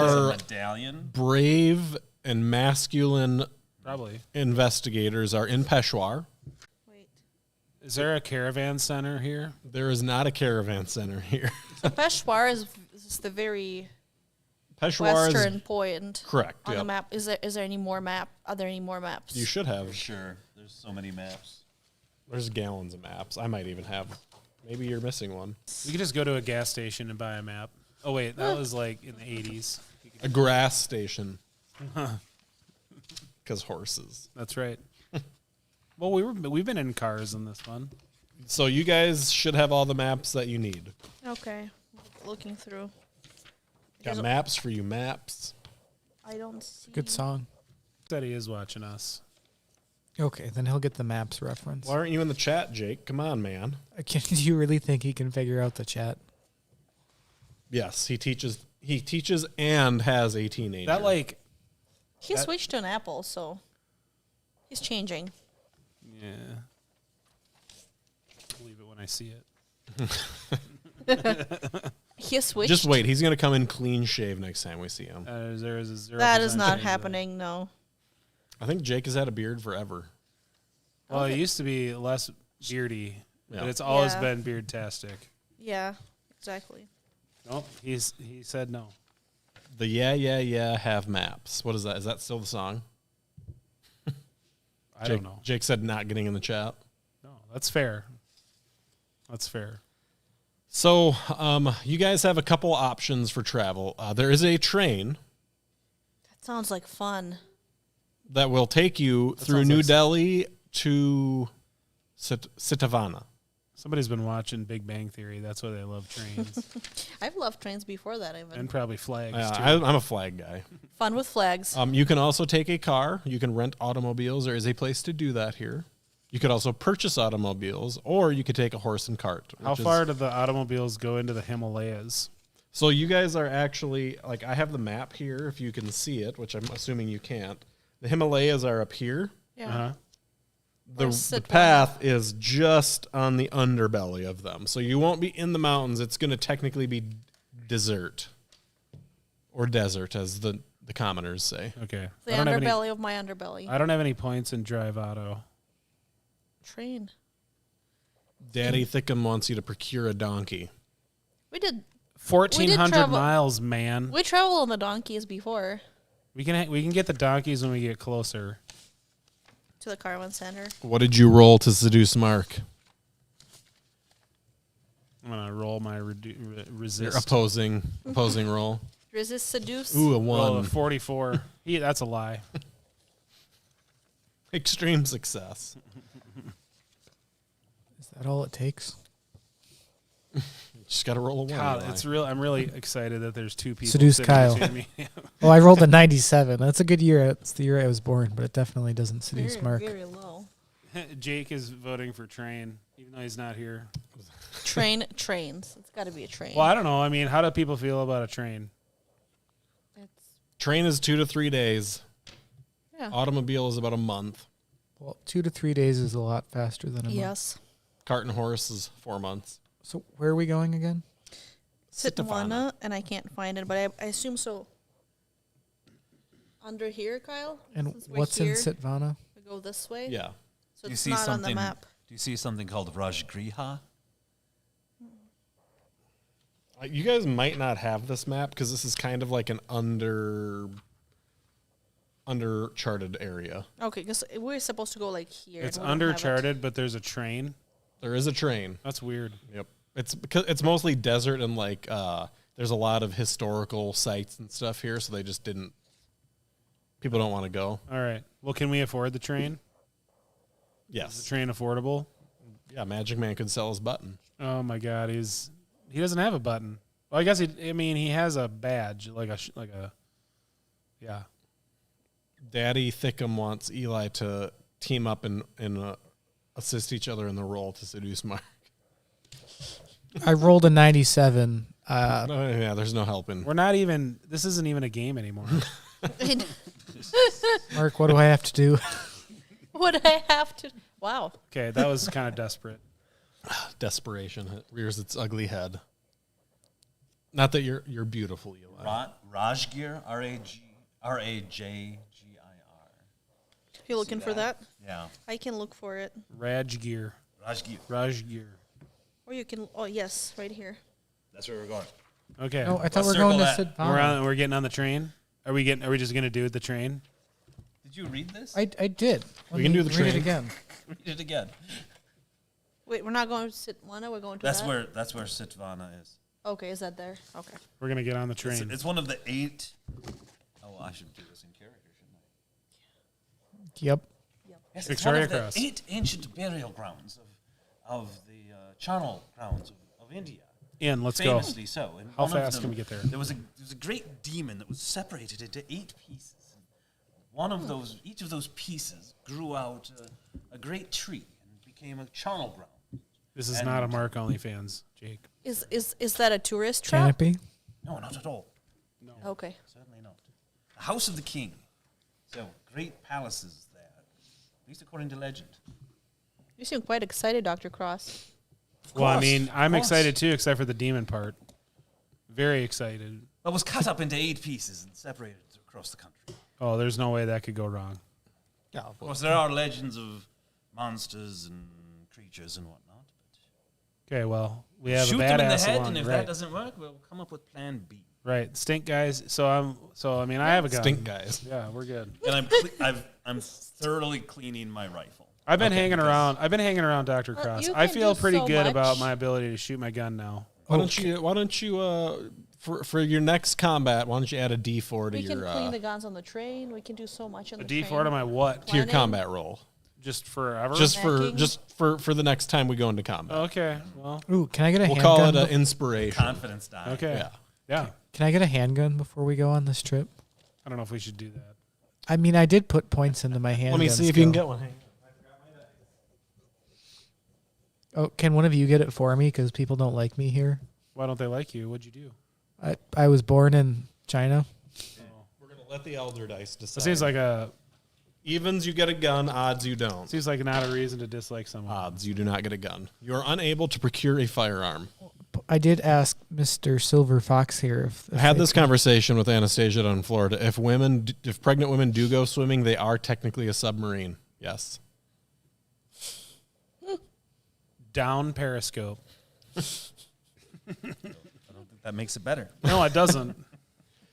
Our medallion. Brave and masculine investigators are in Peshawar. Wait. Is there a caravan center here? There is not a caravan center here. So Peshawar is the very Peshawar western point. Correct. On the map. Is there any more map? Are there any more maps? You should have. For sure. There's so many maps. There's gallons of maps. I might even have. Maybe you're missing one. We could just go to a gas station and buy a map. Oh, wait. That was like in the 80s. A grass station. Because horses. That's right. Well, we've been in cars in this one. So you guys should have all the maps that you need. Okay. Looking through. Got maps for you, maps. I don't see. Good song. Said he is watching us. Okay, then he'll get the maps reference. Why aren't you in the chat, Jake? Come on, man. Do you really think he can figure out the chat? Yes, he teaches. He teaches and has a teenager. That like. He switched to an Apple, so he's changing. Yeah. I'll believe it when I see it. He switched. Just wait. He's going to come in clean shave next time we see him. There is a 0% that is not change happening, no. I think Jake has had a beard forever. Well, it used to be less beardy, but it's always been beard-tastic. Yeah, exactly. Nope, he said no. The yeah have maps. What is that? Is that still the song? I don't know. Jake said not getting in the chat. No, that's fair. That's fair. So, you guys have a couple options for travel. There is a train That sounds like fun. that will take you through New Delhi to Sitavana. Somebody's been watching Big Bang Theory. That's why they love trains. I've loved trains before that even. And probably flags, too. I'm a flag guy. Fun with flags. You can also take a car. You can rent automobiles. There is a place to do that here. You could also purchase automobiles, or you could take a horse and cart. How far do the automobiles go into the Himalayas? So you guys are actually, like, I have the map here, if you can see it, which I'm assuming you can't. The Himalayas are up here. Yeah. Uh-huh. The path is just on the underbelly of them. So you won't be in the mountains. It's going to technically be desert. Or desert, as the commoners say. Okay. The underbelly of my underbelly. I don't have any points in drive auto. Train. Daddy Thickum wants you to procure a donkey. We did 1,400 miles, man. We traveled on the donkeys before. We can get the donkeys when we get closer to the Caravan Center. What did you roll to seduce Mark? I'm gonna roll my resist. Your opposing roll. Resist, seduce. Ooh, a 1. Roll a 44. That's a lie. Extreme success. Is that all it takes? Just got to roll a 1. God, I'm really excited that there's two people. Seduce Kyle. Me. Well, I rolled a 97. That's a good year. It's the year I was born, but it definitely doesn't seduce Mark. Very low. Jake is voting for train, even though he's not here. Trains. It's got to be a train. Well, I don't know. I mean, how do people feel about a train? Train is 2 to 3 days. Yeah. Automobile is about a month. Well, 2 to 3 days is a lot faster than a month. Yes. Cart and horse is 4 months. So where are we going again? Sitavana, and I can't find it, but I assume so. Under here, Kyle? And what's in Sitvana? We go this way? Yeah. So it's not on the map. Do you see something called Rajgriha? You guys might not have this map because this is kind of like an undercharted area. Okay, because we're supposed to go like here. It's undercharted, but there's a train. There is a train. That's weird. Yep. It's because it's mostly desert and like there's a lot of historical sites and stuff here, so they just didn't. People don't want to go. All right. Well, can we afford the train? Yes. Is the train affordable? Yeah, Magic Man could sell his button. Oh my God, he doesn't have a button. Well, I guess he has a badge, yeah. Daddy Thickum wants Eli to team up and assist each other in the role to seduce Mark. I rolled a 97. Yeah, there's no helping. This isn't even a game anymore. Mark, what do I have to do? What do I have to? Wow. Okay, that was kind of desperate. Desperation rears its ugly head. Not that you're beautiful, Eli. Rajgir, Rajgir. You looking for that? Yeah. I can look for it. Rajgir. Or you can. Oh yes, right here. That's where we're going. Okay. No, I thought Let's we were going to circle Sidvana. We're getting on the train. Are we just gonna do the train? Did you read this? I did. We can do the read train. it again. Read it again. Wait, we're not going to Sitvana. We're going to. That's that? where Sitvana is. Okay, is that there? Okay. We're gonna get on the train. It's one of the 8. Oh, I should do this in character, shouldn't I? Yep. Yes, Victoria it's one Cross. of the 8 ancient burial grounds of the charnel grounds of India. In, let's Famously so. And How one of fast them- can we get there? There was a great demon that was separated into 8 pieces. Each of those pieces grew out a great tree and became a charnel ground. This is not a Mark OnlyFans, Jake. Is that a tourist trap? Canopy. No, not at all. Okay. Certainly not. The house of the king. So great palaces there, at least according to legend. You seem quite excited, Dr. Cross. Well, I course, mean, of I'm course. excited too, except for the demon part. Very excited. It was cut up into 8 pieces and separated across the country. Oh, there's no way that could go wrong. Yeah, Of course, there are legends of monsters and creatures and whatnot. Okay, well, we have Shoot a them in the badass head, along. and if Right, that doesn't work, we'll come up with Plan B. right. Stink guys. So I mean, I have a gun. stink guys. Yeah, we're good. And I'm thoroughly cleaning my rifle. I've been hanging around. I've been hanging around Dr. Cross. you I can feel do pretty so good about much. my ability to shoot my gun now. Why don't you for your next combat? Why don't you add a D4 to We can your clean the guns on the train. We can do so much on A the D4 train. to my what? to your planning. combat roll? Just forever? Snacking. For the next time we go into combat. Okay. Well, Ooh, can I get a We'll handgun? call it an bef- inspiration. Confidence die. okay. Yeah. Yeah. Can I get a handgun before we go on this trip? I don't know if we should do that. I mean, I did put points into my handgun. Let me see if you can get one. Hang on. Oh, can one of you get it for me? Because people don't like me here. Why don't they like you? What'd you do? I was born in China. We're gonna let the elder dice decide. It seems like evens, you get a gun. Odds, you don't. not a reason to dislike someone. Odds, you do not get a gun. You are unable to procure a firearm. I did ask Mr. Silver Fox here if I had they this could- conversation with Anastasia down in Florida. If pregnant women do go swimming, they are technically a submarine. Yes. Down Periscope. That makes it better. No, it doesn't.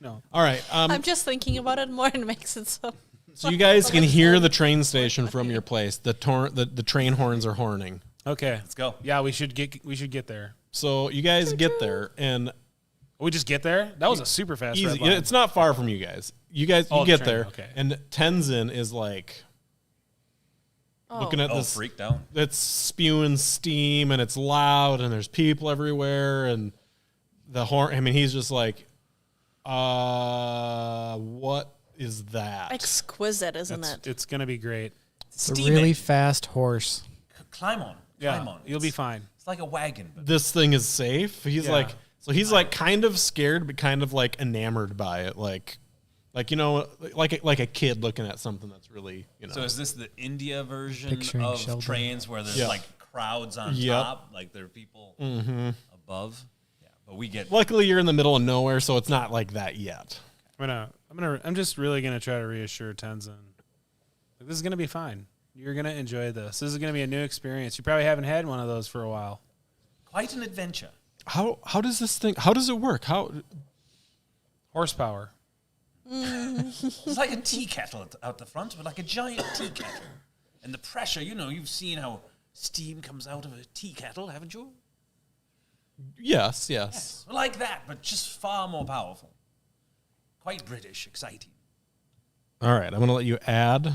No. All right. I'm just thinking about it more and it makes it so. So you guys can hear the train station from your place. The train horns are horning. Okay. Let's go. Yeah, we should get there. So you guys get there, and We just get there? That was a super fast easy. red line. It's not far from you guys. You Oh, the get train, there, okay. and Tenzin is like looking at this. Freaked out. It's spewing steam, and it's loud, and there's people everywhere, and the horn. I mean, he's just like, what is that? Exquisite, isn't it? It's going to be great. It's a really fast horse. Climb on. Yeah, Climb on. you'll be fine. It's like a wagon. But This thing is safe. He's Yeah. like, so he's like kind of scared, but kind of like enamored by it, like you know, like a kid looking at something that's really, you know. So is this the India version Picturing of Sheldon. trains where there's Yeah. like crowds on Yep. top, like there are people above? Yeah, but we get Luckily, you're in the middle of nowhere, so it's not like that yet. I'm just really gonna try to reassure Tenzin. Like, this is gonna be fine. You're gonna enjoy this. This is gonna be a new experience. You probably haven't had one of those for a while. quite an adventure. How does this thing? How does it work? Horsepower. It's like a tea kettle out the front, but like a giant tea kettle. And the pressure, you've seen how steam comes out of a tea kettle, haven't you? Yes. Like that, but just far more powerful. Quite British, exciting. All right, I'm going to let you add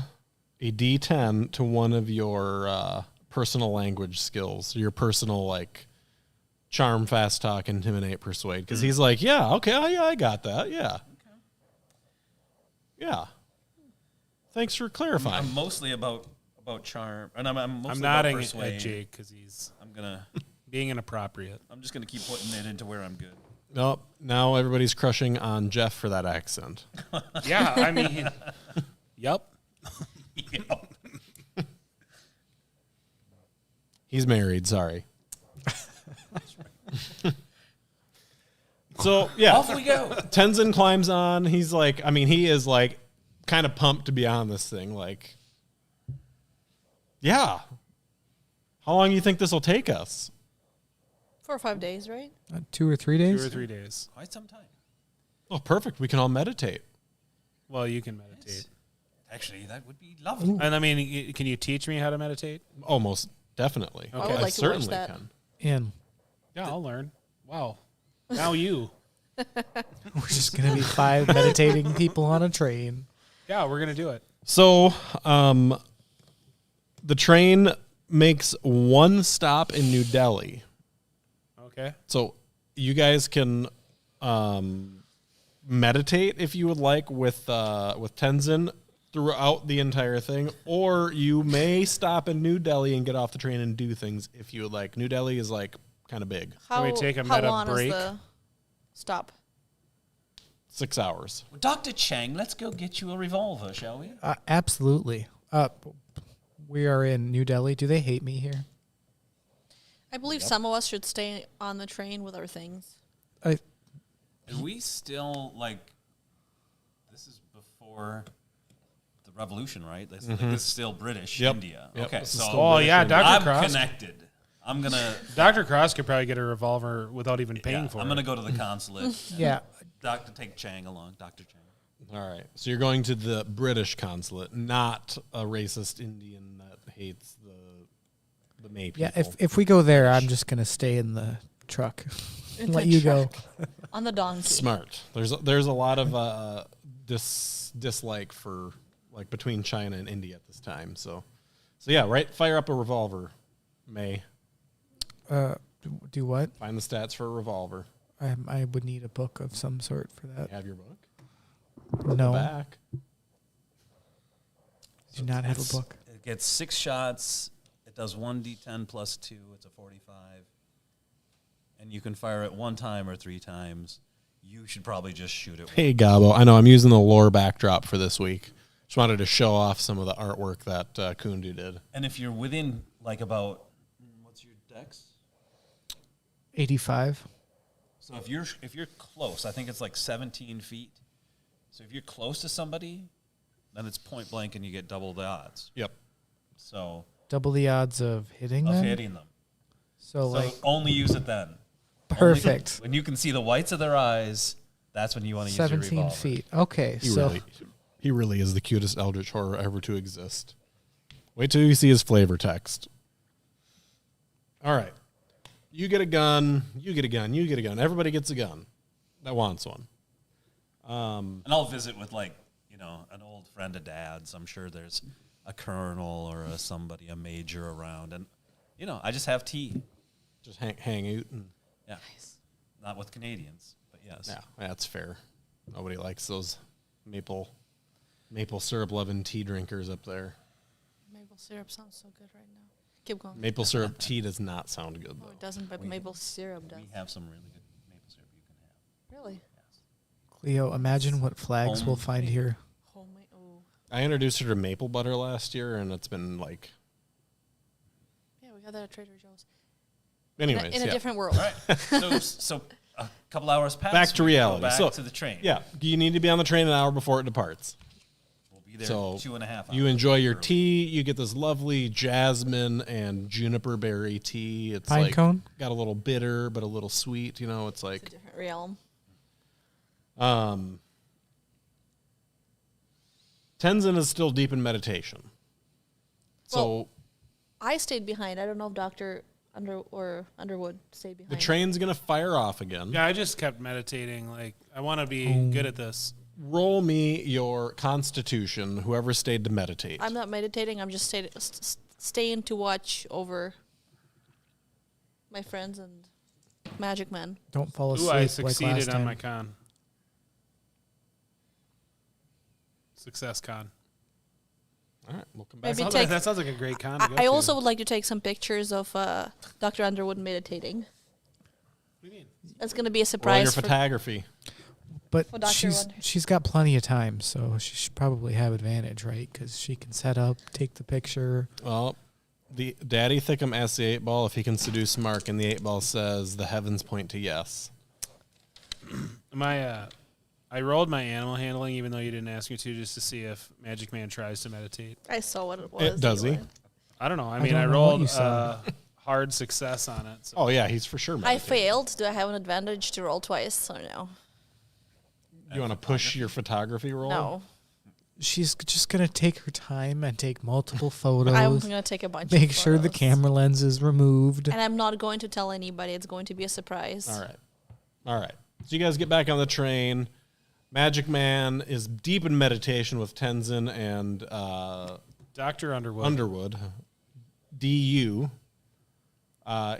a D10 to one of your personal language skills, your personal like charm, fast talk, intimidate, persuade. Because he's like, yeah, okay, I got that, yeah. Yeah. Thanks for clarifying. I'm mostly about charm, and I'm mostly I'm about nodding persuade. at Jake because he's I'm gonna. being inappropriate. I'm just gonna keep putting it into where I'm good. Nope. Now everybody's crushing on Jeff for that accent. Yeah, I mean, yep. He's married. Sorry. So yeah, Off we go. Tenzin climbs on. He's like, I mean, he is like kind of pumped to be on this thing. Like, yeah. How long do you think this will take us? 4 or 5 days, right? 2 or 3 days. 2 or 3 days. Quite some time. Oh, perfect. We can all meditate. Well, you can meditate. Yes. Actually, that would be lovely. And I mean, can you teach me how to meditate? Almost definitely. Okay. I would like to watch certainly that. can. And Yeah, I'll learn. Wow. Now you. we're just gonna be 5 meditating people on a train. Yeah, we're gonna do it. So, the train makes one stop in New Delhi. Okay. So you guys can meditate if you would like with Tenzin throughout the entire thing, or you may stop in New Delhi and get off the train and do things if you would like. New Delhi is like kind of big. How, we take a how meta long break? is the stop? 6 hours. Well, Dr. Chang, let's go get you a revolver, shall we? Absolutely. We are in New Delhi. Do they hate me here? I believe some of us should stay on the train with our things. Are we still, like, this is before the revolution, right? This is still British Yep. India. Yep. Okay, This is so still Oh British yeah, India. Dr. I'm Cross. connected. I'm going to... Dr. Cross could probably get a revolver without even paying for I'm it. going to go to the consulate. Yeah. Take Chang along, Dr. Chang. All right. So you're going to the British consulate, not a racist Indian that hates the May people. Yeah. If we go there, I'm just gonna stay in the truck. In Let the you truck. go. On the donkey. Smart. There's a lot of dislike for like between China and India at this time. So yeah, right. Fire up a revolver, May. Do what? Find the stats for a revolver. I would need a book of some sort for You that. have your book. No, Back. do not have a It's- book. It gets 6 shots. It does 1d10 plus 2. It's a 45. And you can fire it 1 time or 3 times. You should probably just shoot it. Hey, Gabo. I know I'm using the lore backdrop for this week. Just wanted to show off some of the artwork that Kundu did. And if you're within, like, about, what's your dex? 85. So if you're close, I think it's like 17 feet. So if you're close to somebody, then it's point blank and you get double the odds. Yep. So Double the odds of hitting them. hitting them. So So like only use it then. perfect. When you can see the whites of their eyes, that's when you want to use your 17 revolver. feet. Okay, He really is the cutest eldritch horror ever to exist. Wait till you see his flavor text. All right. You get a gun. You get a gun. You get a gun. Everybody gets a gun that wants one. And I'll visit with, like, an old friend of Dad's. I'm sure there's a colonel or a major around. And, I just have tea. Just hang out. And, Yeah. Not with Canadians, but yes. yeah, that's fair. Nobody likes those maple syrup loving tea drinkers up there. Maple syrup sounds so good right now. Keep going. Maple syrup tea does not sound good, Oh, though. it doesn't, but maple syrup does. We have some really good maple syrup you can have. Really? Cleo, imagine what flags we'll find Homemade. here. Homemade. Oh, I introduced her to maple butter last year, and it's been like... yeah, we got that at Trader Joe's. Anyways, in a yeah. different world. All right. So a couple hours pass. Back to we go reality. Back So, to the train. Yeah, you need to be on the train an hour before it departs. We'll be there So 2.5 hours. you enjoy your early. tea. You get this lovely jasmine and juniper berry tea. It's Pine like cone? got a little bitter but a little sweet. It's It's a like different realm. Tenzin is still deep in meditation. So Well, I stayed behind. I don't know if Dr. Underwood stayed behind. the train's gonna fire off again. Yeah, I just kept meditating. Like, I want to be good at this. Roll me your constitution. Whoever stayed to meditate. I'm not meditating. I'm just staying to watch over my friends and magic men. Don't fall Ooh, asleep I like succeeded last on time. my con. Success con. All right, we'll come back. Maybe to take- That sounds like a great con to go I to. also would like to take some pictures of Dr. Underwood meditating. What do you mean? That's going to be a Roll surprise. your for, photography. But Well, Dr. Wonder. she's got plenty of time, so she should probably have advantage, right? Because she can set up, take the picture. Well, the Daddy Thickum asks the 8-ball if he can seduce Mark, and the 8-ball says the heavens point to yes. I rolled my animal handling, even though you didn't ask me to, just to see if Magic Man tries to meditate. I saw what it was. Does he? Eli. I don't know. I I mean, don't I know what rolled you saw. hard success on it. So. Oh yeah, he's for sure. I meditating. failed. Do I have an advantage to roll twice or no? You want to push your photography roll? No. She's just gonna take her time and take multiple photos. I'm going to take a bunch Make of sure the photos. camera lens is removed. And I'm not going to tell anybody. It's going to be a surprise. All right. So you guys get back on the train. Magic Man is deep in meditation with Tenzin and Dr. Underwood. Underwood. DU.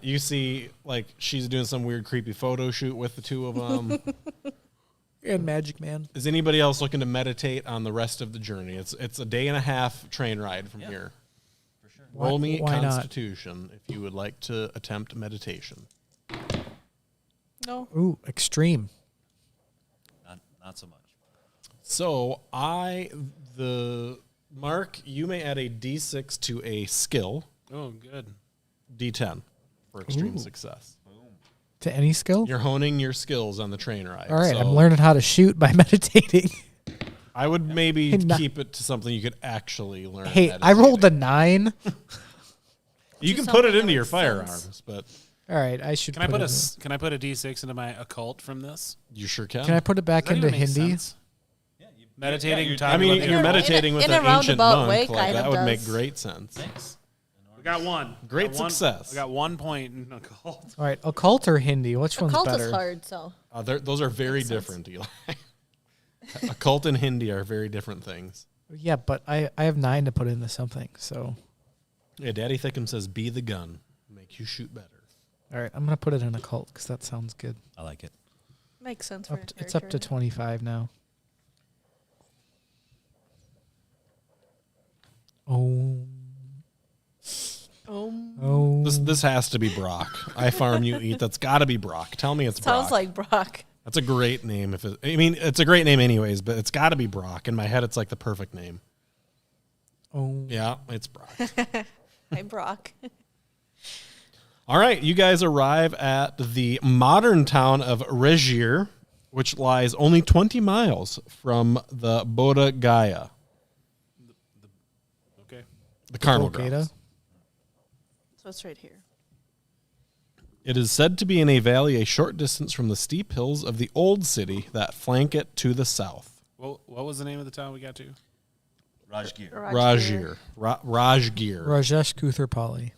You see, like, she's doing some weird, creepy photo shoot with the two of them. And Magic Man. Is anybody else looking to meditate on the rest of the journey? It's a day and a half train ride from here. For sure. Roll me Why not? Constitution if you would like to attempt meditation. No. Ooh, extreme. Not so much. So Mark, you may add a D6 to a skill, Oh, good. D10 for extreme Ooh. success. To any skill? You're honing your skills on the train ride. All right, so I'm learning how to shoot by meditating. I would maybe Not- keep it to something you could actually learn. Hey, I rolled a meditating. 9. You can Do put it something into that your makes firearms, sense. but All right, I should. Can I put it Can I put a D6 into my occult from this? you sure can. Can I put it back Does that into even make Hindi? sense? Meditating. you're- talking I mean, about the you're occult. meditating with in a an ancient roundabout monk. way, Like, kind that of would make does. great sense. Thanks. We got one. Great We got one- success. We got 1 point in occult. All right, occult or Hindi? Which one's Occult better? is hard, so. Those are very Makes sense. different, Eli. Occult and Hindi are very different things. Yeah, but I have 9 to put into something. So, Yeah, Daddy Thickum says, "Be the gun, make you shoot better." all right, I'm gonna put it in occult because that sounds good. I like it. Makes sense for It's up to 25 now. Oh, oh. This has to be Brock. I farm, you eat. That's got to be Brock. Tell me it's Sounds Brock. like Brock. That's a great name. It's a great name anyways, but it's got to be Brock. In my head, it's like the perfect name. Oh. Yeah, it's Brock. Hi, Brock. All right, you guys arrive at the modern town of Regier, which lies only 20 miles from the Bodh Gaya, Okay. the carnival Bodh Gaya? grounds. So it's right here. It is said to be in a valley a short distance from the steep hills of the old city that flank it to the south. What was the name of the town we got to? Rajgir. Rajgir. Rajgir. Rajesh Kuthurpali.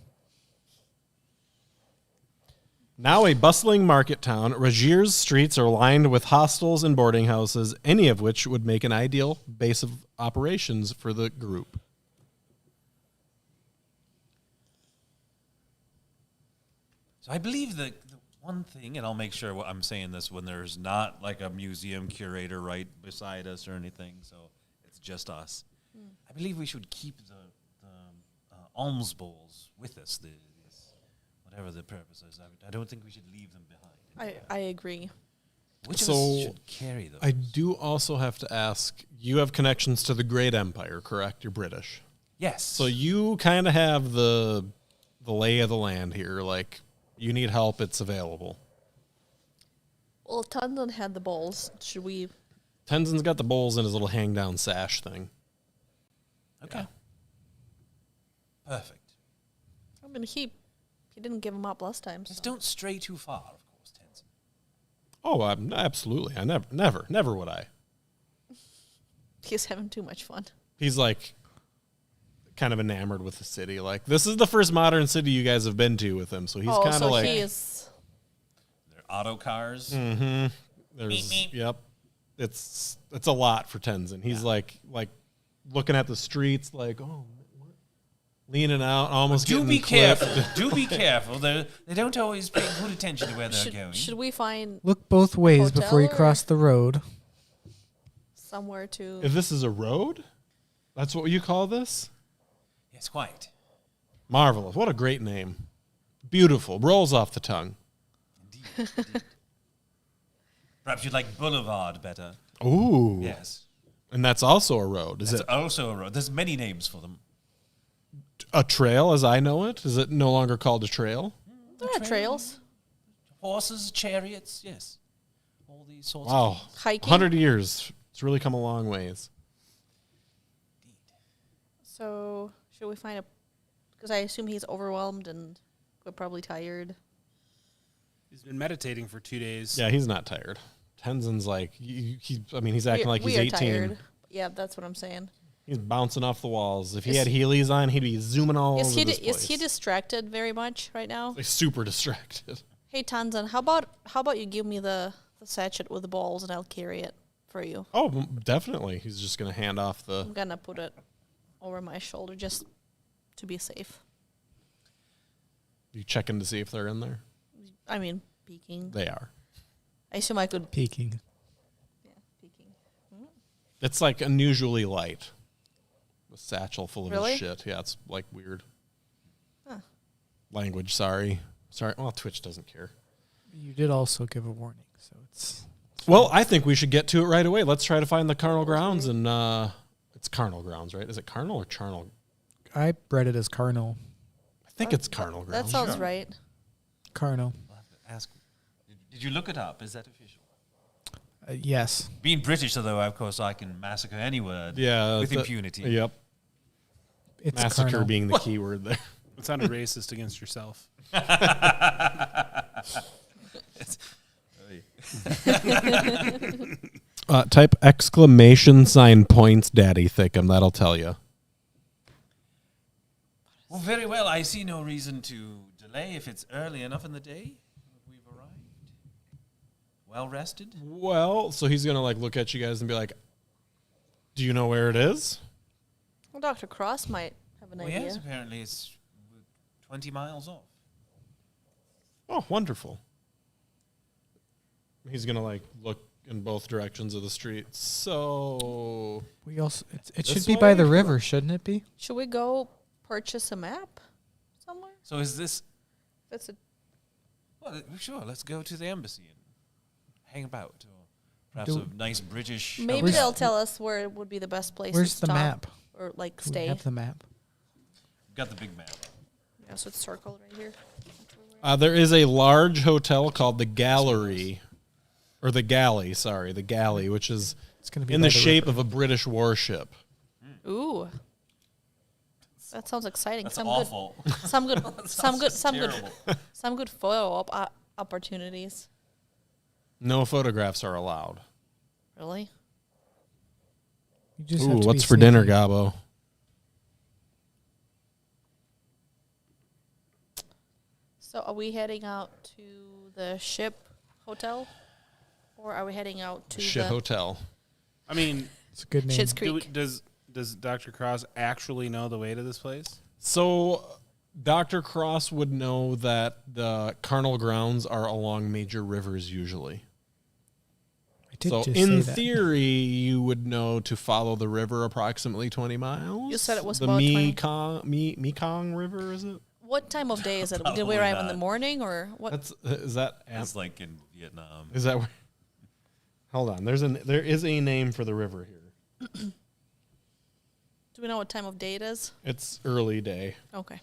Now a bustling market town, Rajgir's streets are lined with hostels and boarding houses, any of which would make an ideal base of operations for the group. So I believe the one thing, and I'll make sure I'm saying this when there's not like a museum curator right beside us or anything, so it's just us. I believe we should keep the alms bowls with us, whatever the purpose is. I don't think we should leave them behind. I agree. Which of So, us should carry those? I do also have to ask, you have connections to the Great Empire, correct? You're British. Yes. So you kind of have the lay of the land here. Like, you need help, it's available. Well, Tandon had the balls. Should we? Tenzin's got the bowls in his little hang-down sash thing. Okay. Perfect. I mean, he didn't give him up last time. Just So. don't stray too far, of course, Tenzin. Oh, absolutely. I never would I. He's having too much fun. He's like kind of enamored with the city. Like, this is the first modern city you guys have been to with him, so he's kind of so like he is. They're auto cars. there's yep. It's a lot for Tenzin. He's like looking at the streets like, oh, what? Leaning out, almost Do getting be clipped. careful. Do be careful. They don't always pay good attention to where they're going. Should we find Look both ways Hotel before you or- cross the road. somewhere to? If this is a road, that's what you call this? Yes, quite. Marvelous. What a great name. Beautiful. Rolls off the tongue. Indeed. Perhaps you'd like Boulevard better. Ooh. Yes. And that's also a road. Is It's it also a road. There's many names for them. a trail as I know it? Is it no longer called a trail? There are trails. Horses, chariots, yes. All all these sorts of Wow. things. Hiking. 100 years. It's really come a long ways. So should we find a? Because I assume he's overwhelmed and we're probably tired. He's been meditating for 2 days. Yeah, he's not tired. Tenzin's like, he's acting like he's we are 18. tired. Yeah, that's what I'm saying. He's bouncing off the walls. If he Is- had Heelys on, he'd be zooming all Is over he this place. is he distracted very much right now? Like super distracted. Hey Tanzan, how about you give me the sachet with the balls and I'll carry it for you. Oh, definitely. He's just going to hand off the... I'm gonna put it over my shoulder just to be safe. You checking to see if they're in there? I mean, peeking. They are. I assume I could. Peeking. Yeah, peeking. It's like unusually light. A satchel full of Really? his shit. Yeah, it's like weird. Huh. Language, sorry. Sorry. Well, Twitch doesn't care. You did also give a warning, so it's Well, I think we should get to it right away. Let's try to find the carnal grounds. And it's carnal grounds, right? Is it carnal or charnal? I bred it as Carnal. I think it's carnal That grounds. sounds right. Carnal. I'll have to ask. Did you look it up? Is that official? Yes. Being British, though, of course, I can massacre any word Yeah. with impunity. Yep. It's Massacre Carnal. being the key word there. It sounded racist against yourself. Type exclamation sign points daddy thickum. That'll tell you. Well, very well. I see no reason to delay if it's early enough in the day. We've arrived. Well rested. Well, so he's going to like look at you guys and be like, do you know where it is? Well, Dr. Cross might have an Well, idea. yes, apparently it's 20 miles off. Oh, wonderful. He's going to like look in both directions of the street. So, We also it This should be by way? the river, shouldn't it be? Should we go purchase a map somewhere? So is this... That's a Well, sure, let's go to the embassy and hang about. Or perhaps Do- a nice British... maybe Where's- they'll tell us where would be the best place Where's to the stop map? or like Do we stay. have the map? Got the big map. Yeah, so it's circled right here. there is a large hotel called the Gallery, or the Galley, sorry, the Galley, which is It's going to be in by the shape river. of a British warship. Ooh. That sounds exciting. That's some awful. good some good some good some good Terrible. some good photo opportunities. No photographs are allowed. Really? You just Ooh, have to what's be for dinner, sneaky. Gabo? So are we heading out to the ship hotel? Or are we heading out to Shit the hotel. I mean, It's a good name. Schitt's do we- Creek? does Dr. Cross actually know the way to this place? So, Dr. Cross would know that the carnal grounds are along major rivers usually. I did So, just in say that. theory, you would know to follow the river approximately 20 miles. You said it was the about 20. Mekong River, is it? What time of day is it? Did we Probably arrive in the not. morning or what? Is that It's like in Vietnam. is that where? Hold on, there is a name for the river here. Do we know what time of day it is? It's early day. Okay.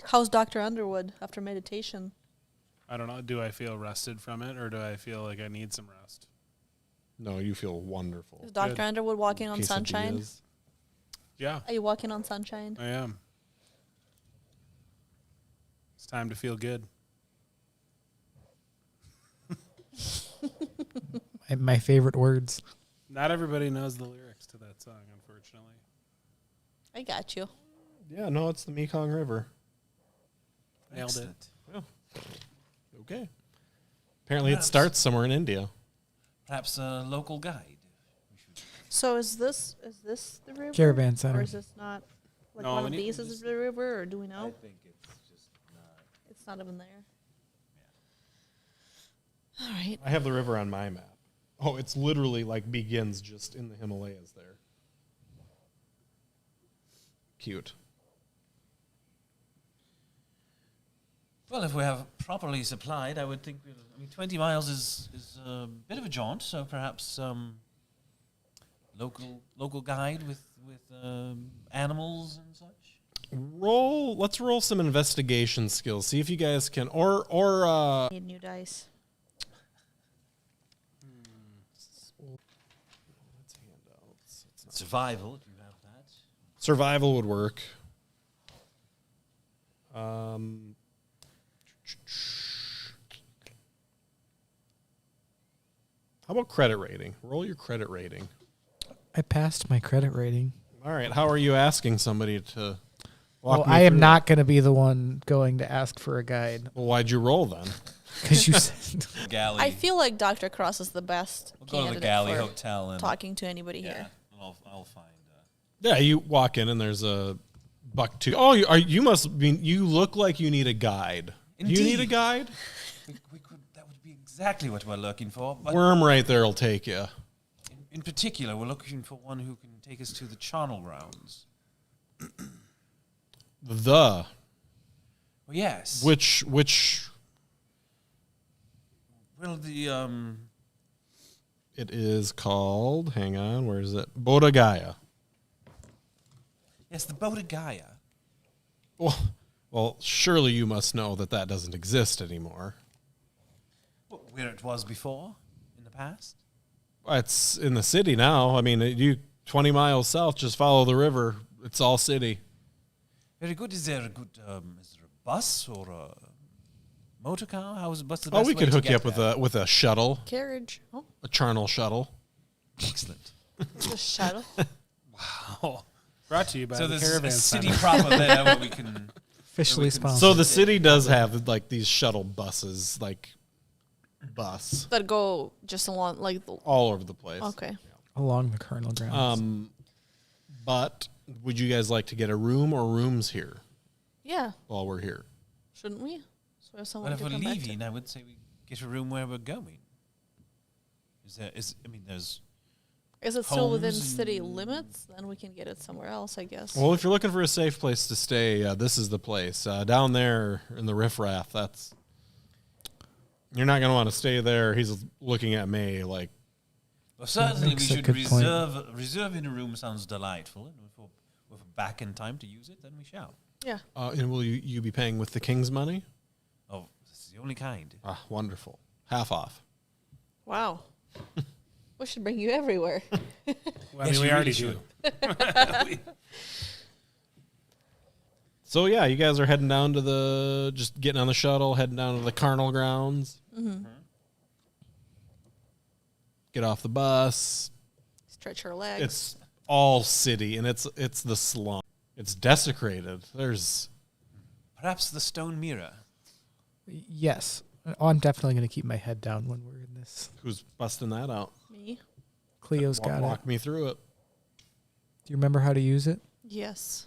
How's Dr. Underwood after meditation? I don't know. Do I feel rested from it, or do I feel like I need some rest? No, you feel wonderful. Is Dr. Good. Underwood walking on sunshine? Quesadillas. Yeah, Are you walking on sunshine? I am. It's time to feel good. My favorite words. Not everybody knows the lyrics to that song, unfortunately. I got you. Yeah, no, it's the Mekong River. Nailed it. Excellent. Okay. Apparently, it Perhaps- starts somewhere in India. Perhaps a local guide. So is this the river? Caravan Center. Or is this not like No, one we of need- these is the river or do we know? think it's just not. It's not even there. All right. I have the river on my map. Oh, it's literally like begins just in the Himalayas there. Cute. Well, if we have properly supplied, I would think. I mean, 20 miles is a bit of a jaunt, so perhaps local guide with animals and such. Let's roll some investigation skills. See if you guys can, or Need new dice. Survival, if you have that. survival would work. How about credit rating? Roll your credit rating. I passed my credit rating. All right. How are you asking somebody to walk Well, me I am through not going to be the one going to ask for a guide. Well, why'd you roll then? Because you said... Galley. I feel like Dr. Cross is the best We'll go to the candidate Galley for Hotel and talking to anybody yeah, here. I'll find. Yeah, you walk in and there's a buck tooth. Oh, you must be. You look like you need a guide. Do you need a Indeed. guide? We could. That would be exactly what we're looking for. But Worm right there will take you. in particular, we're looking for one who can take us to the charnel grounds. The Well, yes. which Well, the it is called. Hang on, where is it? Bodhagaya. yes, the Bodhagaya. Well, surely you must know that doesn't exist anymore. Where it was before, in the past. It's in the city now. I mean, you 20 miles south, just follow the river. It's all city. Very good. Is there a good? Is there a bus or a motor car? What's the best Oh, we way could to hook you get up with there? a shuttle, Carriage. Oh, a charnel shuttle. Excellent. the shuttle. Oh, brought to you by So the there's Caravan a city Center. proper there where we can. Officially we can- sponsored. So the city does have like these shuttle buses, like bus That go just along, like, the, all over the place. okay. along the Colonel grounds. But would you guys like to get a room or rooms here Yeah, while we're here? shouldn't we? So we have someone Well, if to we're come back to. leaving, I would say we get a room where we're going. There's Is it still within homes city and- limits? Then we can get it somewhere else, I guess. Well, if you're looking for a safe place to stay, this is the place. Down there in the riffraff, that's you're not going to want to stay there. He's looking at May like, well, certainly we makes a should good point. reserving a room sounds delightful, and if we're back in time to use it, then we shall. Yeah. and will you be paying with the king's money? Oh, this is the only kind. Ah, wonderful. Half off. Wow. We should bring you everywhere. Well, I Yes, mean, we you already really do. So yeah, you guys are heading down to just getting on the shuttle, heading down to the carnal grounds. Mm-hmm. Get off the bus. Stretch our legs. It's all city, and it's the slum. It's desecrated. There's Perhaps the stone mirror. Yes. Oh, I'm definitely going to keep my head down when we're in this. who's busting that out. Me. Cleo's got it. Walk me through it. Do you remember how to use it? Yes.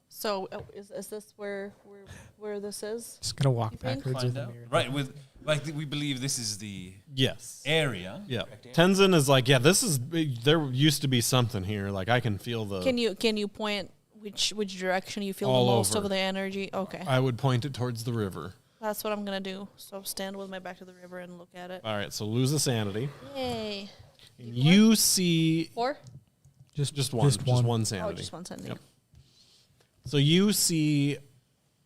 So is this where this is? Just going to walk You think? backwards with Find the out. mirror. Right, we believe this is the Yes. area. Yeah. correct area? Tenzin is like, yeah, this is. There used to be something here. Like I can feel the. Can you point which direction you feel All the most over. of the energy? Okay. I would point it towards the river. That's what I'm gonna do. So stand with my back to the river and look at it. All right. So lose the sanity. Yay. And you see 4? just one Oh, sanity. just one sanity. Yep. So you see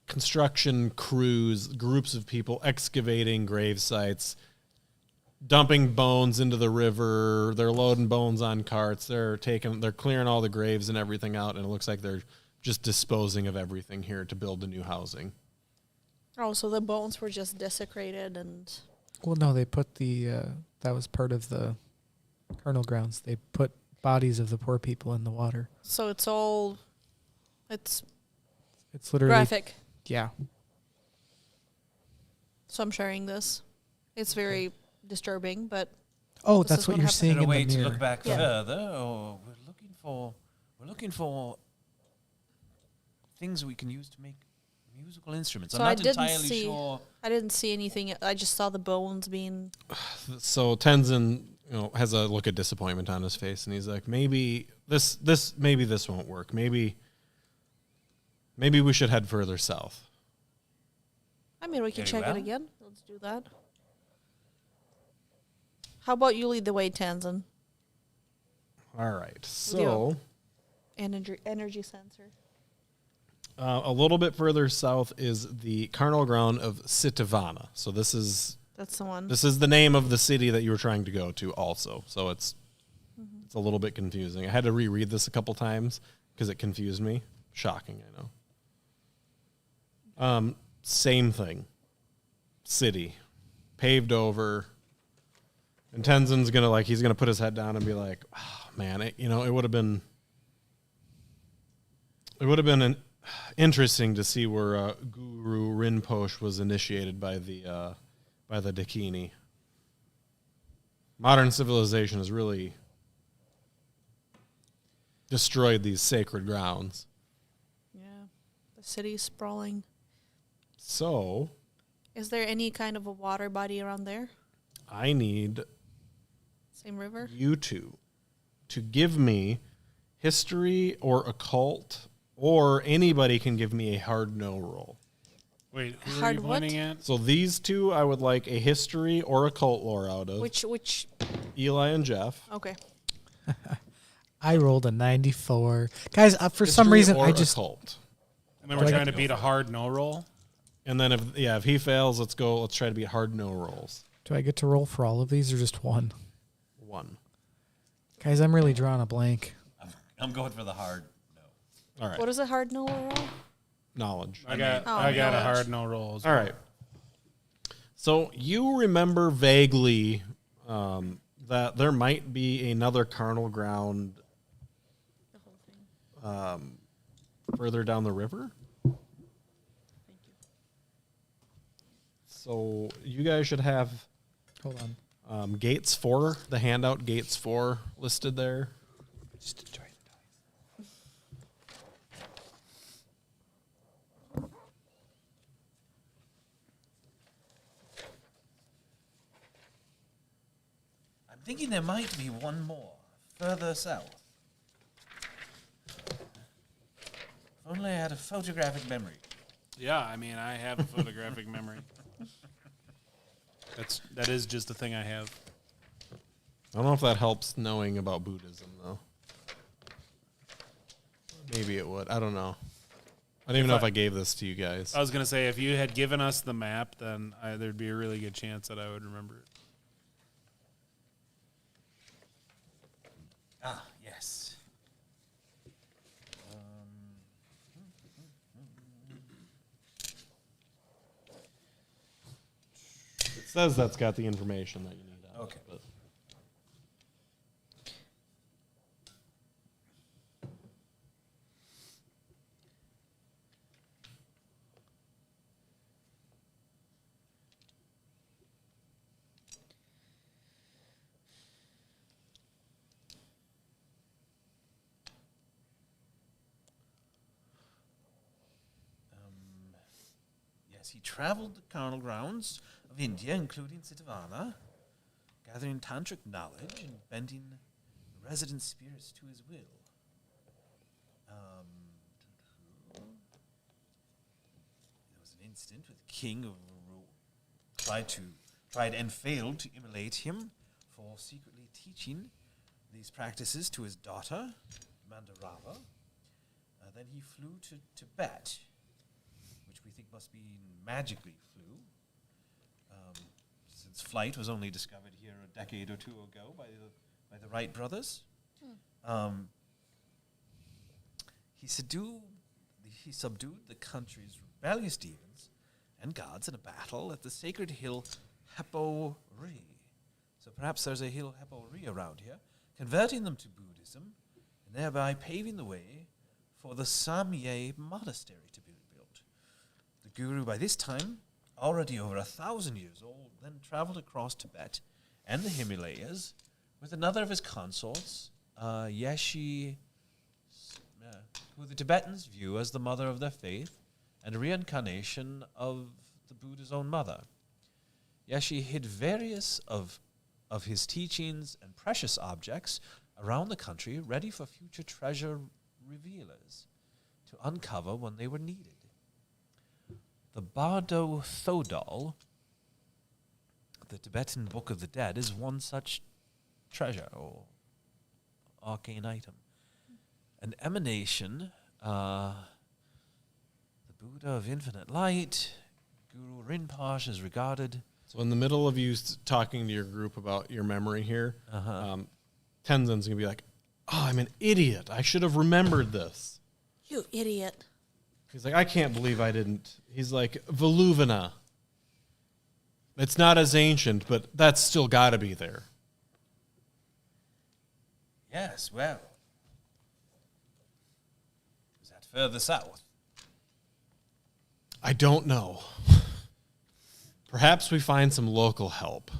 construction crews, groups of people excavating grave sites, dumping bones into the river. They're loading bones on carts. They're clearing all the graves and everything out, and it looks like they're just disposing of everything here to build the new housing. Oh, so the bones were just desecrated and Well, no, they put that was part of the Colonel grounds. They put bodies of the poor people in the water. so it's It's literally... graphic. Yeah. So I'm sharing this. It's very disturbing, but Oh, This that's is what what you're happened. seeing Is there a in way the to mirror. look back Yeah. further, or we're looking for things we can use to make musical instruments. So I'm I not didn't entirely see- sure. I didn't see anything. I just saw the bones being. So Tenzin, has a look of disappointment on his face, and he's like, maybe this won't work. Maybe we should head further south. I mean, we can Very check well. it again. Let's do that. How about you lead the way, Tenzin? All right. your So energy sensor. A little bit further south is the carnal ground of Sitivana. So this is That's the one. the name of the city that you were trying to go to also. So it's a little bit confusing. I had to reread this a couple times because it confused me. Shocking, I know. Same thing. City. Paved over. And Tenzin's he's gonna put his head down and be like, oh, man, it would have been interesting to see where Guru Rinpoche was initiated by the Dakini. Modern civilization has really destroyed these sacred grounds. Yeah. The city's sprawling. So, Is there any kind of a water body around there? I need Same river? you two to give me history or occult, or anybody can give me a hard no roll. Wait, who are Hard you what? pointing at? So these two I would like a history or occult lore out of. Which Eli and Jeff. okay. I rolled a 94. Guys, for some History reason, or I just... occult. And then we're Do I trying get to beat a hard no roll. And then if he fails, let's try to be hard no rolls. Do I get to roll for all of these or just one? One. Guys, I'm really drawing a blank. I'm going for the hard no. All right. What is a hard no roll? Knowledge. I got Oh, a knowledge. hard no rolls. All right. So you remember vaguely that there might be another carnal ground The whole thing. further down the river. Thank you. So you guys should have Hold on. Gates 4, the handout Gates 4 listed there. Just enjoy the noise. I'm thinking there might be one more further south. If only I had a photographic memory. Yeah, I mean, I have a photographic memory. That is just a thing I have. I don't know if that helps knowing about Buddhism, though. Maybe it would. I don't know. I don't even know if I gave this to you guys. I was gonna say if you had given us the map, then there'd be a really good chance that I would remember it. Ah, yes. It says that's got the information that you need out of Okay. it, but Yes, he traveled the carnal grounds of India, including Siddhavana, gathering tantric knowledge and bending resident spirits to his will. There was an incident with the king of tried and failed to immolate him for secretly teaching these practices to his daughter, Mandarava. Then he flew to Tibet, which we think must be magically flew, since flight was only discovered here a decade or two ago by the Wright brothers. He subdued the country's rebellious demons and gods in a battle at the sacred hill Heppo-ri. So perhaps there's a hill Heppo-ri around here, converting them to Buddhism and thereby paving the way for the Samye monastery to be built. The guru, by this time, already over 1,000 years old, then traveled across Tibet and the Himalayas with another of his consorts, Yeshi, who the Tibetans view as the mother of their faith and a reincarnation of the Buddha's own mother. Yeshi hid various of his teachings and precious objects around the country, ready for future treasure revealers to uncover when they were needed. The Bardo Thodol, the Tibetan Book of the Dead, is one such treasure or arcane item. An emanation Buddha of infinite light. Guru Rinpoche is regarded. So in the middle of you talking to your group about your memory here, Tenzin's going to be like, oh, I'm an idiot. I should have remembered this. You idiot. He's like, I can't believe I didn't. He's like, Voluvina. It's not as ancient, but that's still got to be there. Yes, well. Is that further south? I don't know. Perhaps we find some local help.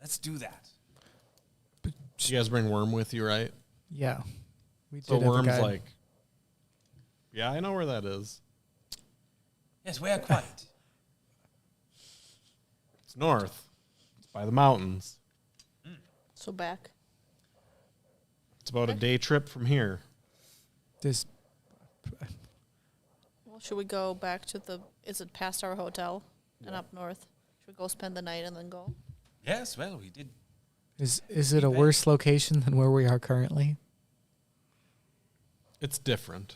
Let's do that. You guys bring Worm with you, right? Yeah. We So did have a Worm's guide. like, yeah, I know where that is. Yes, we are quite. It's north. It's by the mountains. So back. It's about a day trip from here. This Well, should we go back to the? Is it past our hotel and up north? Should we go spend the night and then go? Yes, well, we did. is it a worse location than where we are currently? It's different.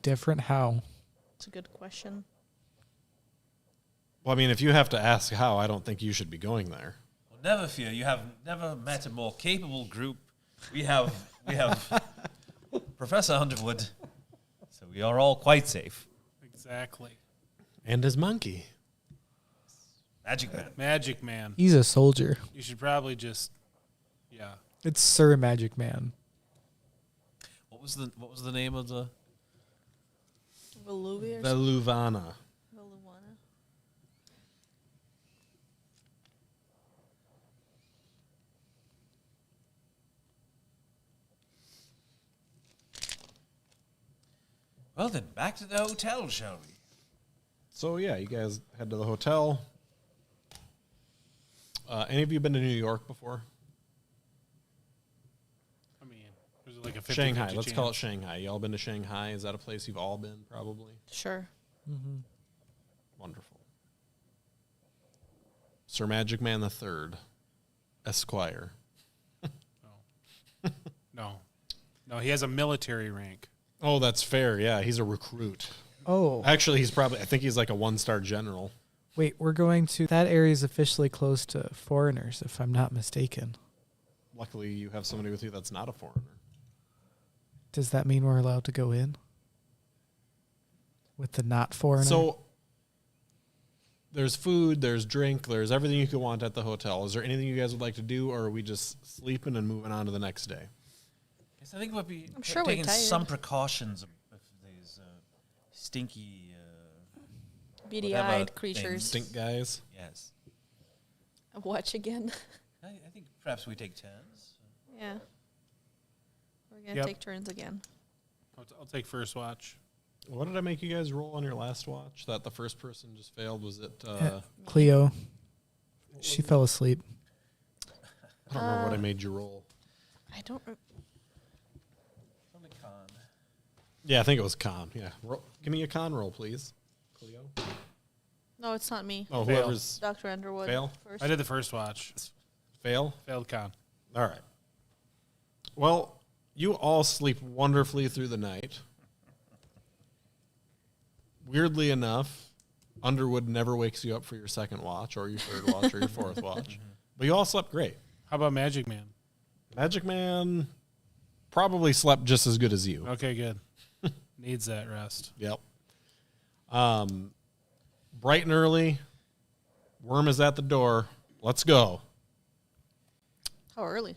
Different how? It's a good question. Well, I mean, if you have to ask how, I don't think you should be going there. Well, never fear. You have never met a more capable group. We have Professor Underwood, so we are all quite safe. Exactly. And his monkey. Magic Man. Magic Man. He's a soldier. You should probably just, yeah. It's Sir Magic Man. What was the name of the? Voluvia or Veluvana. Voluana? Well then, back to the hotel, shall we? So, yeah, you guys head to the hotel. Any of you been to New York before? I mean, there's like a 50 Shanghai. Let's call it Shanghai. You all been to Shanghai? Is that a place you've all been, probably? Sure. Mm-hmm. Wonderful. Sir Magic Man the Third, Esquire. No, he has a military rank. Oh, that's fair. Yeah, he's a recruit. Oh, Actually, I think he's like a 1-star general. wait, we're going to... That area is officially closed to foreigners, if I'm not mistaken. Luckily, you have somebody with you that's not a foreigner. Does that mean we're allowed to go in? With the not foreigner? So, there's food, there's drink, there's everything you could want at the hotel. Is there anything you guys would like to do, or are we just sleeping and moving on to the next day? Yes, I think we'll be I'm sure we're taking tired. some precautions with these stinky. Beady-eyed Whatever creatures. Stink guys. Yes, Watch again. I think perhaps we take turns. Yeah. We're gonna Yep. take turns again. I'll take first watch. What did I make you guys roll on your last watch? That the first person just failed? Was it? Cleo. She fell asleep. I don't remember what I made you roll. I don't. From a con. Yeah, I think it was con. Yeah, give me a con roll, please, Cleo. No, it's not me. Oh, Fail. whoever's Dr. Underwood. Fail? First. I did the first watch. fail. Failed con. All right. Well, you all sleep wonderfully through the night. Weirdly enough, Underwood never wakes you up for your second watch or your third watch or your fourth watch. But you all slept great. How about Magic Man? Magic Man probably slept just as good as you. Okay, good. Needs that rest. Yep. Bright and early, Worm is at the door. Let's go. How early?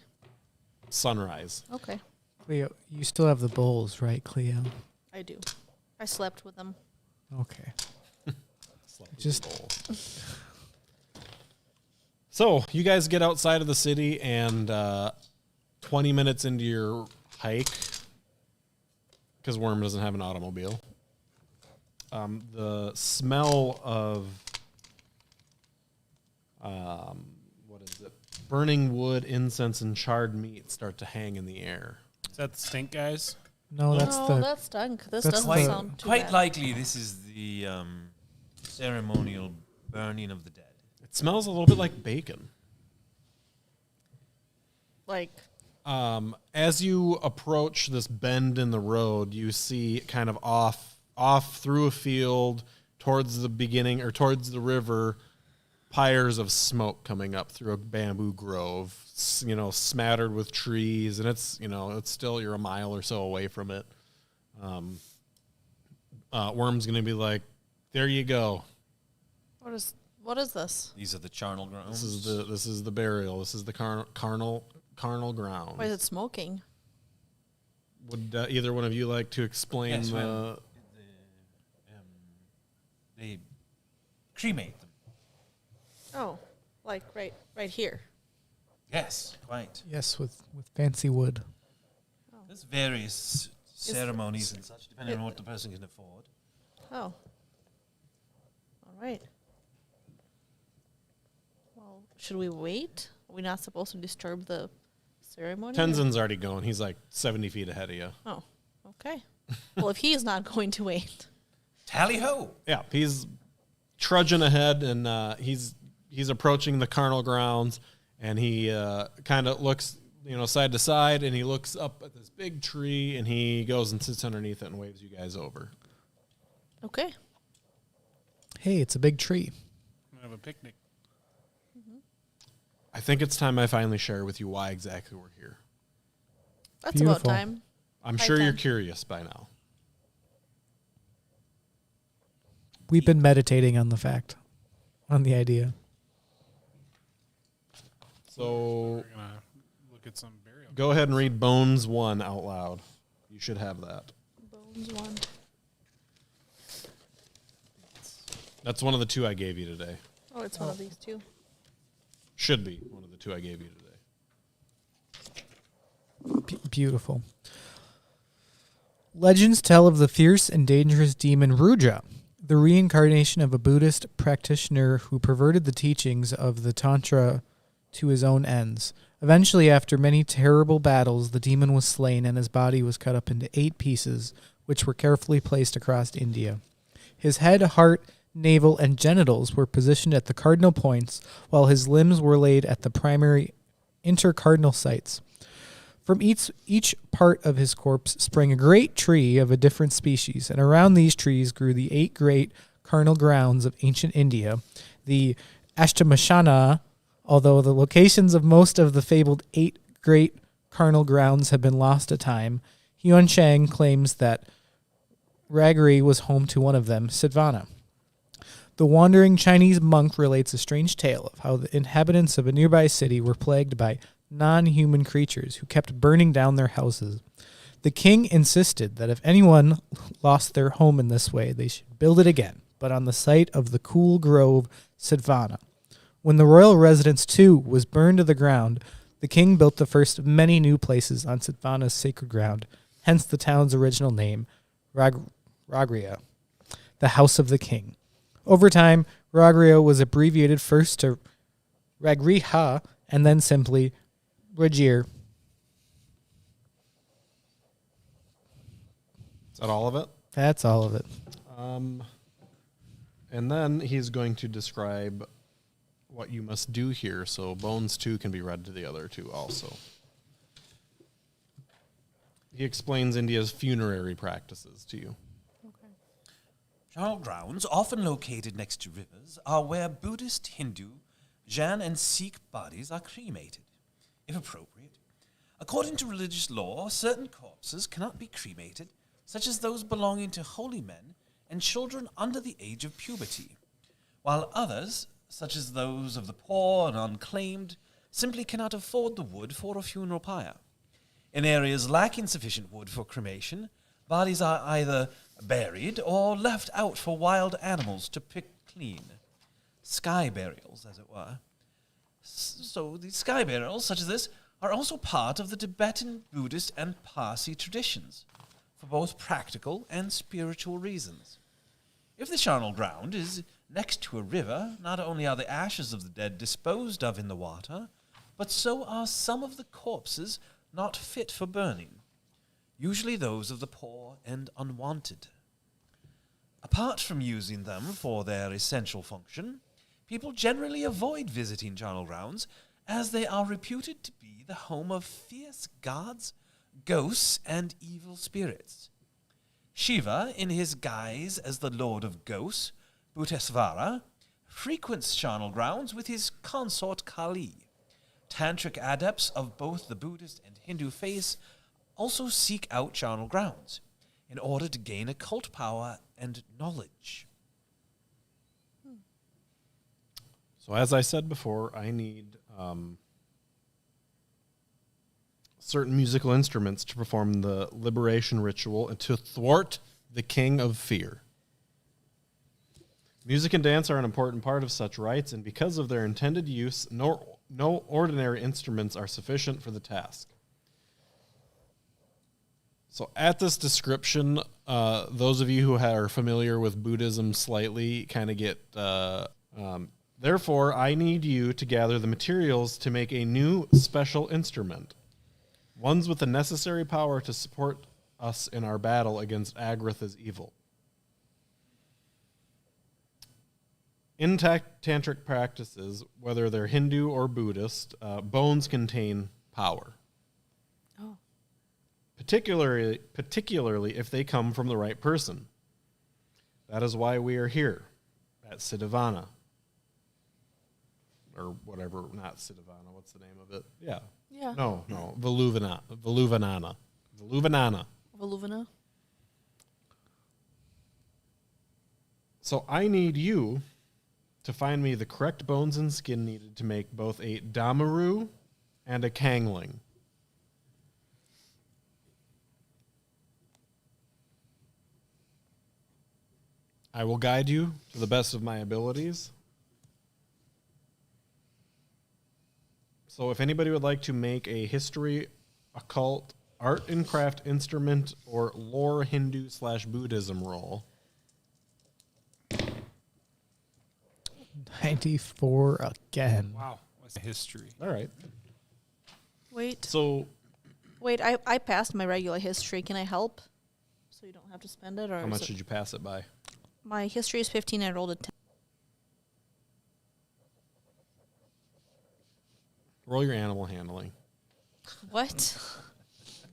Sunrise. Okay. Cleo, you still have the bowls, right, Cleo? I do. I slept with them. Okay. Slept with Just- the bowl. So you guys get outside of the city, and 20 minutes into your hike, because Worm doesn't have an automobile, the smell of what is it? Burning wood, incense, and charred meat start to hang in the air. Is that the stink guys? No, that's no, the... that stunk. This that's doesn't the- sound too Quite bad. likely, this is the ceremonial burning of the dead. It smells a little bit like bacon. Like, As you approach this bend in the road, you see kind of off through a field, towards the beginning or towards the river, pyres of smoke coming up through a bamboo grove, smattered with trees, and it's still, you're a mile or so away from it. Worm's going to be like, there you go. What is this? These are the charnel grounds. This is the burial. This is the carnal ground. Why is it smoking? Would either one of you like to explain Yes, they cremate them. Oh, like right here. Yes, quite. Yes, with fancy wood. There's various ceremonies and such, depending on what the person can afford. Oh. All right. Well, should we wait? Are we not supposed to disturb the ceremony? Tenzin's already going. He's like 70 feet ahead of you. Oh, okay. Well, if he is not going to wait. Tally ho! Yeah, he's trudging ahead, and he's approaching the carnal grounds, and he kind of looks, side to side, and he looks up at this big tree, and he goes and sits underneath it and waves you guys over. Okay. Hey, it's a big tree. We have a picnic. I think it's time I finally share with you why exactly we're here. That's Beautiful. about time. I'm High sure you're time. curious by now. We've been meditating on the idea. So We're gonna look at some burial. go ahead and read Bones 1 out loud. You should have that. Bones 1. That's one of the two I gave you today. Oh, it's one of these two. Should be one of the two I gave you today. Beautiful. Legends tell of the fierce and dangerous demon Rudra, the reincarnation of a Buddhist practitioner who perverted the teachings of the Tantra to his own ends. Eventually, after many terrible battles, the demon was slain and his body was cut up into 8 pieces, which were carefully placed across India. His head, heart, navel, and genitals were positioned at the cardinal points, while his limbs were laid at the primary intercardinal sites. From each part of his corpse sprang a great tree of a different species, and around these trees grew the 8 great carnal grounds of ancient India, the Ashtamashana, although the locations of most of the fabled 8 great carnal grounds have been lost to time. Yuan Shang claims that Ragri was home to one of them, Siddhvana. The wandering Chinese monk relates a strange tale of how the inhabitants of a nearby city were plagued by non-human creatures who kept burning down their houses. The king insisted that if anyone lost their home in this way, they should build it again, but on the site of the cool grove Siddhvana. When the royal residence, too, was burned to the ground, the king built the first of many new places on Siddhvana's sacred ground, hence the town's original name, Ragria, the House of the King. Over time, Ragria was abbreviated first to Ragriha and then simply Rajir. Is that all of it? That's all of it. And then he's going to describe what you must do here, so Bones 2 can be read to the other two also. He explains India's funerary practices to you. Charnel grounds, often located next to rivers, are where Buddhist, Hindu, Jain, and Sikh bodies are cremated, if appropriate. According to religious law, certain corpses cannot be cremated, such as those belonging to holy men and children under the age of puberty, while others, such as those of the poor and unclaimed, simply cannot afford the wood for a funeral pyre. In areas lacking sufficient wood for cremation, bodies are either buried or left out for wild animals to pick clean. Sky burials, as it were. So these sky burials, such as this, are also part of the Tibetan, Buddhist, and Parsi traditions, for both practical and spiritual reasons. If the charnel ground is next to a river, not only are the ashes of the dead disposed of in the water, but so are some of the corpses not fit for burning, usually those of the poor and unwanted. Apart from using them for their essential function, people generally avoid visiting charnel grounds as they are reputed to be the home of fierce gods, ghosts, and evil spirits. Shiva, in his guise as the Lord of Ghosts, Bhutasvara, frequents charnel grounds with his consort Kali. Tantric adepts of both the Buddhist and Hindu faiths also seek out charnel grounds in order to gain occult power and knowledge. So as I said before, I need certain musical instruments to perform the liberation ritual and to thwart the king of fear. Music and dance are an important part of such rites, and because of their intended use, no ordinary instruments are sufficient for the task. So at this description, those of you who are familiar with Buddhism slightly kind of get... Therefore, I need you to gather the materials to make a new special instrument, ones with the necessary power to support us in our battle against Agritha's evil. In tantric practices, whether they're Hindu or Buddhist, bones contain power. Oh. Particularly if they come from the right person. That is why we are here at Siddhavana. Or whatever, not Siddhavana, what's the name of it? Yeah. Yeah. No, Valuvanana. Valuvana. So I need you to find me the correct bones and skin needed to make both a Damaru and a Kangling. I will guide you to the best of my abilities. So if anybody would like to make a history, occult, art and craft instrument, or lore Hindu/Buddhism roll. 94 again. Wow. What's the history? All right. Wait, So I passed my regular history. Can I help? So you don't have to spend it, or how much did you pass it by? My history is 15. I rolled a 10. Roll your animal handling. What?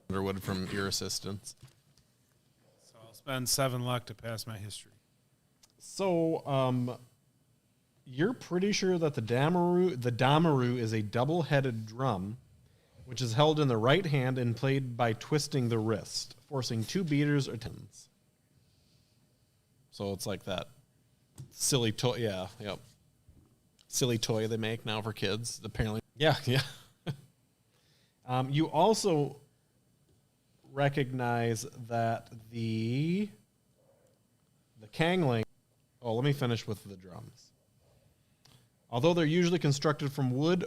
Underwood from your assistance. So I'll spend 7 luck to pass my history. So, you're pretty sure that the damaru is a double-headed drum, which is held in the right hand and played by twisting the wrist, forcing 2 beaters or tens. So it's like that silly toy. Yeah, yep. Silly toy they make now for kids. Apparently, yeah. You also recognize that the Kangling. Oh, let me finish with the drums. Although they're usually constructed from wood,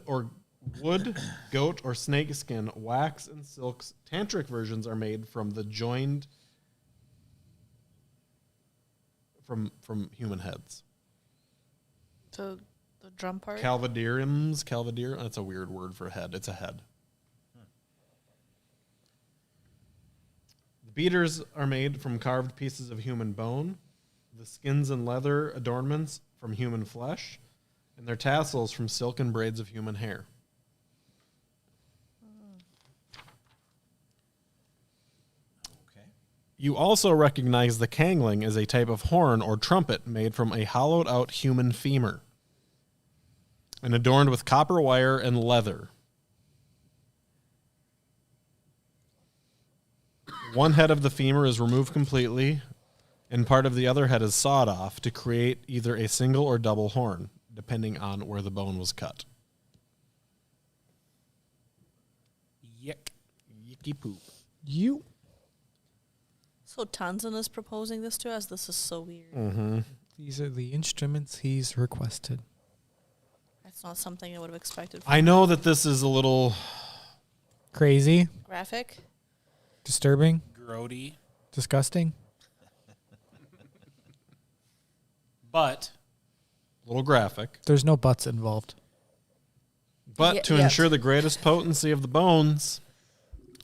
goat, or snake skin, wax, and silks, tantric versions are made from the joined from human heads. The drum part? Calvadir, that's a weird word for head. It's a head. The beaters are made from carved pieces of human bone, the skins and leather adornments from human flesh, and their tassels from silk and braids of human hair. Okay. You also recognize the Kangling as a type of horn or trumpet made from a hollowed-out human femur and adorned with copper wire and leather. One head of the femur is removed completely, and part of the other head is sawed off to create either a single or double horn, depending on where the bone was cut. Yuck. Yicky poop. You. So Tanzan is proposing this to us? This is so weird. Mm-hmm. These are the instruments he's requested. That's not something I would have expected. I know that this is a little... Crazy, Graphic? disturbing, Grody. disgusting. But little graphic. There's no butts involved. But to yet. ensure the greatest potency of the bones,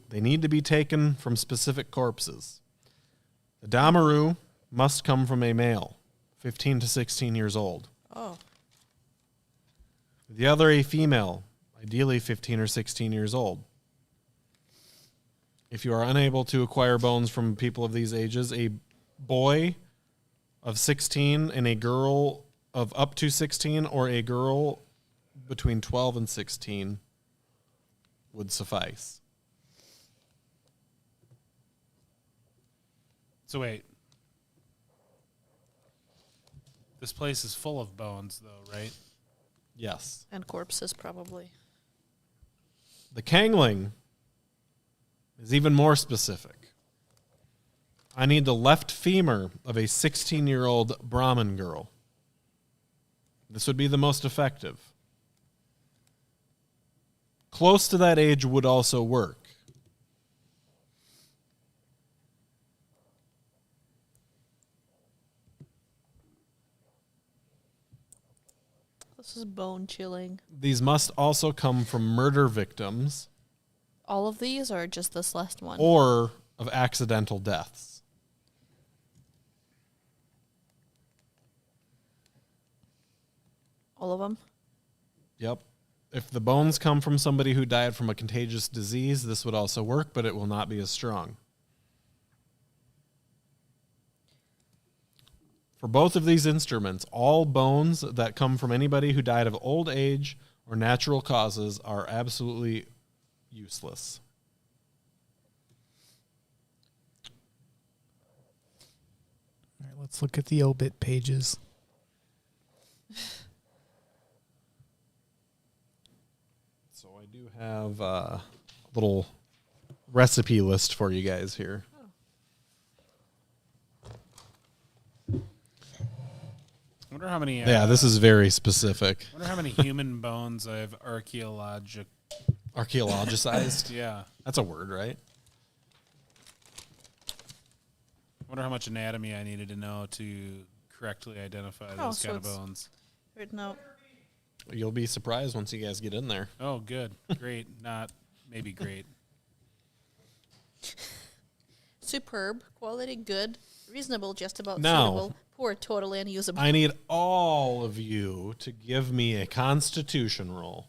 they need to be taken from specific corpses. The Damaru must come from a male, 15 to 16 years old. Oh. The other a female, ideally 15 or 16 years old. If you are unable to acquire bones from people of these ages, a boy of 16 and a girl of up to 16 or a girl between 12 and 16 would suffice. So wait. This place is full of bones, though, right? Yes. And corpses, probably. The Kangling is even more specific. I need the left femur of a 16-year-old Brahmin girl. This would be the most effective. Close to that age would also work. This is bone chilling. These must also come from murder victims All of these, or just this last one? or of accidental deaths. All of them? Yep. If the bones come from somebody who died from a contagious disease, this would also work, but it will not be as strong. For both of these instruments, all bones that come from anybody who died of old age or natural causes are absolutely useless. All right, let's look at the obit pages. So I do have a little recipe list for you guys here. I wonder how many. Yeah, this is very specific. I wonder how many human bones I've Archaeologicized. Yeah. That's a word, right? I wonder how much anatomy I needed to know to correctly identify those so kind of it's- bones. Written out. You'll be surprised once you guys get in there. Oh, good. Great. Not maybe great. Superb. Quality good. Reasonable, just about Now- suitable. Poor, totally unusable. I need all of you to give me a constitution roll.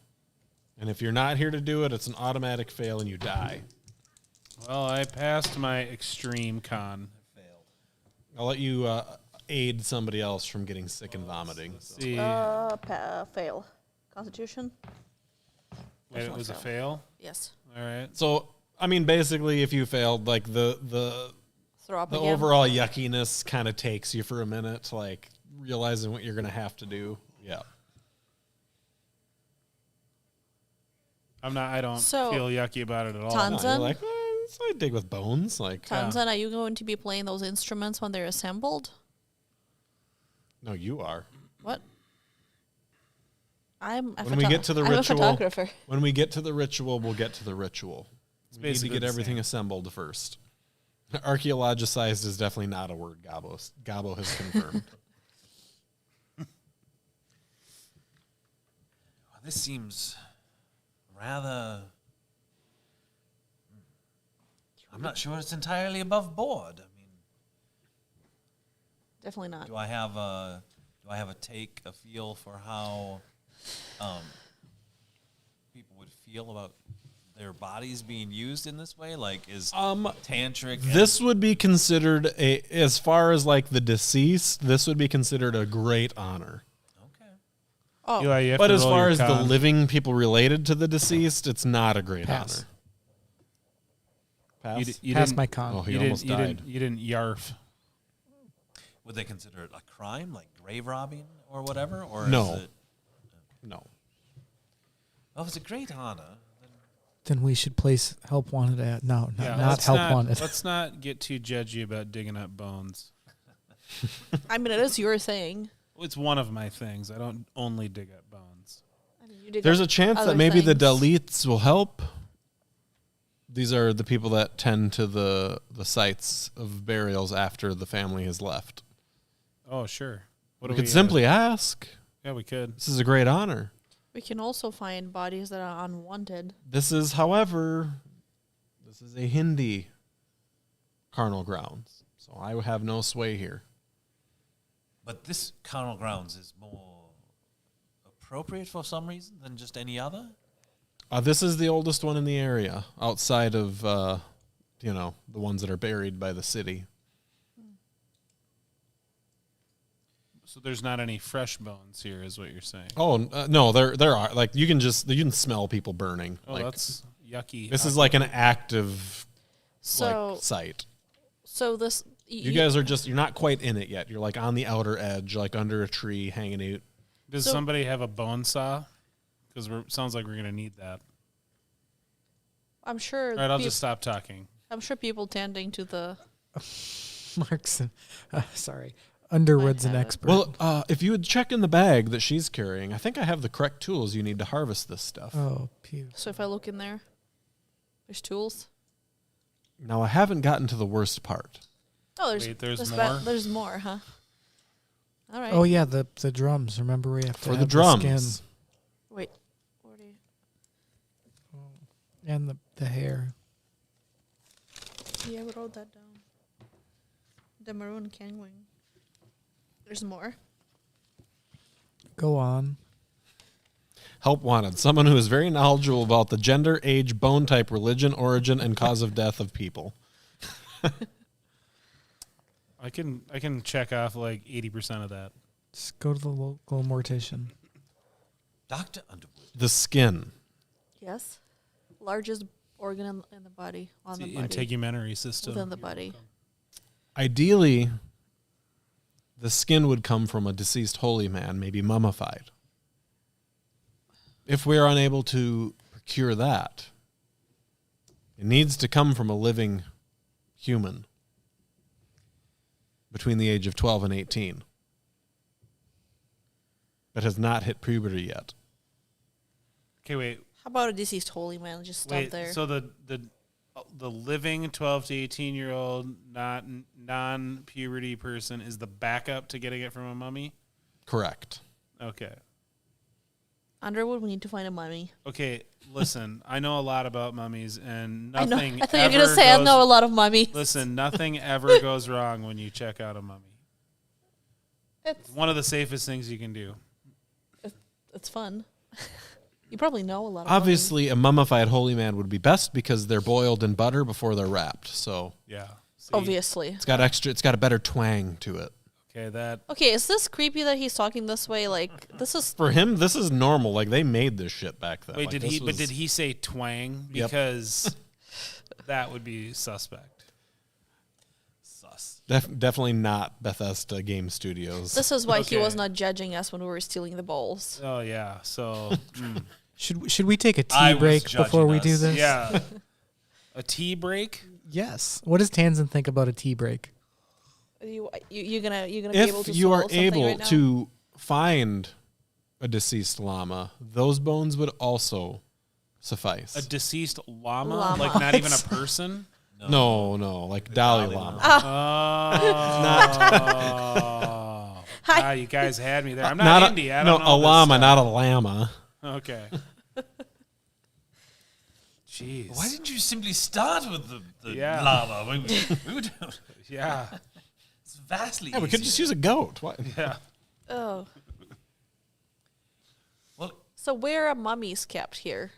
And if you're not here to do it, it's an automatic fail and you die. Well, I passed my extreme con. I'll let you aid somebody else from getting sick and vomiting. See, Fail. Constitution? wait, it was a fail. Yes. All right. So, I mean, basically, if you failed, like the Throw up the again. overall yuckiness kind of takes you for a minute, like realizing what you're going to have to do. Yeah. I don't So, feel yucky about it at all. tons- No, you're Tanzan? like, so I dig with bones. Like, Tanzan, are you going to be playing those instruments when they're assembled? no, you are. What? I'm a When we get to the I'm ritual, a photographer. when we get to the ritual, we'll get to the ritual. We need to basically get the everything same. assembled first. Archaeologicized is definitely not a word Gabo has confirmed. Well, this seems rather. I'm not sure it's entirely above board. I mean, Definitely not. do I have a feel for how people would feel about their bodies being used in this way? Like, is tantric? This would be considered as far as like the deceased, this would be considered a great honor. Okay. Oh, Eli, you have But to as roll far your as the con. living people related to the deceased, it's not a great Pass. honor. Pass. You Pass didn't- my con. Oh, he you almost didn't, died. You didn't yarf. Would they consider it a crime, like grave robbing or whatever? Or No. is it? No. Well, if it's a great honor, then Then we should place help wanted at not let's help wanted. Let's not get too judgy about digging up bones. I mean, it is your thing. It's one of my things. I don't only dig up bones. I mean, you dig There's up a chance other that maybe the things. deletes will help. These are the people that tend to the sites of burials after the family has left. Oh, sure. What We do could simply ask. Yeah, we could. This is a great honor. We can also find bodies that are unwanted. This is, however, this is a Hindi carnal grounds. So I have no sway here. but this carnal grounds is more appropriate for some reason than just any other. This is the oldest one in the area, outside of, the ones that are buried by the city. So there's not any fresh bones here, is what you're saying. Oh no, there are. Like you can smell people burning. Oh, like, that's yucky. this is like an active So site. so this You guys are you're not quite in it yet. You're like on the outer edge, like under a tree, hanging out. Does So- somebody have a bone saw? Because sounds like we're gonna need that. I'm sure. All right, I'll just stop talking. I'm sure people tending to the. Mark's, Underwood's an have it. expert. Well, if you would check in the bag that she's carrying, I think I have the correct tools you need to harvest this stuff. oh, pew. So if I look in there, there's tools. Now I haven't gotten to the worst part. Oh, there's Wait, there's there's more? There's more, huh? All right. Oh yeah, the drums. Remember we have to For have the drums. skin Wait. Where do you? and the hair. Yeah, we wrote that down. The maroon kangwing. There's more. Go on. Help wanted. Someone who is very knowledgeable about the gender, age, bone type, religion, origin, and cause of death of people. I can check off like 80% of that. Just go to the local mortician. Dr. Underwood. The skin. Yes. Largest organ in the body, on It's the the body, integumentary system. within the body. Ideally, the skin would come from a deceased holy man, maybe mummified. If we're unable to procure that, it needs to come from a living human between the age of 12 and 18 that has not hit puberty yet. Okay, wait. How about a deceased holy man? Just stop Wait, there. so the living 12 to 18-year-old not non-puberty person is the backup to getting it from a mummy? Correct. Okay. Underwood, we need to find a mummy. Okay, listen, I know a lot about mummies and I know. nothing I thought you were ever gonna say I goes- know a lot of mummies. Listen, nothing ever goes wrong when you check out a mummy. It's One of the safest things you can do. it's fun. You probably know a lot of Obviously, a mummified holy man would be best because they're boiled in butter before they're wrapped. So Yeah. See? mummies. Obviously. it's got a better twang to it. Okay, that Okay, is this creepy that he's talking this way? Like, this is For him, this is normal. Like they made this shit back then. Wait, Like, did he say twang? Yep. Because that would be suspect. Sus. Definitely not Bethesda Game Studios. this is why he Okay. was not judging us when we were stealing the bowls. Oh yeah. So Should we take a I tea was break before judging we us. do this? yeah. A tea break? Yes. What does Tanzan think about a tea break? You're gonna be able If to you are swallow something able right now? to find a deceased llama, those bones would also suffice. A deceased llama? Llama. Like not even a person? no, like Dalai Dalai Lama. Oh. Ah, you guys had me there. I'm not indie. I don't know a this llama, stuff. not a llama. Okay. Jeez. Why didn't you simply start with the Yeah. llama? We would, Yeah. it's vastly Yeah, we could just use a goat. What? Yeah. Oh, Well, so where are mummies kept here?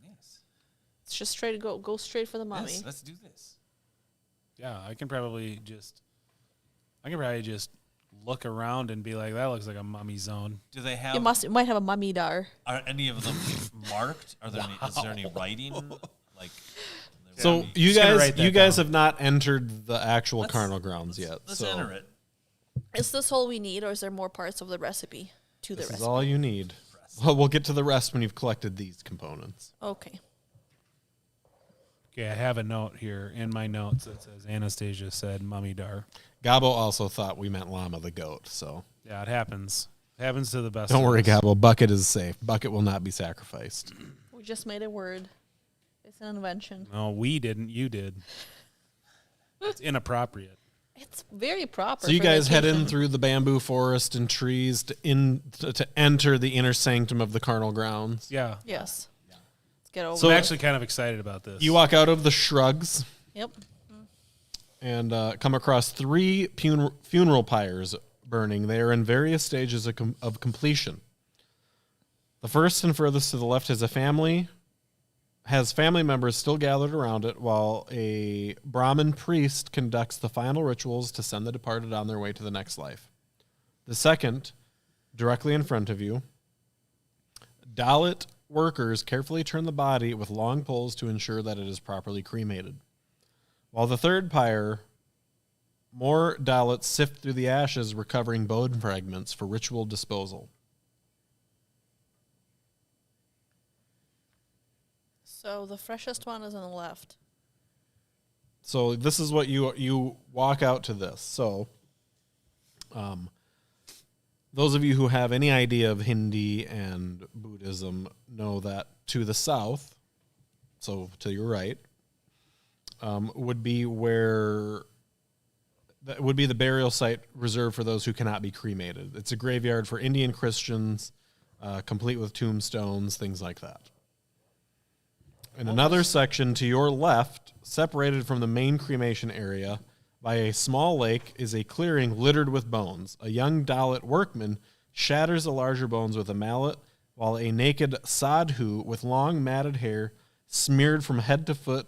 yes. It's just go straight for the mummy. Yes, let's do this. Yeah, I can probably just look around and be like, that looks like a mummy zone. Do they have? You might have a mummy dar. Are any of them marked? Are there any? Is there any writing? Like. So you Just gonna guys, write that you guys down. have not entered the actual Let's- carnal grounds yet. Let's so enter it. Is this all we need, or is there more parts of the recipe to the this is recipe? all you need. Well, we'll get to the rest when you've collected these components. Okay. Okay, I have a note here in my notes that says Anastasia said mummy dar. Gabo also thought we meant llama the goat. So Yeah, it happens. It happens to the best. don't of worry, us. Gabo. Bucket is safe. Bucket will not be sacrificed. We just made a word. It's an invention. No, we didn't. You did. It's inappropriate. It's very proper. So you for guys head in vacation. through the bamboo forest and trees to enter the inner sanctum of the carnal grounds. Yeah. Yes. Let's get over So- I'm it. actually kind of excited about this. You walk out of the shrugs Yep. and come across three funeral pyres burning. They are in various stages of completion. The first and furthest to the left has family members still gathered around it, while a Brahmin priest conducts the final rituals to send the departed on their way to the next life. The second, directly in front of you, Dalit workers carefully turn the body with long poles to ensure that it is properly cremated. While the third pyre, more Dalits sift through the ashes, recovering bone fragments for ritual disposal. So the freshest one is on the left. So this is what you walk out to this. So, those of you who have any idea of Hindi and Buddhism know that to the south, so to your right, would be where that would be the burial site reserved for those who cannot be cremated. It's a graveyard for Indian Christians, complete with tombstones, things like that. In another section to your left, separated from the main cremation area by a small lake, is a clearing littered with bones. A young Dalit workman shatters the larger bones with a mallet, while a naked sadhu with long matted hair smeared from head to foot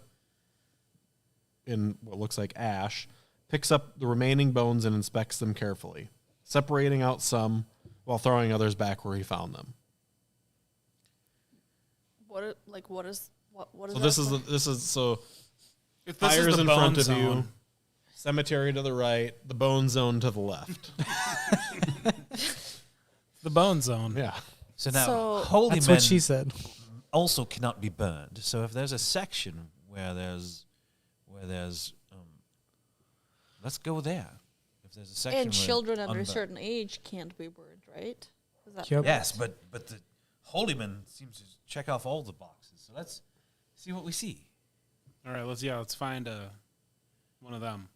in what looks like ash picks up the remaining bones and inspects them carefully, separating out some while throwing others back where he found them. What is So that this is so If this is fires the in bone front of zone, you, cemetery to the right, the bone zone to the left. the bone zone. Yeah. So now, So- holy That's men what she said. also cannot be burned. So if there's a section where there's let's go there. If there's a section and where children under a unburned. certain age can't be burned, right? Is that Yep. Yes, but the holy man seems to check off all the boxes. So let's see what we see. All right, let's find one of them.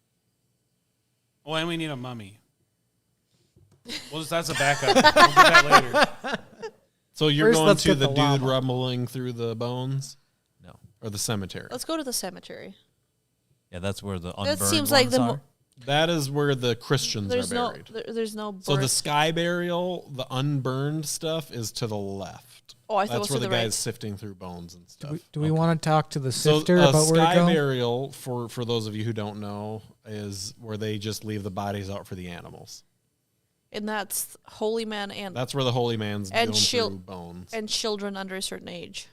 Oh, and we need a mummy. That's a backup. We'll get that later. So you're First, going let's to get the the dude llama. rumbling through the bones No. or the cemetery? Let's go to the cemetery. Yeah, that's where the That unburned seems like ones the are. That is where the Christians there's are no buried. there's no birth. So the sky burial, the unburned stuff, is to the left. Oh, I thought it was That's where to the the guy's right. sifting through bones and stuff. Do we want to talk to the So sifter a about where to sky go? burial, for those of you who don't know, is where they just leave the bodies out for the animals. And that's holy men and That's where the holy man's And going chil- through bones. children under a certain age.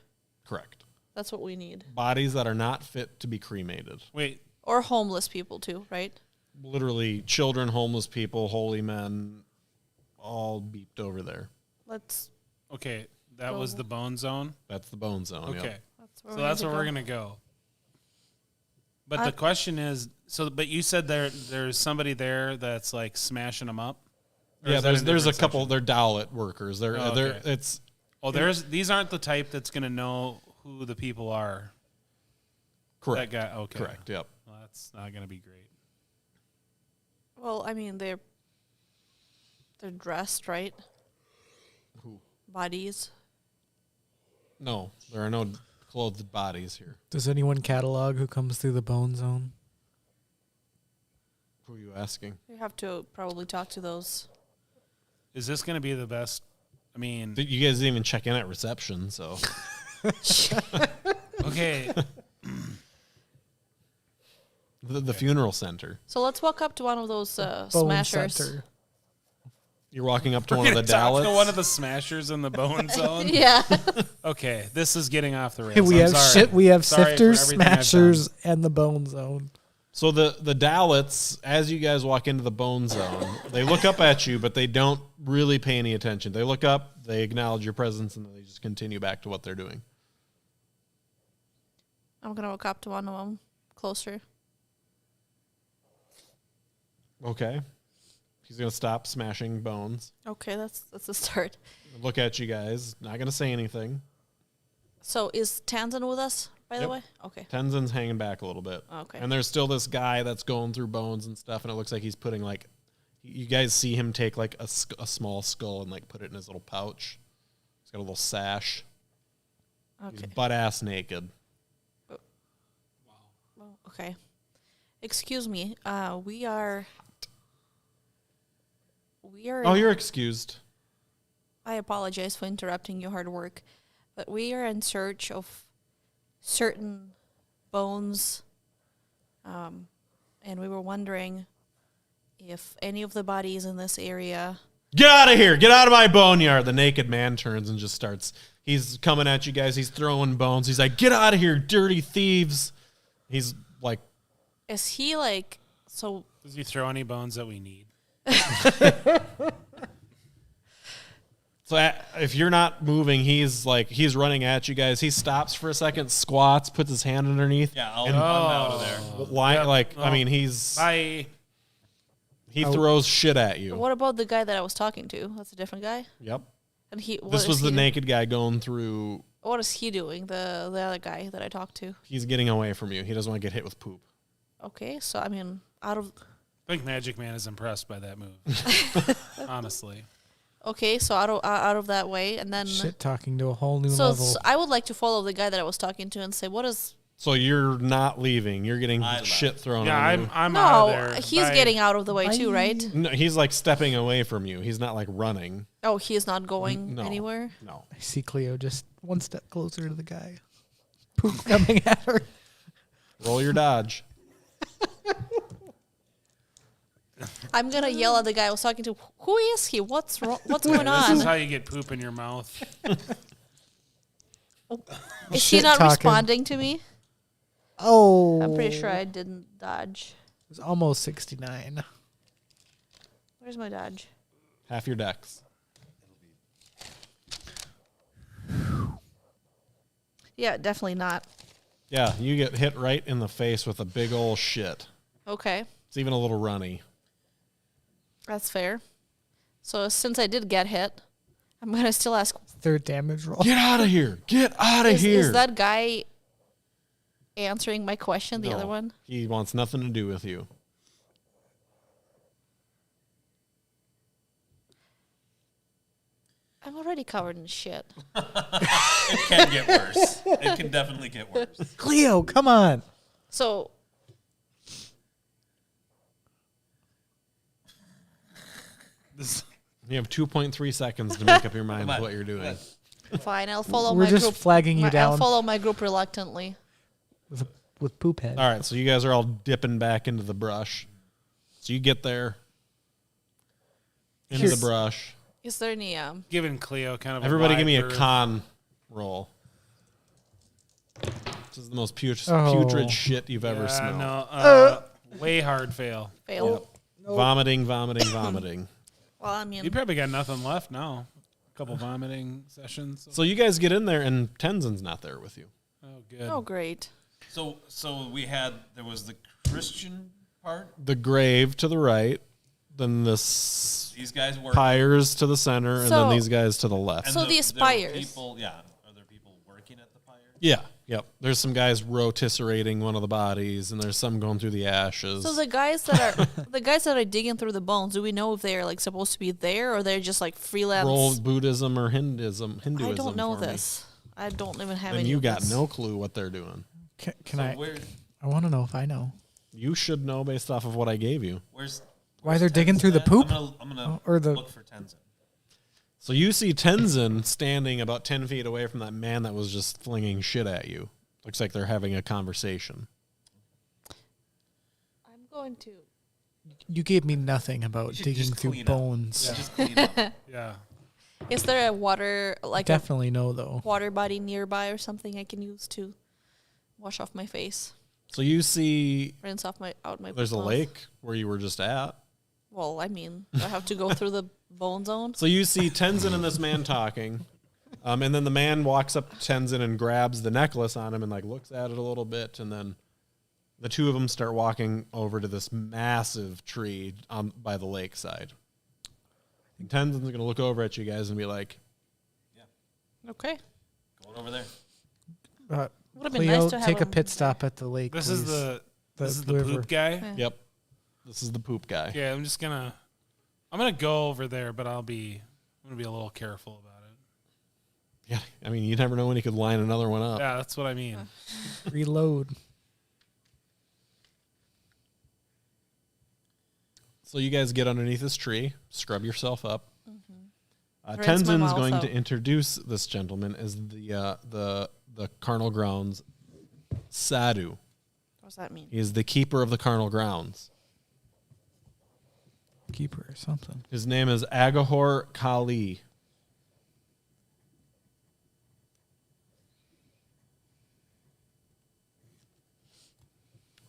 Correct. That's what we need. Bodies that are not fit to be cremated. Wait, Or homeless people too, right? Literally, children, homeless people, holy men, all beeped over there. Let's. okay, that Go. was the bone zone. That's the bone zone. Okay, Yep. That's where so we that's need where to we're go. gonna go. But I- the question is, but you said there's somebody there that's like smashing them up. Or Yeah, is that there's a different couple. section? They're Dalit workers. They're Oh, they're okay. it's Oh, these aren't the type that's gonna know who the people are. correct. That guy. Okay, Correct. Yep. Well, that's not gonna be great. Well, I mean they're dressed, right? Who? Bodies. No, there are no clothed bodies here. Does anyone catalog who comes through the bone zone? Who are you asking? You have to probably talk to those. Is this gonna be the best? I mean, You guys didn't even check in at reception, so okay. the funeral center. So let's walk up to one of those Bone smashers. center. You're walking up to We're one of the gonna talk to Dalits. one of the smashers in the bone zone. Yeah. Okay, this is getting off the rails. Hey, we I'm have sorry. we have Sorry for sifters, everything I've done. smashers, and the bone zone. So the Dalits, as you guys walk into the bone zone, they look up at you, but they don't really pay any attention. They look up, they acknowledge your presence, and then they just continue back to what they're doing. I'm gonna walk up to one of them closer. Okay. He's gonna stop smashing bones. Okay, that's a start. Look at you guys. Not gonna say anything. So is Tanzan with us, by the Yep. way? Okay. Tenzin's hanging back a little bit. Okay. And there's still this guy that's going through bones and stuff, and it looks like he's putting like, you guys see him take like a small skull and like put it in his little pouch. He's got a little sash. Okay. He's butt ass naked. Well, okay. Excuse me. We are. Oh, you're excused. I apologize for interrupting your hard work, but we are in search of certain bones, and we were wondering if any of the bodies in this area Get out of here. Get out of my boneyard. The naked man turns and just starts. He's coming at you guys. He's throwing bones. He's like, get out of here, dirty thieves. He's like. Is he like, so. Does he throw any bones that we need? So if you're not moving, he's running at you guys. He stops for a second, squats, puts his hand underneath. Yeah, I'm out of there. I mean, he's. Bye. He throws shit at you. What about the guy that I was talking to? That's a different guy? Yep. And This was the naked guy going through. What is he doing? The other guy that I talked to? He's getting away from you. He doesn't want to get hit with poop. Okay, so I mean, I think Magic Man is impressed by that move. Honestly. Okay, so out of that way, and then Shit talking to a whole new level. So I would like to follow the guy that I was talking to and say, what is? So you're not leaving. You're getting shit thrown at you. I'm out of there. No, he's getting out of the way too, right? No, he's like stepping away from you. He's not like running. Oh, he is not going No. anywhere? No. I see Cleo just one step closer to the guy. Poop coming at her. Roll your dodge. I'm going to yell at the guy I was talking to. Who is he? What's wrong? What's going This is on? how you get poop in your mouth. Is he Shit not talking. responding to me? Oh. I'm pretty sure I didn't dodge. It was almost 69. Where's my dodge? Half your dex. Yeah, definitely not. Yeah, you get hit right in the face with a big old shit. Okay, It's even a little runny. that's fair. So since I did get hit, I'm going to still ask, Third damage roll. Get out of here. Get out of here. is that guy answering my question, the No, other one? He wants nothing to do with you. I'm already covered in shit. It can get worse. It can definitely get worse. Cleo, come on. So You have 2.3 seconds to make up your mind with what you're doing. fine, I'll follow We're my just group. flagging you I'll down follow my group reluctantly. with poop head. All right, so you guys are all dipping back into the brush. So you get there into Here's- the brush. Is there any Giving Cleo kind of Everybody wide give me a berth. con roll. This is the most putrid Oh. shit you've ever smelled. No, way hard fail. fail? Vomiting, vomiting, vomiting. Well, I mean, You probably got nothing left now. A couple vomiting sessions. So you guys get in there, and Tenzin's not there with you. Oh, good. oh great. So there was the Christian part. The grave to the right, then this These guys were pyres to the center, and So- then these guys to the left. So the there were spires. people, yeah. Are there people working at the pyre? Yeah, yep. There's some guys rotisserating one of the bodies, and there's some going through the ashes. So the guys that are digging through the bones, do we know if they're like supposed to be there or they're just like freelance? Roll Buddhism or Hinduism. I don't know for me. this. I don't even have And any. you of got this. no clue what they're doing. Can So I? where, I want to know if I know You should know based off of what I gave you. where's why they're digging through the Tenzin at? poop. I'm gonna Or the- look for Tenzin. So you see Tenzin standing about 10 feet away from that man that was just flinging shit at you. Looks like they're having a conversation. I'm going to. You gave me nothing about should digging just through clean up. bones. Just clean up. Yeah. Is there a water like Definitely no though. a water body nearby or something I can use to wash off my face, So you see rinse off my there's a mouth? lake where you were just at. Well, I mean, I have to go through the bone zone. So you see Tenzin and this man talking. And then the man walks up to Tenzin and grabs the necklace on him and like looks at it a little bit, and then the two of them start walking over to this massive tree by the lakeside. And Tenzin's gonna look over at you guys and be like, Okay. Going over there. Uh, Would have been Cleo, nice to have take a him pit stop at the lake. This please. is the river. poop guy. Okay. "Yep, this is the poop guy." Yeah, I'm gonna go over there, but I'm gonna be a little careful about it. Yeah, I mean, you never know when he could line another one up. Yeah, that's what I mean. Reload. So you guys get underneath this tree, scrub yourself up. Rinse my Tenzin's mouth going to out. introduce this gentleman as the carnal grounds Sadhu. What does that mean? He is the keeper of the carnal grounds. keeper or something. His name is Agahor Kali.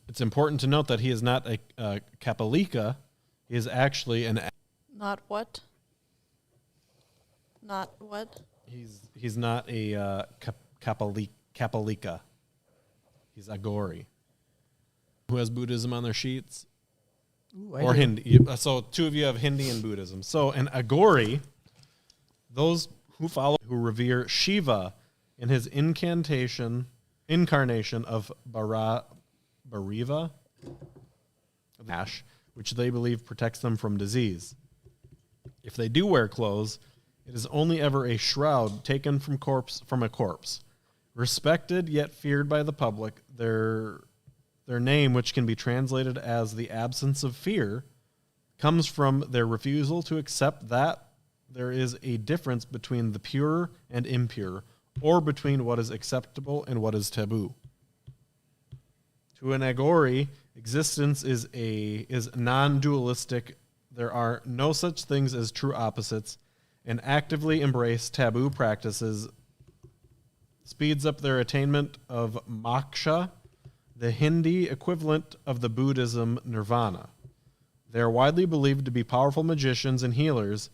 It's important to note that he is not a Kapalika. He is actually an... Not what? Not what? He's not a Kapalika. He's Agori. Who has Buddhism on their sheets? Ooh, Or Hindi. So two of you have Hindi and Buddhism. So an Agori, those who revere Shiva in his incarnation of Bariva, ash, which they believe protects them from disease. If they do wear clothes, it is only ever a shroud taken from a corpse. Respected yet feared by the public, their name, which can be translated as the absence of fear, comes from their refusal to accept that there is a difference between the pure and impure, or between what is acceptable and what is taboo. To an Agori, existence is non-dualistic. There are no such things as true opposites, and actively embrace taboo practices speeds up their attainment of moksha, the Hindi equivalent of the Buddhism nirvana. They are widely believed to be powerful magicians and healers.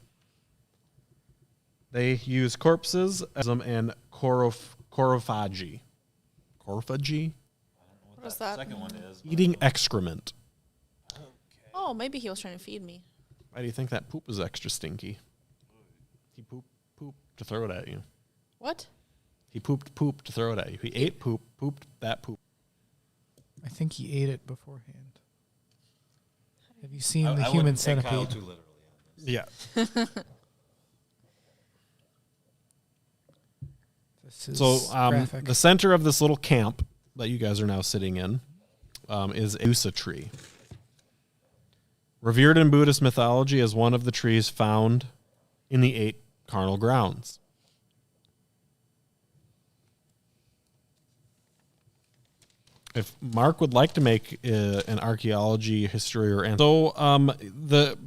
They use corpses and chorophagy. Chorophagy? What is that? Second one is Eating excrement. Oh, maybe he was trying to feed me. Why do you think that poop is extra stinky? He pooped to throw it at you. What? He pooped poop to throw it at you. He ate pooped that poop. I think he ate it beforehand. Have you seen the I human wouldn't take Kyle centipede? too literally on this. Yeah. This is So graphic. the center of this little camp that you guys are now sitting in is a Usa tree. Revered in Buddhist mythology as one of the trees found in the 8 carnal grounds. If Mark would like to make an archaeology, history, or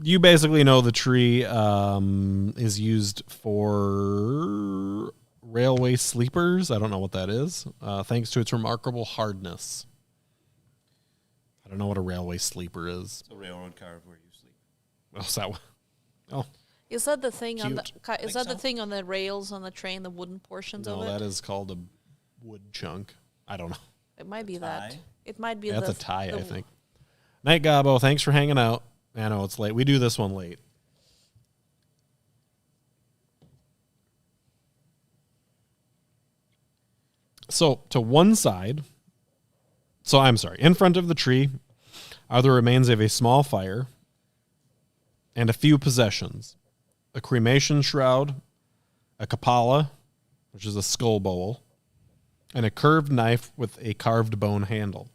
you basically know the tree is used for railway sleepers. I don't know what that is. Thanks to its remarkable hardness. I don't know what a railway sleeper is. It's a railroad car where you sleep. Oh, is that one? Oh, Is that the thing on the? Cute. Is that the thing on the rails on the train? The wooden portions of no, it. that is called a wood chunk. I don't know. It might be that. Tie? It might be That's the a tie, the- I think. Night, Gabo. Thanks for hanging out. I know it's late. We do this one late. So, to one side, in front of the tree are the remains of a small fire and a few possessions. A cremation shroud, a kapala, which is a skull bowl, and a curved knife with a carved bone handle.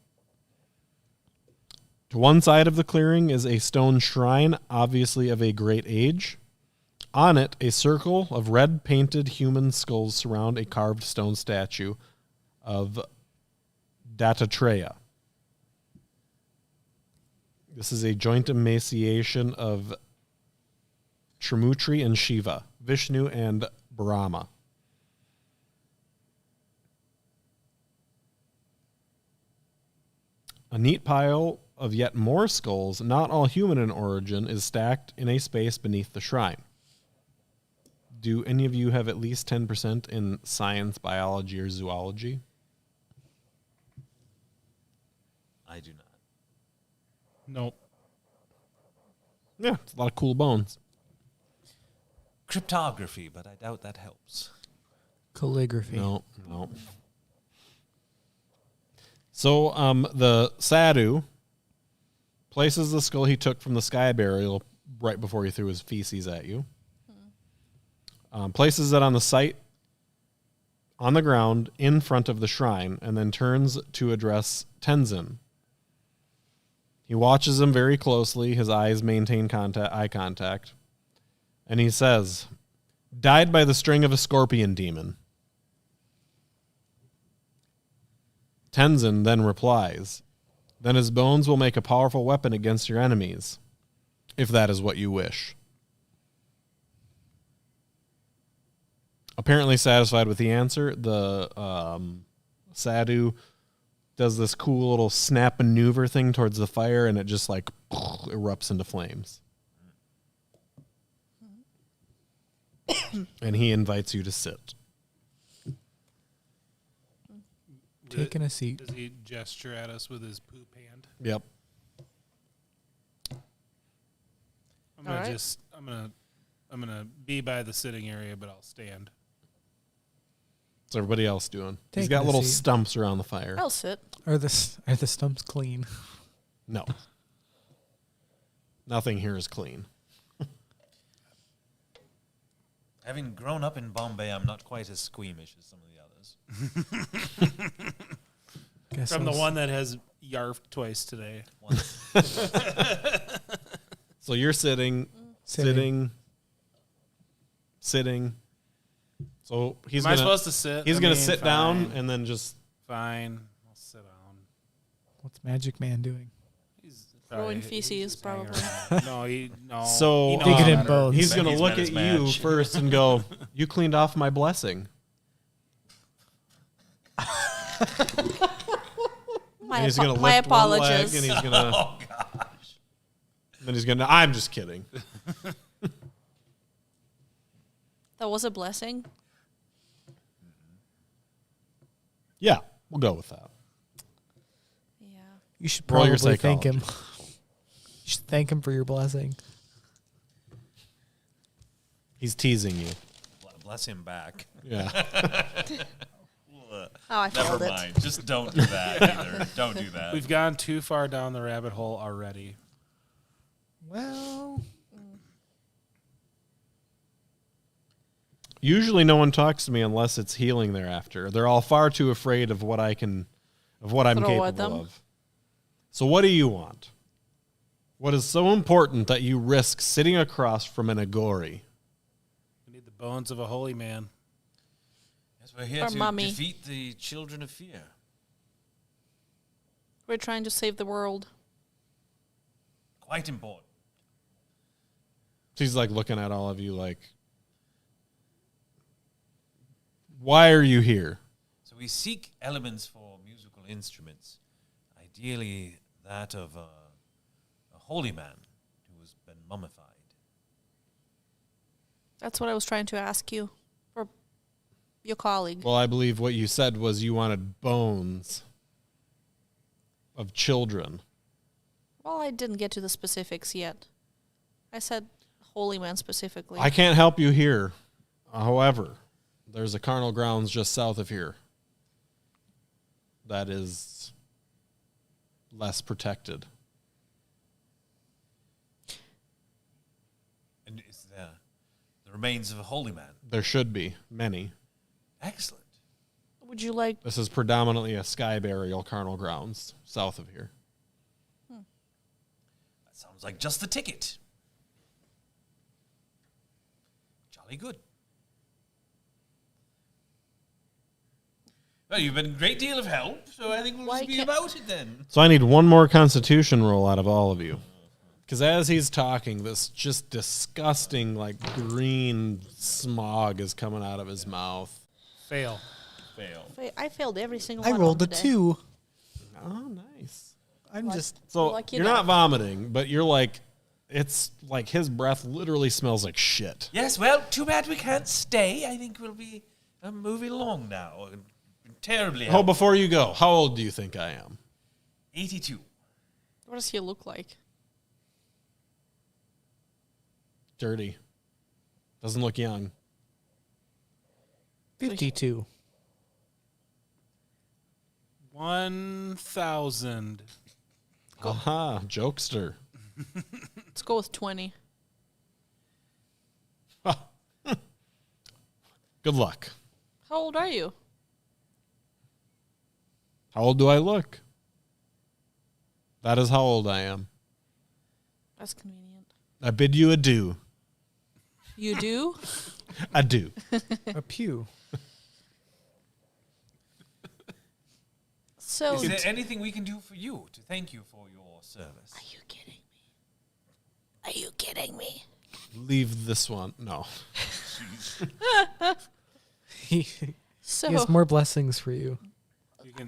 To one side of the clearing is a stone shrine, obviously of a great age. On it, a circle of red painted human skulls surround a carved stone statue of Dattatreya. This is a joint emaciation of Trimurti and Shiva, Vishnu and Brahma. A neat pile of yet more skulls, not all human in origin, is stacked in a space beneath the shrine. Do any of you have at least 10% in science, biology, or zoology? I do not. Nope. Yeah, it's a lot of cool bones. Cryptography, but I doubt that helps. Calligraphy. No. So the sadhu places the skull he took from the sky burial right before he threw his feces at you. Places it on the site on the ground in front of the shrine, and then turns to address Tenzin. He watches him very closely. His eyes maintain eye contact. And he says, "Died by the string of a scorpion demon." Tenzin then replies, "Then his bones will make a powerful weapon against your enemies. if that is what you wish. Apparently satisfied with the answer, the Sadhu does this cool little snap maneuver thing towards the fire, and it just like erupts into flames. And he invites you to sit. Taking a seat. Does he gesture at us with his poop hand? Yep. I'm gonna Alright. I'm gonna be by the sitting area, but I'll stand. What's everybody else doing? He's Taking got a little seat. stumps around the fire. I'll sit. Are the stumps clean? No. Nothing here is clean. Having grown up in Bombay, I'm not quite as squeamish as some of the others. Guess From the I'll one that has yarfed twice today. So you're sitting. So he's Am I gonna supposed to sit? he's I gonna mean, sit fine. down and then just Fine. I'll sit down. What's Magic Man doing? He's Throwing he's feces, just hanging probably. around. No. So, he knows Dig it in better. both. he's Bet gonna he's look met his at you match. first and go, "You cleaned off my blessing." And he's gonna My lift one leg apologies. and he's gonna. Oh, gosh. Then he's gonna. I'm just kidding. That was a blessing. Yeah, we'll go with that. Yeah. You should Roll your probably thank him. psychology. You should thank him for your blessing. He's teasing you. Bless him back. Yeah. Oh, I Never failed it. mind. Just don't do that either. Don't do that. We've gone too far down the rabbit hole already. Well, Usually, no one talks to me unless it's healing thereafter. They're all far too afraid of what I'm Throw at capable them. of. So, what do you want? What is so important that you risk sitting across from an Agori? We need the bones of a holy man. Yes, we're here Or to mummy. defeat the children of fear. We're trying to save the world. Quite important. She's like looking at all of you like, why are you here? So we seek elements for musical instruments, ideally that of a holy man who has been mummified. That's what I was trying to ask you. Or your colleague. Well, I believe what you said was you wanted bones of children. Well, I didn't get to the specifics yet. I said holy man specifically. I can't help you here. However, there's a carnal grounds just south of here that is less protected. And is there the remains of a holy man? There should be many. Excellent. Would you like... This is predominantly a sky burial carnal grounds south of here. That sounds like just the ticket. Jolly good. Well, you've been a great deal of help, so I think we'll Why just be can't- about it then. So I need one more constitution roll out of all of you. Because as he's talking, this just disgusting, like, green smog is coming out of his mouth. Fail. Fail. I failed every single I one. rolled a today. 2. Oh, nice. I'm just So Lucky you're enough. not vomiting, but you're like, it's like his breath literally smells like shit. Yes, well, too bad we can't stay. I think we'll be moving along now. Terribly Oh, helpful. before you go, how old do you think I am? 82. What does he look like? Dirty. Doesn't look young. 52. 1,000. Aha, jokester. Let's go with 20. Good luck. How old are you? How old do I look? That is how old I am. That's convenient. I bid you adieu. You do? Adieu. A pew. So, Is there anything we can do for you to thank you for your service? are you kidding me? Are you kidding me? Leave this one. No. He So has more blessings for you.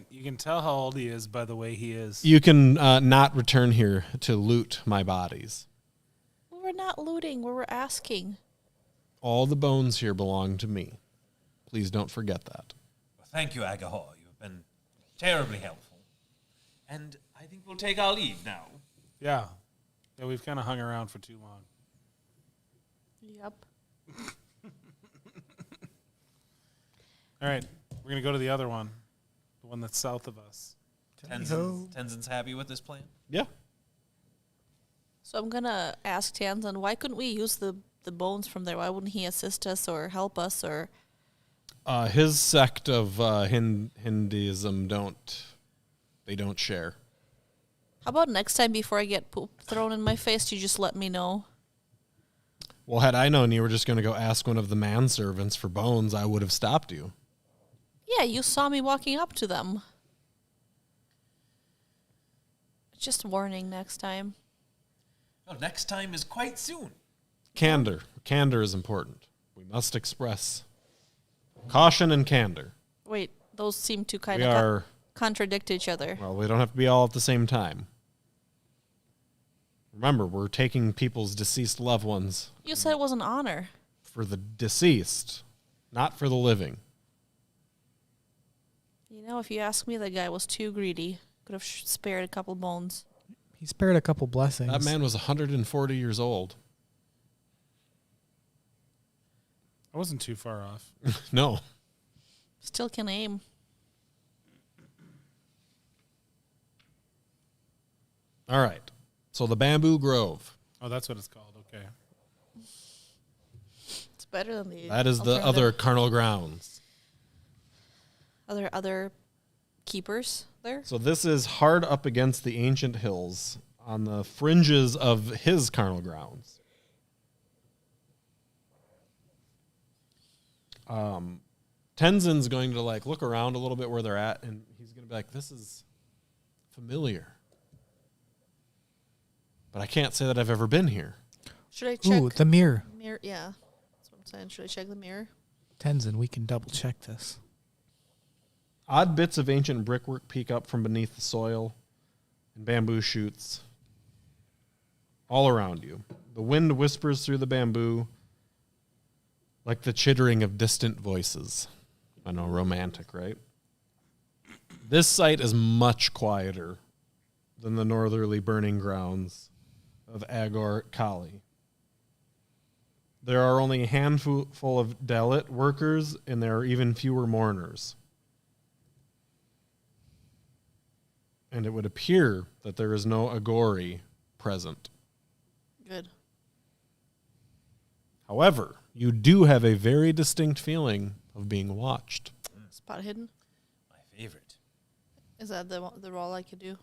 You can tell how old he is by the way he is. You can not return here to loot my bodies. we were not looting. We were asking. All the bones here belong to me. Please don't forget that. Well, thank you, Agahor. You've been terribly helpful. And I think we'll take our leave now. Yeah. Yeah, we've kind of hung around for too long. Yep. All right, we're going to go to the other one, the one that's south of us. Tenzin's happy with this plan? Yeah. So I'm gonna ask Tanzan, why couldn't we use the bones from there? Why wouldn't he assist us or help us or? His sect of Hinduism don't share. How about next time before I get poop thrown in my face, you just let me know? Well, had I known you were just going to go ask one of the manservants for bones, I would have stopped you. Yeah, you saw me walking up to them. Just warning next time. Well, next time is quite soon. Candor. Candor is important. We must express caution and candor. Wait, those seem to kind We of are, contradict each other. well, we don't have to be all at the same time. Remember, we're taking people's deceased loved ones You said it was an honor. for the deceased, not for the living. You know, if you ask me, the guy was too greedy. Could have spared a couple bones. He spared a couple blessings. That man was 140 years old. I wasn't too far off. No. Still can aim. All right. So the Bamboo Grove. Oh, that's what it's called. Okay. It's better than the. That is the alternative. other carnal grounds. Other keepers there. So this is hard up against the ancient hills on the fringes of his carnal grounds. Tenzin's going to like look around a little bit where they're at, and he's going to be like, "This is familiar, but I can't say that I've ever been here." Should I check Ooh, the mirror. mirror? Yeah, that's what I'm saying. Should I check the mirror? Tenzin, we can double check this. Odd bits of ancient brickwork peek up from beneath the soil, and bamboo shoots all around you. The wind whispers through the bamboo like the chittering of distant voices. I know, romantic, right? This site is much quieter than the northerly burning grounds of Agor Kali. There are only a handful of Dalit workers, and there are even fewer mourners. And it would appear that there is no Agori present. Good. However, you do have a very distinct feeling of being watched. Spot hidden. My favorite. Is that the roll I could do?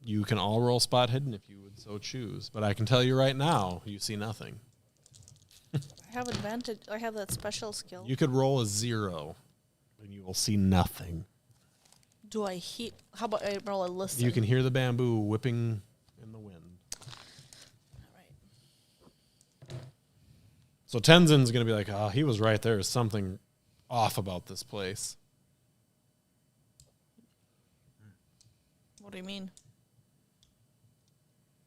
You can all roll spot hidden if you would so choose, but I can tell you right now, you see nothing. I have advantage. I have that special skill. You could roll a 0, and you will see nothing. Do I hear? How about I roll a listen? You can hear the bamboo whipping in the wind. All right. So Tenzin's going to be like, oh, he was right. There is something off about this place. What do you mean?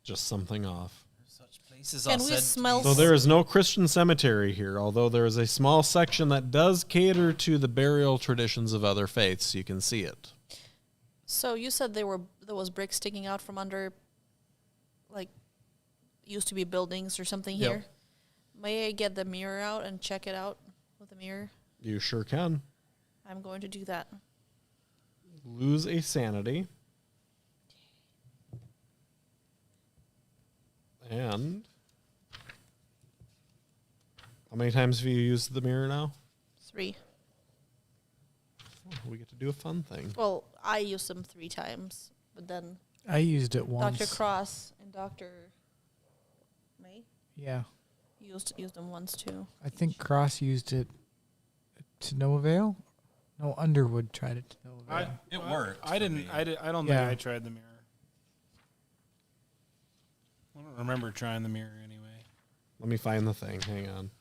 Just something off. Such places Can are we said to smell be- So there is no Christian cemetery here, although there is a small section that does cater to the burial traditions of other faiths. You can see it. So you said there was bricks sticking out from under, like, used to be buildings or something Yep. here. May I get the mirror out and check it out with the mirror? You sure can. I'm going to do that. Lose a sanity. And how many times have you used the mirror now? 3. Oh, we get to do a fun thing. Well, I used them 3 times, but then I used it once. Dr. Cross and Dr. May Yeah. used them once too. I think Cross used it to no avail. No, Underwood tried it to no avail. It worked. I for didn't. me. I don't Yeah. think I tried the mirror. I don't remember trying the mirror anyway. Let me find the thing. Hang on.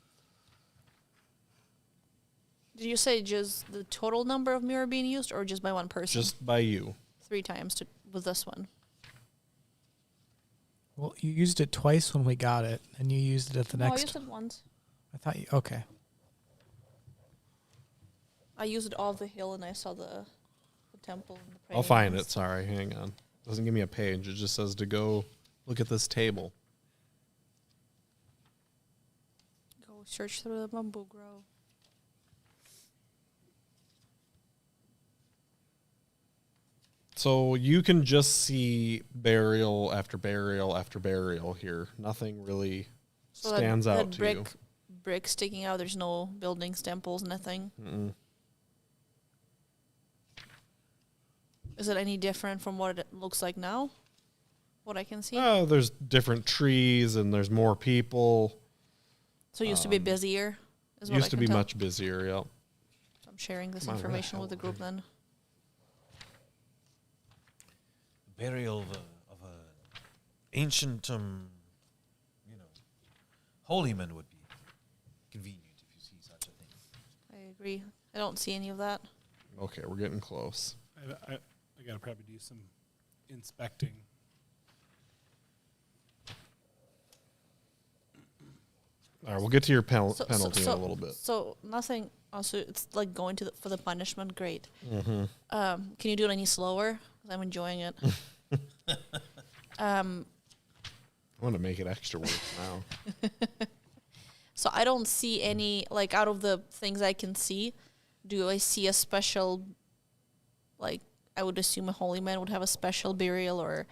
Did you say just the total number of mirror being used, or just by one person? Just by you. 3 times with this one. Well, you used it twice when we got it, and you used it at the No, I next. used it once. I thought you. Okay. I used it off the hill, and I saw the temple. And the I'll find praying it. Sorry. Hang on. It doesn't give me a page. It just says to go look at this table. Go search through the bamboo grove. So you can just see burial after burial after burial here. Nothing really stands out to you. Brick sticking out. There's no buildings, temples, nothing. Mm-mm. Is it any different from what it looks like now? What I can see? Oh, there's different trees and there's more people. So it used to be busier? Is what I Used to can be tell. much busier, yep. I'm sharing this Come on, where the information hell with the group then. Burial of a ancient, holy man would be convenient if you see such a thing. I agree. I don't see any of that. Okay, we're getting close. I got to probably do some inspecting. All right, we'll get to your penalty in a little bit. So nothing. Also, it's like going to for the punishment. Great. Mm-hmm. Can you do it any slower? 'Cause I'm enjoying it. I want to make it extra work now. So I don't see any, like, out of the things I can see, do I see a special, like, I would assume a holy man would have a special burial or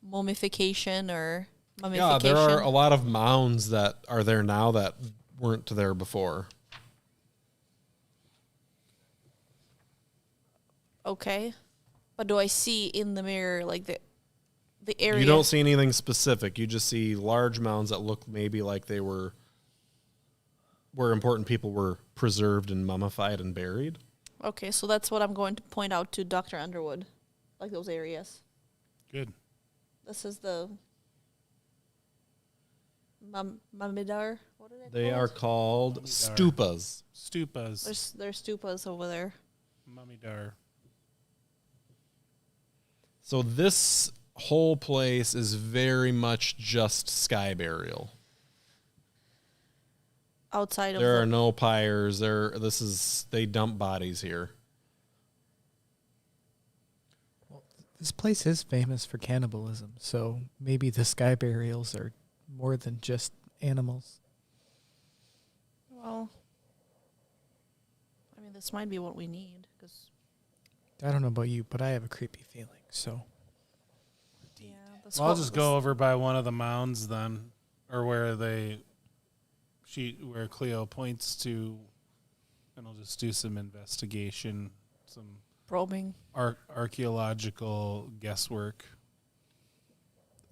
mummification or Yeah, mummification. there are a lot of mounds that are there now that weren't there before. Okay. But do I see in the mirror, like, the area? You don't see anything specific. You just see large mounds that look maybe like they were where important people were preserved and mummified and buried. Okay, so that's what I'm going to point out to Dr. Underwood, like those areas. Good. This is the Mamidar. What are They are called stupas. Stupas. There's stupas over there. Mamidar. So this whole place is very much just sky burial. Outside of There are no pyres. They dump bodies here. This place is famous for cannibalism, so maybe the sky burials are more than just animals. Well, I mean, this might be what we need, because I don't know about you, but I have a creepy feeling. So yeah, Well, I'll just go over by one of the mounds then, or where where Cleo points to, and I'll just do some investigation, some probing. archaeological guesswork.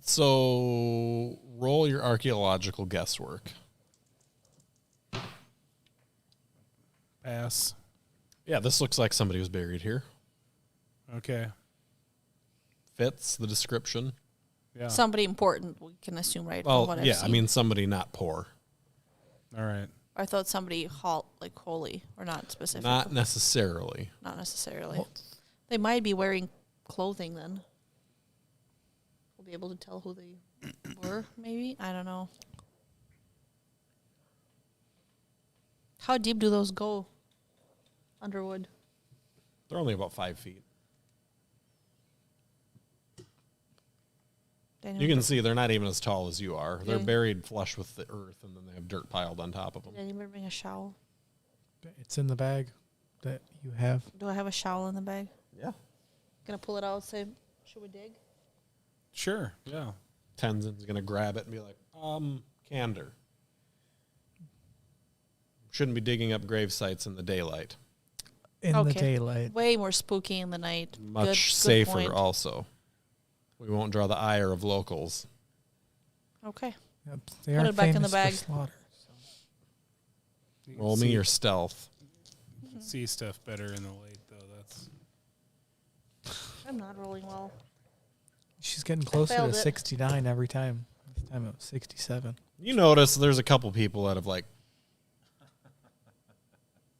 So roll your archaeological guesswork. Pass. Yeah, this looks like somebody was buried here. Okay. Fits the description. Yeah. Somebody important, we can assume, right? from Well, what I've yeah, seen. I mean somebody not poor. All right. I thought somebody like holy, or not specific. Not necessarily. Not necessarily. Well- They might be wearing clothing then. We'll be able to tell who they were, maybe? I don't know. How deep do those go? Underwood. They're only about 5 feet. Daniel, You can see they're not even as tall as you are. They're Yeah. buried flush with the earth, and then they have dirt piled on top of them. Did anybody bring a shovel? it's in the bag that you have. Do I have a shovel in the bag? Yeah. Gonna pull it out, say, should we dig? Sure. Yeah. Tenzin's going to grab it and be like, candor. Shouldn't be digging up grave sites in the daylight. In the Okay. daylight. Way more spooky in the night. Much Good safer point. also. We won't draw the ire of locals. Okay. Yep, they Put are it back in famous the bag. for slaughter. You can Roll me see- your stealth. you can see stuff better in the light, though. That's I'm not rolling well. She's getting closer failed to it. 69 every time. Time it was 67. You notice there's a couple people that have like,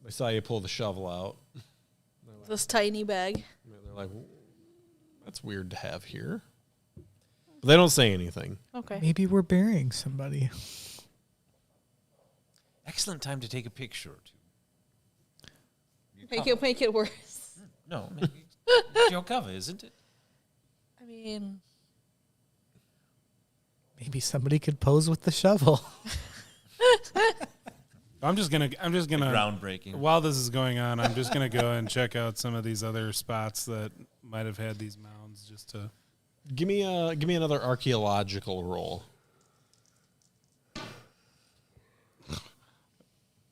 they saw you pull the shovel out. This tiny bag. They're like, that's weird to have here. But they don't say anything. Okay. Maybe we're burying somebody. Excellent time to take a picture or two. Make it worse. No, it's your cover, isn't it? I mean, Maybe somebody could pose with the shovel. I'm just gonna Groundbreaking. while this is going on, I'm just gonna go and check out some of these other spots that might have had these mounds just to Give me another archaeological roll.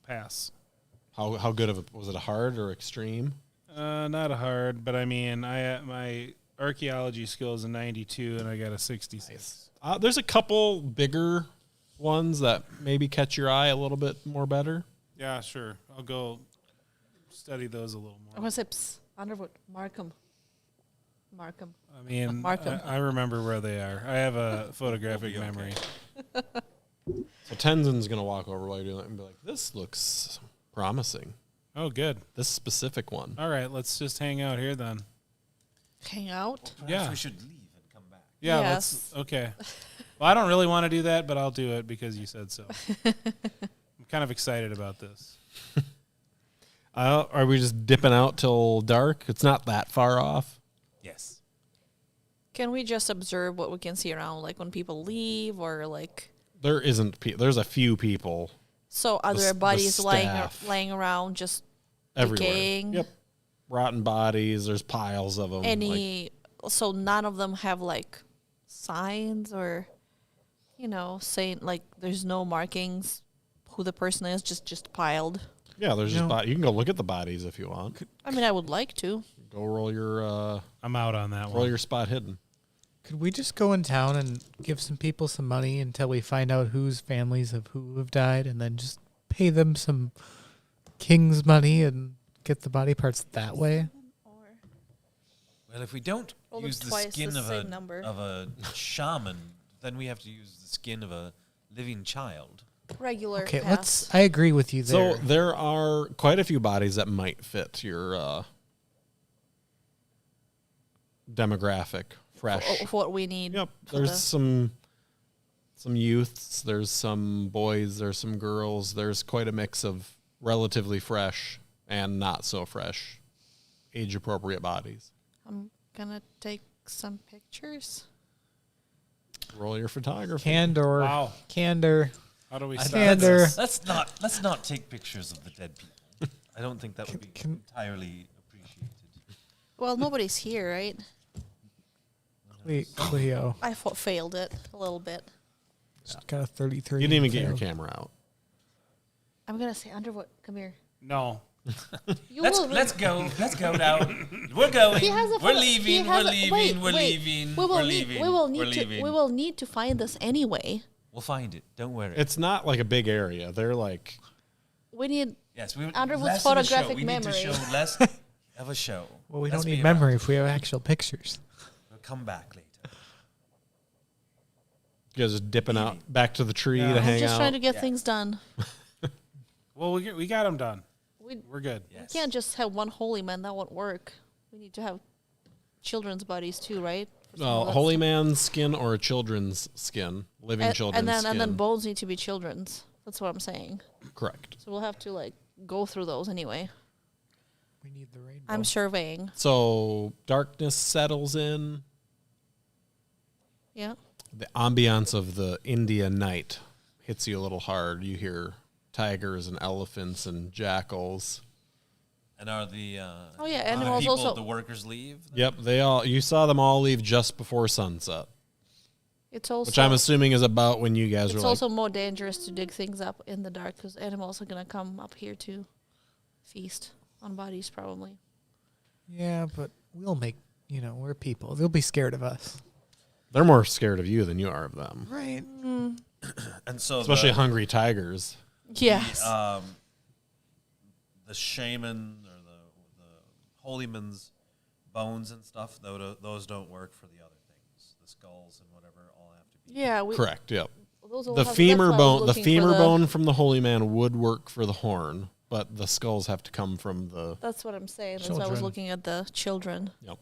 pass. How good of a was it? A hard or extreme? Not a hard, but I mean, my archaeology skill is a 92 and I got a 66. There's a couple bigger ones that maybe catch your eye a little bit more better. Yeah, sure. I'll go study those a little I more. want to say, Underwood, Markham. I mean, Markham. I remember where they are. I have a photographic Okay. memory. So Tenzin's gonna walk over while you're doing that and be like, "This looks promising. Oh, good. This specific one." All right, let's just hang out here then. Hang out. Perhaps Yeah. we should leave and come back. Yeah, Yes. let's. Okay. Well, I don't really want to do that, but I'll do it because you said so. I'm kind of excited about this. Are we just dipping out till dark? It's not that far off. Yes. Can we just observe what we can see around, like when people leave, or like There isn't. There's a few people so are The there s- the bodies staff. laying around just everywhere. decaying? Yep. Rotten bodies. There's piles of them. Any? So none of them have like signs or, saying like there's no markings who the person is, just piled. yeah, there's You just. know- You can go look at the bodies if you want. I mean, I would like to. Go roll your I'm out on that roll one. your spot hidden. Could we just go in town and give some people some money until we find out whose families of who have died, and then just pay them some king's money and get the body parts that way? Well, if we don't Well, use it's the twice skin the of same number. a shaman, then we have to use the skin of a living child. Regular. Okay, pass. I agree with you there. So there are quite a few bodies that might fit your demographic. Fresh. Of what we need. Yep. for There's the- some youths. There's some boys. There's some girls. There's quite a mix of relatively fresh and not so fresh, age appropriate bodies. I'm gonna take some pictures. Roll your photography. Candor. Wow. Candor. How do we I- stop Candor. this? Let's not take pictures of the dead people. I don't think that would be Can- entirely appreciated. Well, nobody's here, right? Cleo. I failed it a little bit. Just got a 33. You didn't even get your failed. camera out. I'm gonna say Underwood. Come here. No. You Let's will- let's go. Let's go now. We're going. He has a We're photo- he leaving. has We're a- leaving. wait, We're wait. leaving. We will We're need. leaving. We will We're need to. leaving. We will need to find this anyway. We'll find it. Don't worry. It's not like a big area. They're like We need. Yes, we Underwood's less of a show. photographic We need to memory. show less of a show. Well, we Let's don't be need around. memory if we have actual pictures. We'll come back later. you guys just dipping out back to the tree Yeah. to I'm hang Just out. trying to get Yeah. things done. Well, we got them done. We We're good. Yes. can't just have one holy man. That won't work. We need to have children's bodies too, right? For some Well, of us. holy man's skin or a children's skin, living children's and then skin. and then bones need to be children's. That's what I'm saying. Correct. So we'll have to like go through those anyway. We need the rainbow. I'm surveying. So darkness settles in. Yeah. The ambiance of the India night hits you a little hard. You hear tigers and elephants and jackals. And are the Oh yeah, the animals people, also. the workers leave? Yep, you saw them all leave just before sunset, It's also. which I'm assuming is about when you guys It's were also more dangerous to dig things up in the dark because animals are gonna come up here to feast on bodies probably. Yeah, but we'll make, we're people. They'll be scared of us. they're more scared of you than you are of them, Right. And so especially the, hungry tigers. Yes. the shaman or the holy man's bones and stuff, those don't work for the other things. The skulls and whatever all have to Yeah, Correct. Yep. those will The have- femur that's why I was bone, the looking for femur bone from the holy man would work for the horn, but the skulls have to come from the. That's what I'm saying. That's why I was Children. looking at the children. Yep.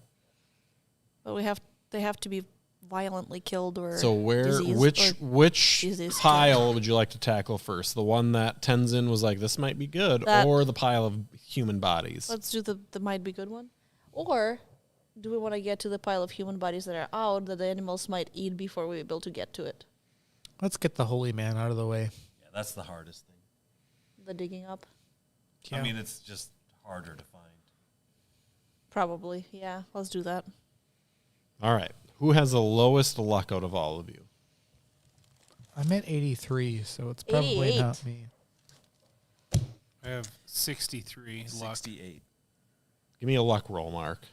But they have to be violently killed or So diseased which diseased pile would you like to tackle first? The one that Tenzin was like, this might be good, That- or the pile of human bodies? Let's do the might be good one. Or do we want to get to the pile of human bodies that are out that the animals might eat before we're able to get to it? Let's get the holy man out of the way. Yeah, that's the hardest thing. The digging up? Yeah. I mean, it's just harder to find. Probably. Yeah, let's do that. All right. Who has the lowest luck out of all of you? I'm at 83, so it's probably 88. not me. I have 63 luck. 68. Give me a luck roll, Mark.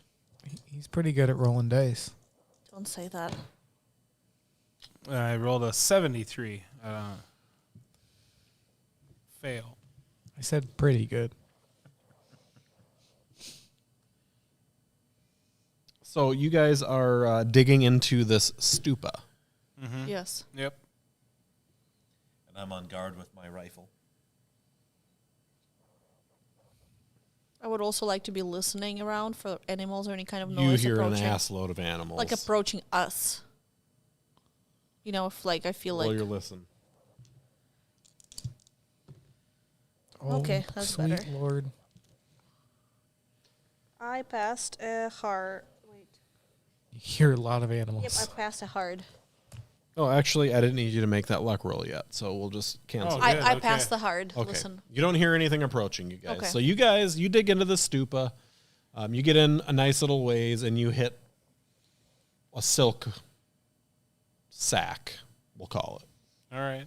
He's pretty good at rolling dice. Don't say that. I rolled a 73. Fail. I said pretty good. So you guys are digging into this stupa. Mm-hmm. Yes. Yep. And I'm on guard with my rifle. I would also like to be listening around for animals or any kind of You noise hear approaching. an ass load of animals. Like approaching us. You know, if like I feel while like you're listening. Okay, that's sweet better. Lord. I passed a hard. Wait. You hear a lot of Yep, animals. I passed a hard. Oh, actually, I didn't need you to make that luck roll yet, so we'll just cancel. Oh, it. good, I okay. passed the hard. Okay. Listen. You don't hear anything approaching you guys. Okay. So you dig into the stupa. You get in a nice little ways, and you hit a silk sack, we'll call it. All right.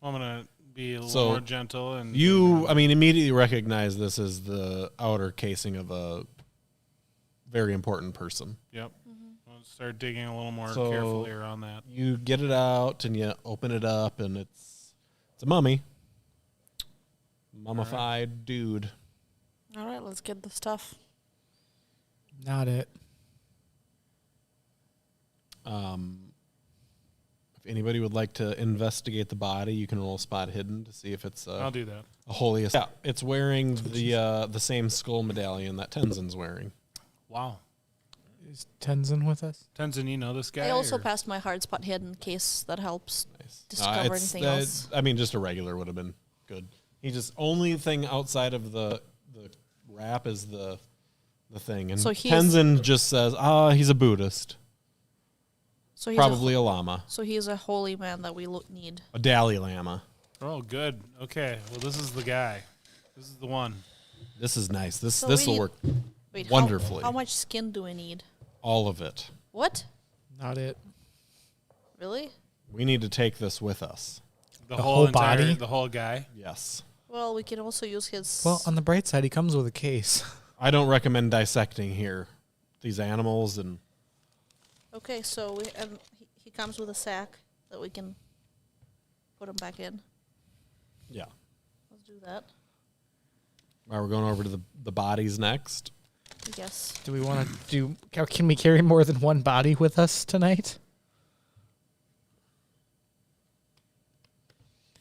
Well, I'm going to be a little So more gentle. And Immediately recognize this as the outer casing of a very important person. Yep. I'll start digging a little more So- carefully around that. You get it out, and you open it up, and it's a mummy. Mummified dude. All right, let's get the stuff. Not it. If anybody would like to investigate the body, you can roll spot hidden to see if it's I'll do that. a holiest. Yeah, it's wearing the same skull medallion that Tenzin's wearing. Wow. Is Tenzin with us? Tenzin, you know this guy? I also or- passed my hard spot hidden in case that helps Nice. discover It's- anything else. I mean, just a regular would have been good. He just only thing outside of the wrap is the thing, and So he is- Tenzin just says, he's a Buddhist, So he's probably a lama, so he is a holy man that we need. a Dalai Lama. Oh, good. Okay. Well, this is the guy. This is the one. This is nice. This So this we will need- work Wait, wonderfully. How much skin do we need? All of it. What? Not it. Really? We need to take this with us. The, The whole whole entire, body? The whole guy. Yes. Well, we can also use his. Well, on the bright side, he comes with a case. I don't recommend dissecting here. These animals and Okay, so he comes with a sack that we can put him back in. yeah. Let's do that. All right, we're going over to the bodies next. I guess. Do we want to do? Can we carry more than one body with us tonight?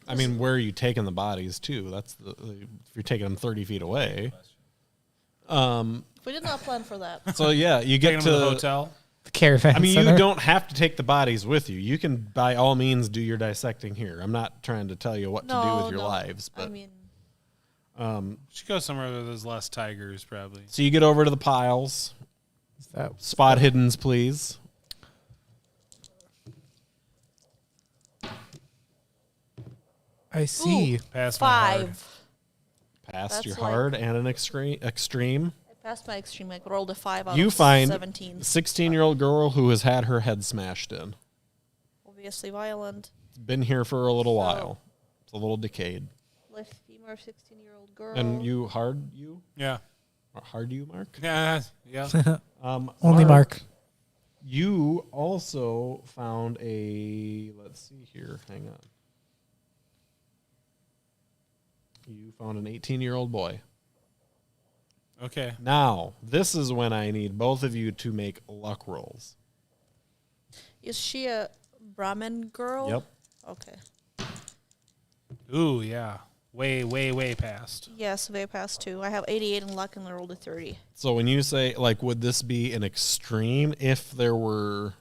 I mean, where are you taking the bodies to? That's if you're taking them 30 feet away. We did not plan for that. So yeah, you Taking get him to the to. hotel. The caravan. I mean, center? you don't have to take the bodies with you. You can, by all means, do your dissecting here. I'm not trying to tell you what to do with your lives, but I mean, Should go somewhere where there's less tigers, probably. so you get over to the piles. Is that Spot hiddens, please. I see. Pass my hard. 5. Passed That's your like- hard and an extreme. I passed my extreme. I rolled a 5 out You of find 17. a 16-year-old girl who has had her head smashed in. Obviously violent. Been here for a little So- while. It's a little decayed. Left femur, 16-year-old girl. And you hard you? Yeah. Hard you, Mark? Yeah. Yeah. Only Mark. You also found let's see here. Hang on. You found an 18-year-old boy. Okay. Now, this is when I need both of you to make luck rolls. Is she a Brahmin girl? Yep. Okay. Ooh, yeah. Way past. Yes, way past 2. I have 88 in luck and I rolled a 30. So when you say, like, would this be an extreme if there were...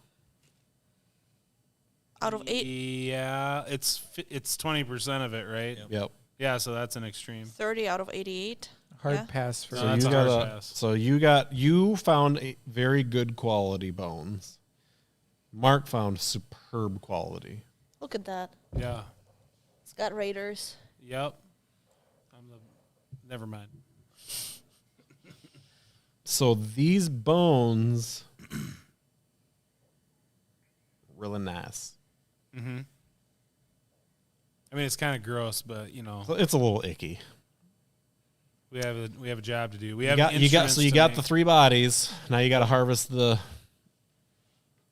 Out of 8, Yeah, it's 20% of it, right? Yep. Yeah, so that's an extreme. 30 out of 88. Hard Yeah. pass for No, So that's you a hard got pass. So you found a very good quality bones. Mark found superb quality. Look at that. Yeah. It's got Raiders. Yep. Never mind. So these bones, really nice. Mm-hmm. I mean, it's kind of gross, but So it's a little icky. we have a job to do. We You have got instruments so you to got make. the 3 bodies. Now you got to harvest the.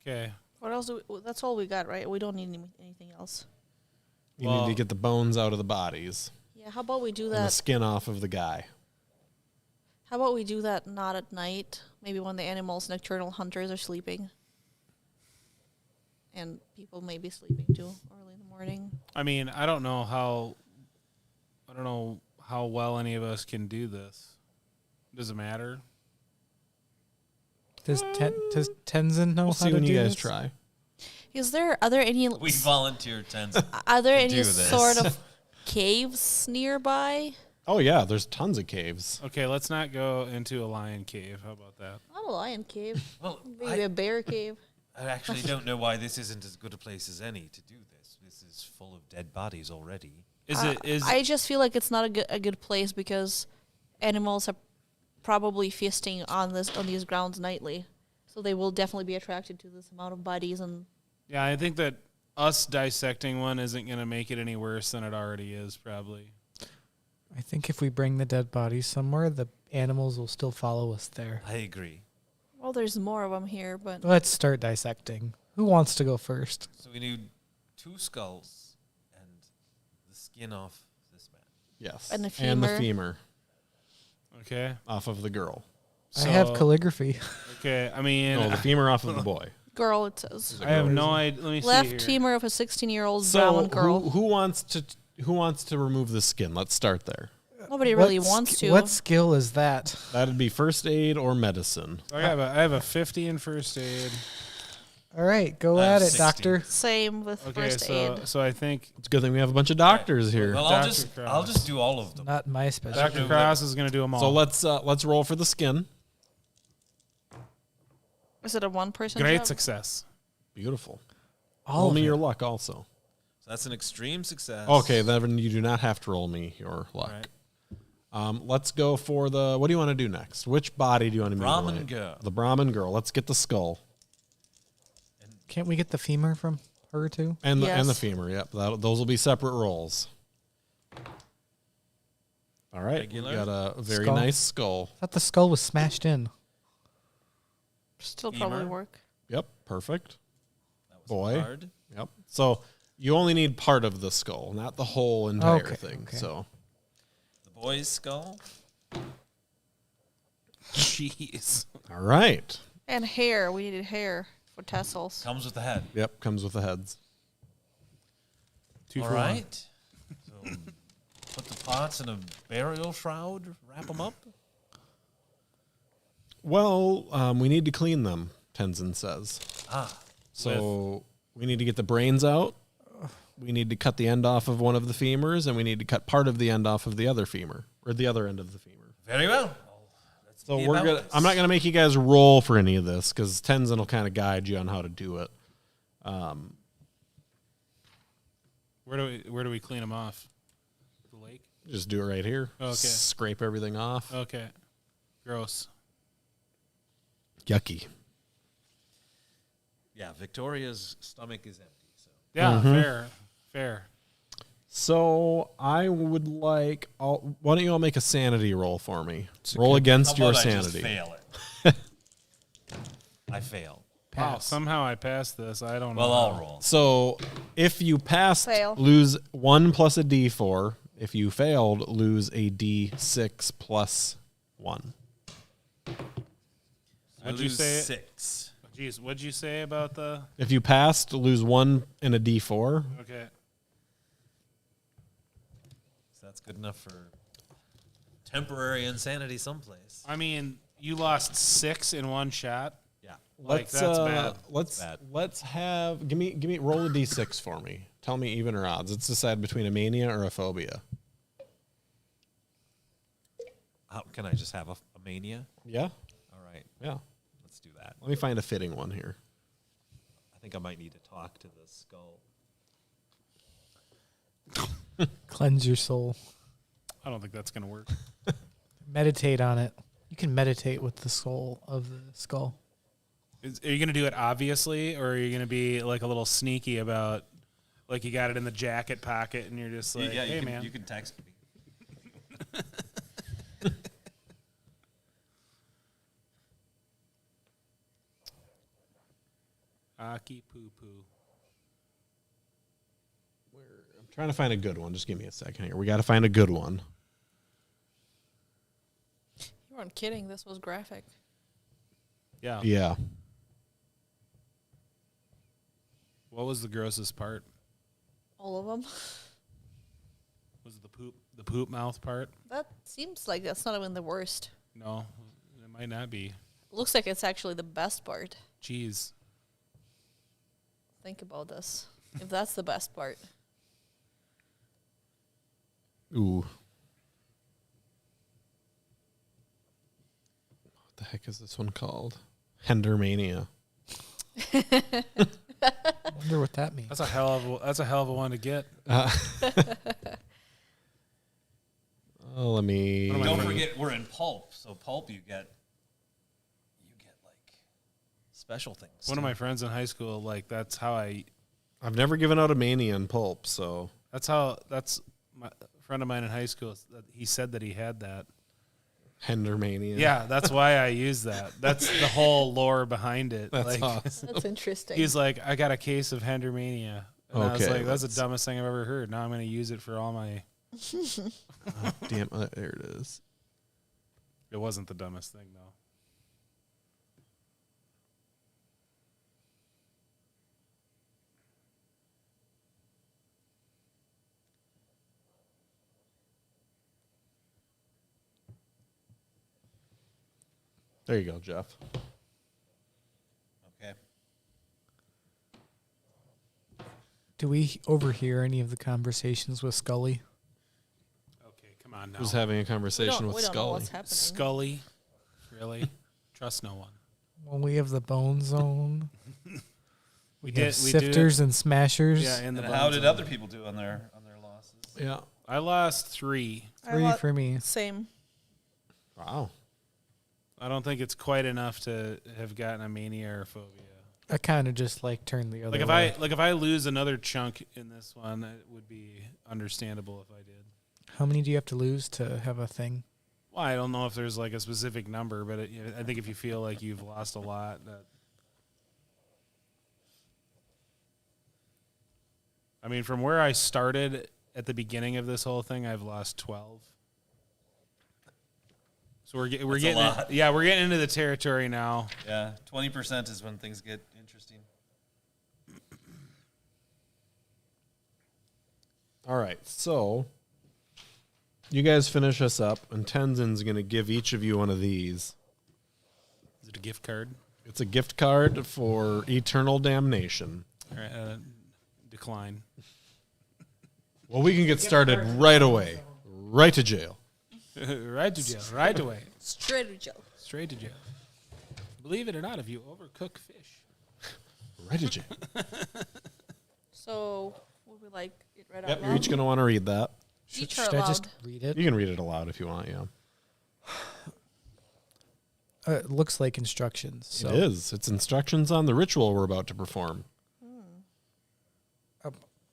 Okay. What else that's all we got, right? We don't need anything else. You Well- need to get the bones out of the bodies Yeah, how about we do and the that? skin off of the guy. How about we do that not at night? Maybe when the animals, nocturnal hunters, are sleeping. And people may be sleeping too, early in the morning. I mean, I don't know how well any of us can do this. Does it matter? Does Tenzin know We'll how see to when do you guys this? try. Are there any We volunteer Tenzin. are there to any do this. sort of caves nearby? Oh yeah, there's tons of caves. Okay, let's not go into a lion cave. How about that? Not a lion cave. Well, Maybe a bear cave. I actually don't know why this isn't as good a place as any to do this. This is full of dead bodies already. I just feel like it's not a good place because animals are probably feasting on these grounds nightly, so they will definitely be attracted to this amount of bodies. And Yeah, I think that us dissecting one isn't going to make it any worse than it already is, probably. I think if we bring the dead bodies somewhere, the animals will still follow us there. I agree. well, there's more of them here, but Let's start dissecting. Who wants to go first? So we need 2 skulls and the skin off this man. Yes, And the and the femur. femur Okay. off of the girl. I have So- calligraphy. Okay, I mean, No, the femur off of the boy. girl, it says. I have no idea. Let me Left see here. femur of a 16-year-old So Brahmin girl. who wants to remove the skin? Let's start there. Nobody really What wants sk- to. What skill is that? That'd be first aid or medicine. I have a 50 in first aid. All right, go I have at it, 60. doctor. Same with Okay, first so aid. so I think It's a good thing we have a bunch of doctors here. Well, Dr. I'll Cross. just do all of them. Not my specialty. Dr. do Cross is going to do them all. So let's roll for the skin. Is it a one-person Great job? success. Beautiful. All Roll of me it. your luck also. So that's an extreme success. Okay, then you do not have to roll me your luck. Right. Let's go for the. What do you want to do next? Which body do you want to Brahmin mutilate? girl. The Brahmin girl. Let's get the skull Can't we get the femur from her too? and the Yes. femur. Yep, those will be separate rolls. All right, Regular? we got a very Skull. nice skull. I thought the skull was smashed in. Still probably Femur. work. Yep, perfect. That was Boy. hard. Yep. So you only need part of the skull, not the whole entire Okay, thing. okay. So The boy's skull. Jeez. all right. And hair. We needed hair for tassels. Comes with the head. Yep, comes with the heads. Two All for one. right. So put the parts in a burial shroud, wrap them up. Well, we need to clean them, Tenzin says. Ah, So we need to get the brains out. We need to cut the end off of one of the femurs, and we need to cut part of the end off of the other femur, or the other end of the femur. very well. Let's So be we're about gonna. this. I'm not gonna make you guys roll for any of this because Tenzin will kind of guide you on how to do it. Where do we clean them off? The lake. Just do it right here. Okay. Scrape everything off. Okay. Gross. Yucky. Yeah, Victoria's stomach is empty. So Yeah, Mm-hmm. fair. So I would like. Why don't you all make a sanity roll for me? Roll How against your about I just sanity. fail it? I fail. Wow, Pass. somehow I passed this. I don't know. Well, I'll how. roll. So if you passed, Fail. lose 1 plus a d4. If you failed, lose a d6 plus 1. I What'd you lose say? 6. What'd Jeez, what'd you say about the... If you passed, lose 1 and a D4. Okay. So that's good enough for temporary insanity someplace. I mean, you lost 6 in one shot. Yeah. Like, that's bad. Let's have give me roll a D6 for me. Tell me even or odds. Let's decide between a mania or a phobia. How, can I just have a mania? Yeah. All right. Yeah. Let's do that. Let me find a fitting one here. I think I might need to talk to the skull. Cleanse your soul. I don't think that's going to work. Meditate on it. You can meditate with the soul of the skull. Are you going to do it obviously, or are you going to be like a little sneaky about, like you got it in the jacket pocket and you're just like, hey, man. You can text me. Aki poo poo. I'm trying to find a good one. Just give me a second here. We got to find a good one. You weren't kidding. This was graphic. Yeah. Yeah. What was the grossest part? All of them. Was it the poop mouth part? That seems like that's not even the worst. No, it might not be. Looks like it's actually the best part. Jeez. Think about this. If that's the best part. Ooh. What the heck is this one called? Hendermania. I wonder what that means. That's a hell of a one to get. Oh, let me. Don't forget, we're in pulp. So pulp, you get like special things. One of my friends in high school, like that's how I've never given out a mania in pulp, so that's my friend of mine in high school. He said that he had that. Hendermania. Yeah, that's why I use that. That's the whole lore behind it. That's like, awesome. That's interesting. He's like, I got a case of Hendermania. And I was Okay, like, that's the dumbest thing I've ever heard. Now I'm going to use it for all my... Oh, damn, there it is. It wasn't the dumbest thing, though. There you go, Jeff. Okay. Do we overhear any of the conversations with Scully? Okay, come on now. Who's having a conversation with we don't know Scully? what's happening. Scully? Really? Trust no one. When we have the bone zone, we did- have we do sifters and smashers. Yeah, in the And how bones did of other it. people do on their losses? Yeah. I lost 3. I 3 for me. Same. Wow. I don't think it's quite enough to have gotten a mania or a phobia. I kind of just like turn the other Like way. if I lose another chunk in this one, it would be understandable if I did. How many do you have to lose to have a thing? Well, I don't know if there's like a specific number, but I think if you feel like you've lost a lot, that. I mean, from where I started at the beginning of this whole thing, I've lost 12. So we're That's a getting lot. we're getting into the territory now. Yeah, 20% is when things get interesting. All right, so you guys finish us up, and Tenzin's going to give each of you one of these. Is it a gift card? It's a gift card for eternal damnation. All right, decline. Well, we can get started right away. Right to jail. Right to jail. Right away. Straight to jail. Straight to jail. Believe it or not, if you overcook fish. Right to jail. So, would we like it read out Yep, loud? you're each going to want to read that. Each Should out I just loud. read it? You can read it aloud if you want, yeah. It looks like instructions. So. It is. It's instructions on the ritual we're about to perform.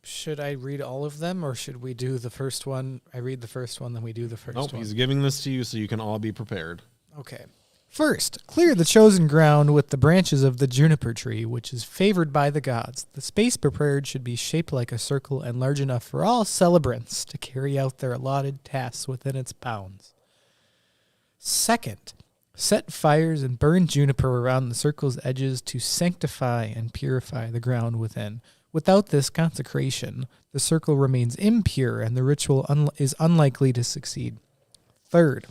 Should I read all of them, or should we do the first one? I read the first one, then we do the first Nope, one. he's giving this to you so you can all be prepared. Okay. First, clear the chosen ground with the branches of the juniper tree, which is favored by the gods. The space prepared should be shaped like a circle and large enough for all celebrants to carry out their allotted tasks within its bounds. Second, Set fires and burn juniper around the circle's edges to sanctify and purify the ground within. Without this consecration, the circle remains impure and the ritual is unlikely to succeed. Third,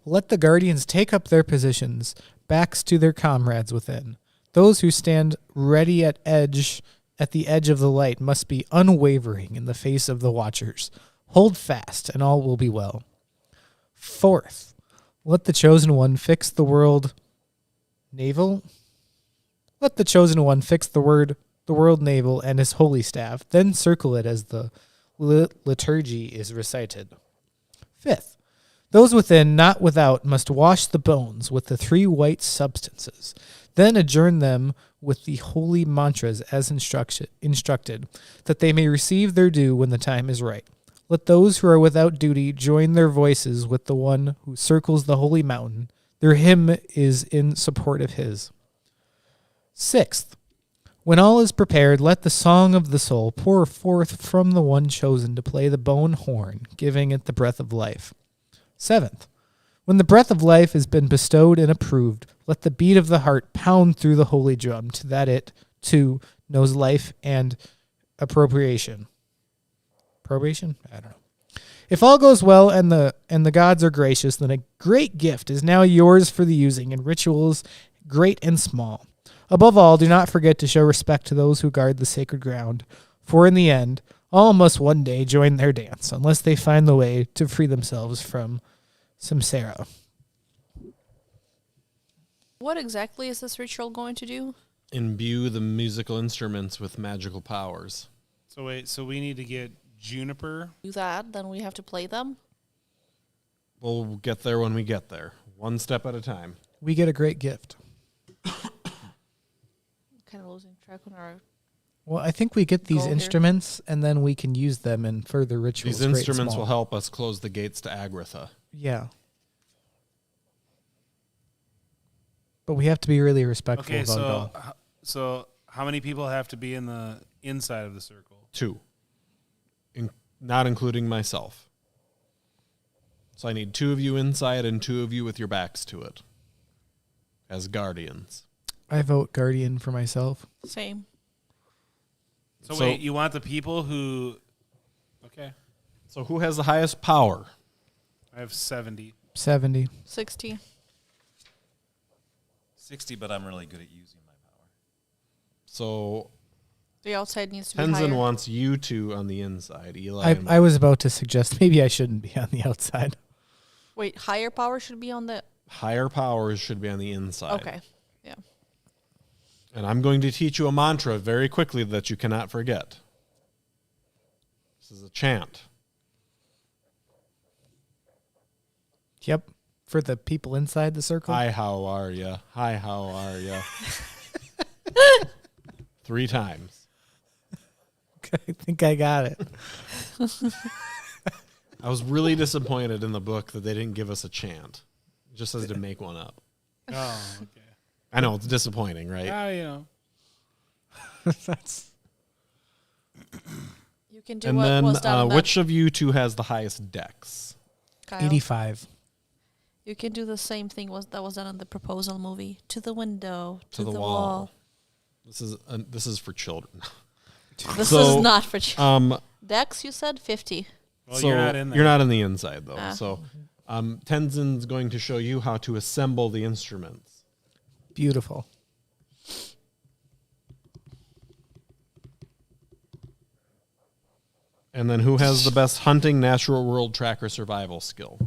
let the guardians take up their positions, backs to their comrades within. Those who stand ready at the edge of the light must be unwavering in the face of the watchers. Hold fast, and all will be well. Fourth, let the chosen one fix the world navel. Let the chosen one fix the world navel and his holy staff, then circle it as the liturgy is recited. Fifth, those within, not without, must wash the bones with the 3 white substances, then adjourn them with the holy mantras as instructed, that they may receive their due when the time is right. Let those who are without duty join their voices with the one who circles the holy mountain. Their hymn is in support of his. Sixth, when all is prepared, let the song of the soul pour forth from the one chosen to play the bone horn, giving it the breath of life. Seventh, when the breath of life has been bestowed and approved, let the beat of the heart pound through the holy drum, to that it, too, knows life and appropriation. Appropriation? I don't know. If all goes well and the gods are gracious, then a great gift is now yours for the using in rituals great and small. Above all, do not forget to show respect to those who guard the sacred ground, for in the end, all must one day join their dance, unless they find the way to free themselves from samsara. What exactly is this ritual going to do? Imbue the musical instruments with magical powers. So wait, so we need to get juniper. Do that, then we have to play them? We'll get there when we get there. One step at a time. We get a great gift. Kind of losing track on our... Well, I think we get these Goal here. instruments, and then we can use them in further rituals. These great and instruments small. will help us close the gates to Agritha. Yeah. But we have to be really respectful Okay, about it all. so how many people have to be in the inside of the circle? 2. Not including myself. So I need 2 of you inside and 2 of you with your backs to it. As guardians. I vote guardian for myself. Same. So So- wait, you want the people who... Okay. So who has the highest power? I have 70. 70. 60. 60, but I'm really good at using my power. So The outside needs to be Tenzin higher. wants you 2 on the inside. Eli and I was about to suggest maybe I shouldn't be on the outside. Wait, higher power should be on the... higher powers should be on the inside. Okay. Yeah. And I'm going to teach you a mantra very quickly that you cannot forget. This is a chant. Yep. For the people inside the circle. Hi, how are ya? Hi, how are ya? 3 times. I think I got it. I was really disappointed in the book that they didn't give us a chant. It just says to make one up. Oh, okay. I know, it's disappointing, right? You know. That's You can do And what then was done on that, which of you 2 has the highest dex? Kyle. 85. You can do the same thing that was done in the proposal movie. To the window, To the wall. This is for children. This So, is not for children. Um, Dex, you said 50. Well, so you're not in there. You're not in the inside though. Ah. So Tenzin's going to show you how to assemble the instruments. Beautiful. And then who has the best hunting, natural world, tracker, survival skill?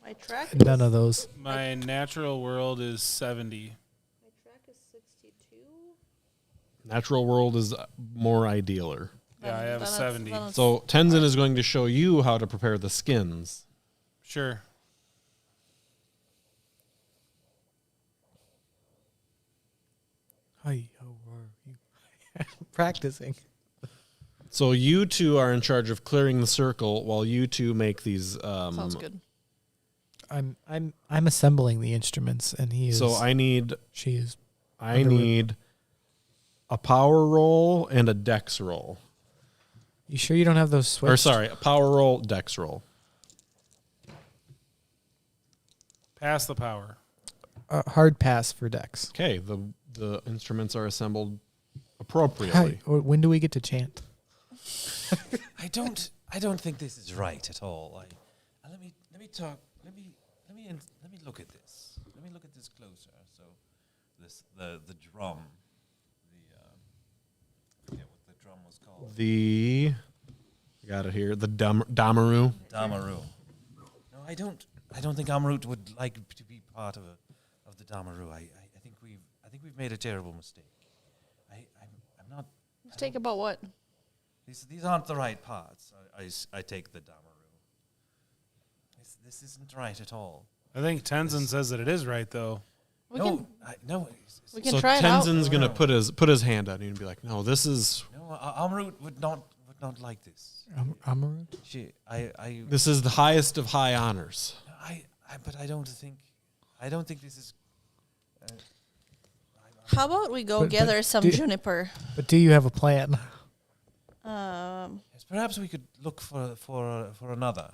My track None of those. My natural world is 70. My track is 62. Natural world is more idealer. Yeah, I have a 70. So Tenzin is going to show you how to prepare the skins. Sure. Hi, how are you? Practicing. So you 2 are in charge of clearing the circle while you 2 make these. Sounds good. I'm assembling the instruments, and he is. So I need She is. a power roll and a dex roll. You sure you don't have those switched? Or sorry, a power roll, dex roll. Pass the power. Hard pass for Dex. Okay, the instruments are assembled appropriately. Hi. When do we get to chant? I don't think this is right at all. Let me talk. Let me look at this. Let me look at this closer. So, the drum. I forget what the drum was called. Got it here. The Damaru. Damaru. No, I don't think Amrut would like to be part of the Damaru. I think we've made a terrible mistake. I'm not. Mistake about what? These aren't the right parts. I take the Damaru. This isn't right at all. I think Tenzin says that it is right, though. We can So try it out. Tenzin's gonna put his hand on you and be like, "No, this is Amrut would not like this. Amarut? this is the highest of high honors." But I don't think this is. How about we go But gather some do- juniper? But do you have a plan? Yes, perhaps we could look for another,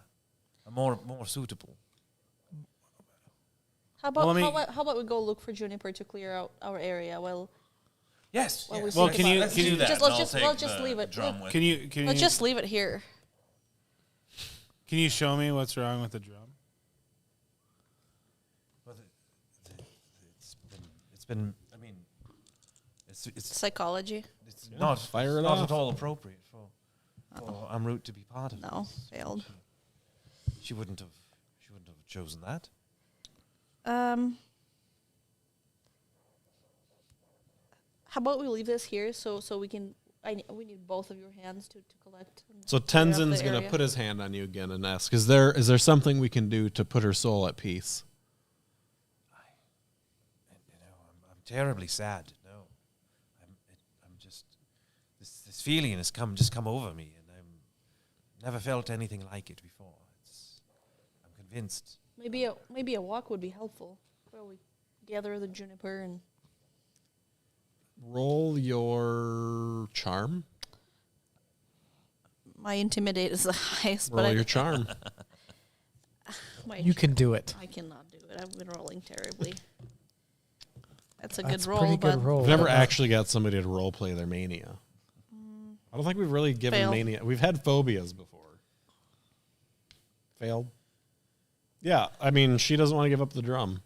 a more suitable. How about Well, let me- how about we go look for juniper to clear out our area? Yes. Well, yes. we think can you- about can you- it. that, Just and let's I'll just take leave the it. drum with Can me. you Let's just leave it here. can you show me what's wrong with the drum? Well, it's been. I mean, it's Psychology. not fire it not off. at all appropriate for Amrut to be part of. No, this. failed. She wouldn't have chosen that. How about we leave this here so we can? We need both of your hands to collect. and So clear up the Tenzin's gonna area. put his hand on you again and ask, "Is there something we can do to put her soul at peace?" I'm terribly sad. No, I'm just this feeling has come over me, and I've never felt anything like it before. I'm convinced. Maybe a walk would be helpful, where we gather the juniper and. Roll your charm. My intimidate is the highest, Roll but your charm. You can do it. I cannot do it. I've been rolling terribly. That's a That's good a roll, pretty but good roll. We've never actually got somebody to role play their mania. I don't think we've really given Fail. mania. We've had phobias before. Failed. Yeah, I mean, she doesn't want to give up the drum.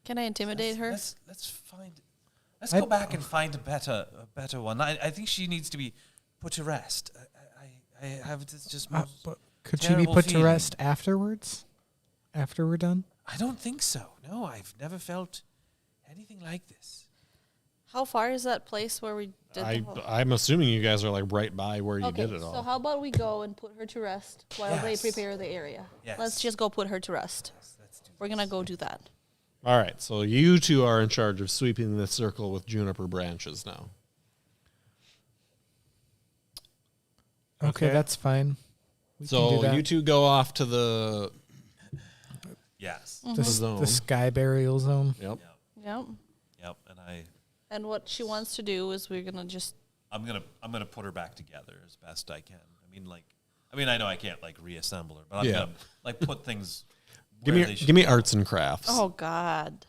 can I intimidate her? Let's find. Let's go back and find a better one. I think she needs to be put to rest. I have this just. But could she be terrible put to feeling. rest afterwards? After we're done? I don't think so. No, I've never felt anything like this. How far is that place where we did the whole? I'm assuming you guys are like right by where you Okay, did it all. so how about we go and put her to rest while they Yes. prepare the area? Yes. Let's just go put her to rest. Let's do We're gonna go do that. All right, so you two are in charge of sweeping this circle with juniper branches now. Okay, Okay. that's fine. We can So do that. you two go off to the Yes. the, zone. the sky burial zone. Yep. Yep. Yep. And And what she wants to do is we're gonna just I'm gonna put her back together as best I can. I know I can't like reassemble her, but I'm Yeah. gonna like put things. Give where me they should give me go. arts and crafts. Oh God,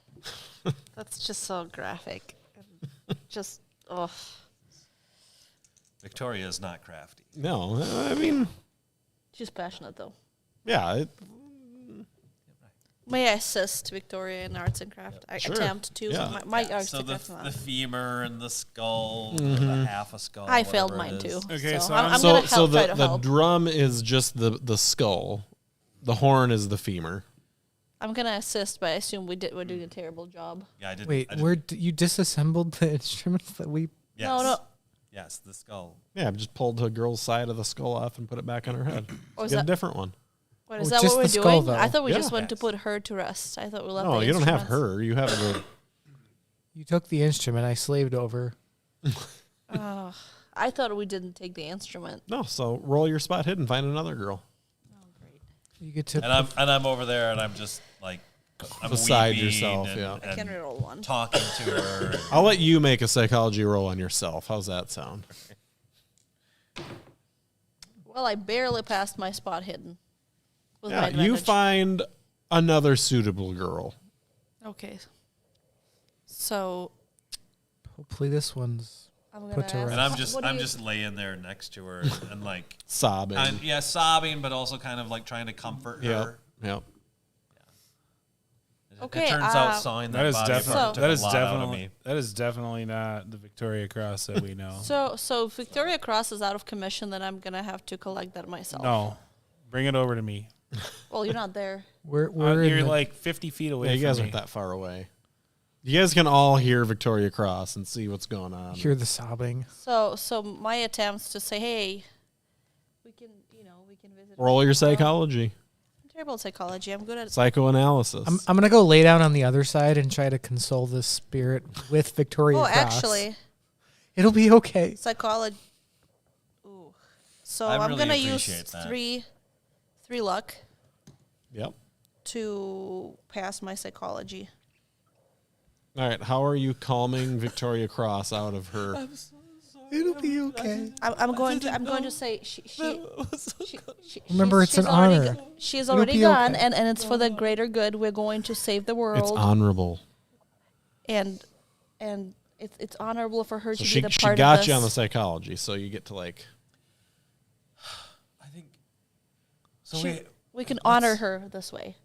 that's just so graphic. Just Victoria is not crafty. No, I mean, she's passionate though. yeah, May I assist Victoria in arts and craft? I Sure. attempt to. Yeah. My Yeah, arts so and the craft. the femur and the skull, Mm-hmm. the half a skull. I failed whatever mine it too. is. Okay, so I'm so gonna help. Try to the help. drum is just the skull. The horn is the femur. I'm gonna assist, but I assume we're doing a terrible job. Yeah, I did. Wait, I did, where you disassembled the instruments that we? yes. No. Yes, the skull. Yeah, I've just pulled the girl's side of the skull off and put it back on her head. Or is Get a that different one. what is Oh, that just what we're the skull, doing? though. I thought we just Yeah. went to Yes. put her to rest. I thought we left. No, the you don't have instruments. her. You have the. You took the instrument. I slaved over. Oh, I thought we didn't take the instrument. No, so roll your spot hidden, find another girl. Oh, great. You get to. And I'm over there, and I'm just like I'm Beside weeping yourself, and, yeah. I can and reroll one. talking to her. I'll let you make a psychology roll on yourself. How's that sound? Well, I barely passed my spot hidden. With my Yeah, you advantage. find another suitable girl. Okay. So Hopefully this one's I'm Put gonna to ask. rest. And I'm what just do I'm you- just laying there next to her and like Sobbing. sobbing, but also kind of like trying to comfort her. Yep. Okay, It turns out sawing That that is body apart definitely took a lot out of me. that is definitely not the Victoria Cross that we know. So Victoria Cross is out of commission. Then I'm gonna have to collect that myself. No, bring it over to me. Well, you're not there. we're in You're the, like 50 feet away. Yeah, you from guys me. aren't that far away. You guys can all hear Victoria Cross and see what's going on. hear the sobbing. So my attempts to say, hey, we can visit. Roll your her tomorrow. psychology, I'm terrible at psychology. I'm good at. psychoanalysis. I'm gonna go lay down on the other side and try to console this spirit with Victoria Oh, Cross. actually, It'll be okay. psychology. Ooh. So I I'm really gonna appreciate use that. three luck Yep. to pass my psychology. All right. How are you calming Victoria Cross out of her? It'll be okay. I'm going to say she Remember, it's an honor. She's It'll already be gone, okay. and it's for the greater good. We're going to save the It's world, honorable. and it's honorable for her So to she be the she part got of you on the this. psychology, so you get to like. I think so. She- We can honor her this way.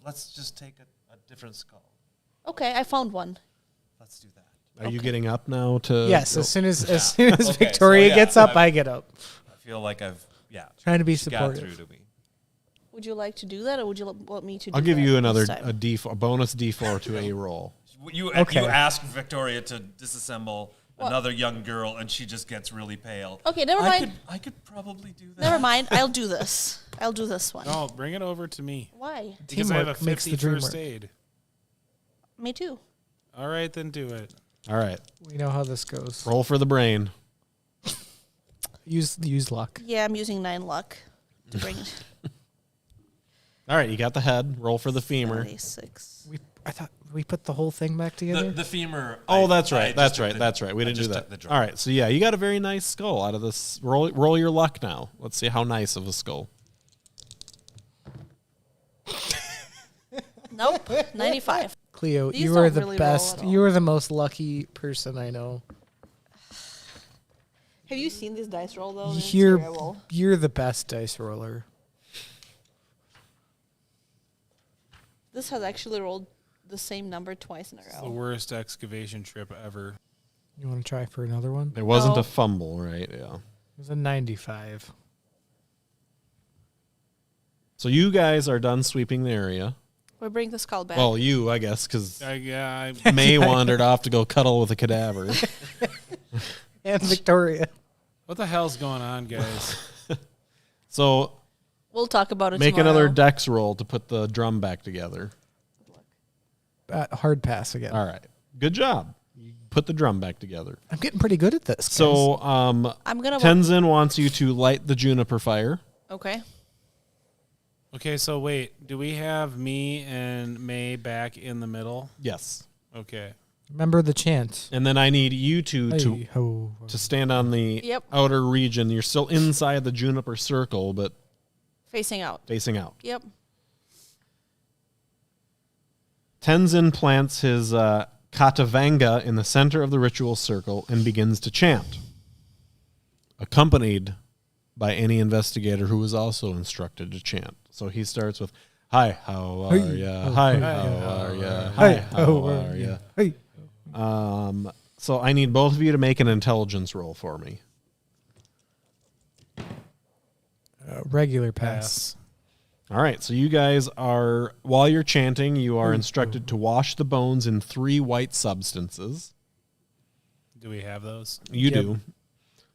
Let's just take a different skull. Okay, I found one. Let's do that. Are you getting up now to? Yes, Go- as soon as Okay, Victoria so, gets up, I get up. I feel like I've Trying to be she got supportive. through to me. Would you like to do that, or would you want me to? I'll do give that you this another time? a bonus D4 to a roll. You Okay. ask Victoria to disassemble another young girl, and she just gets really pale. Okay, never mind. I could probably do that. Never mind. I'll do this. I'll do this one. No, bring it over to me. Why? Because I have a Teamwork makes 50 the dream first work. aid. Me too. All right, then do it. All right. We know how this goes. Roll for the brain. Use luck. Yeah, I'm using 9 luck to bring it. All right. You got the head. Roll for the femur. 76. I thought we put the whole thing back together. The femur. Oh, I that's right. just That's took right. the- That's right. We I didn't do just that. took the drop. All right. So yeah, you got a very nice skull out of this. Roll your luck now. Let's see how nice of a skull. Nope. 95. Cleo, These you are don't the really roll best. at all. You are the most lucky person I know. Have you seen this dice roll though? It's You're terrible. you're the best dice roller. This has actually rolled the same number twice in a It's the row. worst excavation trip ever. You want to try for another one? It wasn't No. a fumble, right? Yeah. It was a 95. So you guys are done sweeping the area. We'll bring the skull back. Well, you, I guess, because Yeah, May wandered off to go cuddle with a cadaver. And Victoria. what the hell's going on, guys? So we'll talk about it make tomorrow. another dex roll to put the drum back together. Hard pass again. All right. Good job. You put the drum back together. I'm getting pretty good at this. Guys. So I'm gonna. Tenzin wants you to light the juniper fire. Okay. Okay, so wait, do we have me and May back in the middle? Yes. Okay. remember the chant. And then I need you two Hey, ho, ho. to stand on the Yep. outer region. You're still inside the juniper circle, but Facing out. facing out. Yep. Tenzin plants his katavanga in the center of the ritual circle and begins to chant, accompanied by any investigator who was also instructed to chant. So he starts with, "Hi, how are Hey, ya? oh, Hi, hey, how are ya? Hey, Hi, how are ya?" Hey. So I need both of you to make an intelligence roll for me. Regular pass. All right, so you guys are, while you're chanting, you are instructed to wash the bones in 3 white substances. Do we have those? You Yep. do.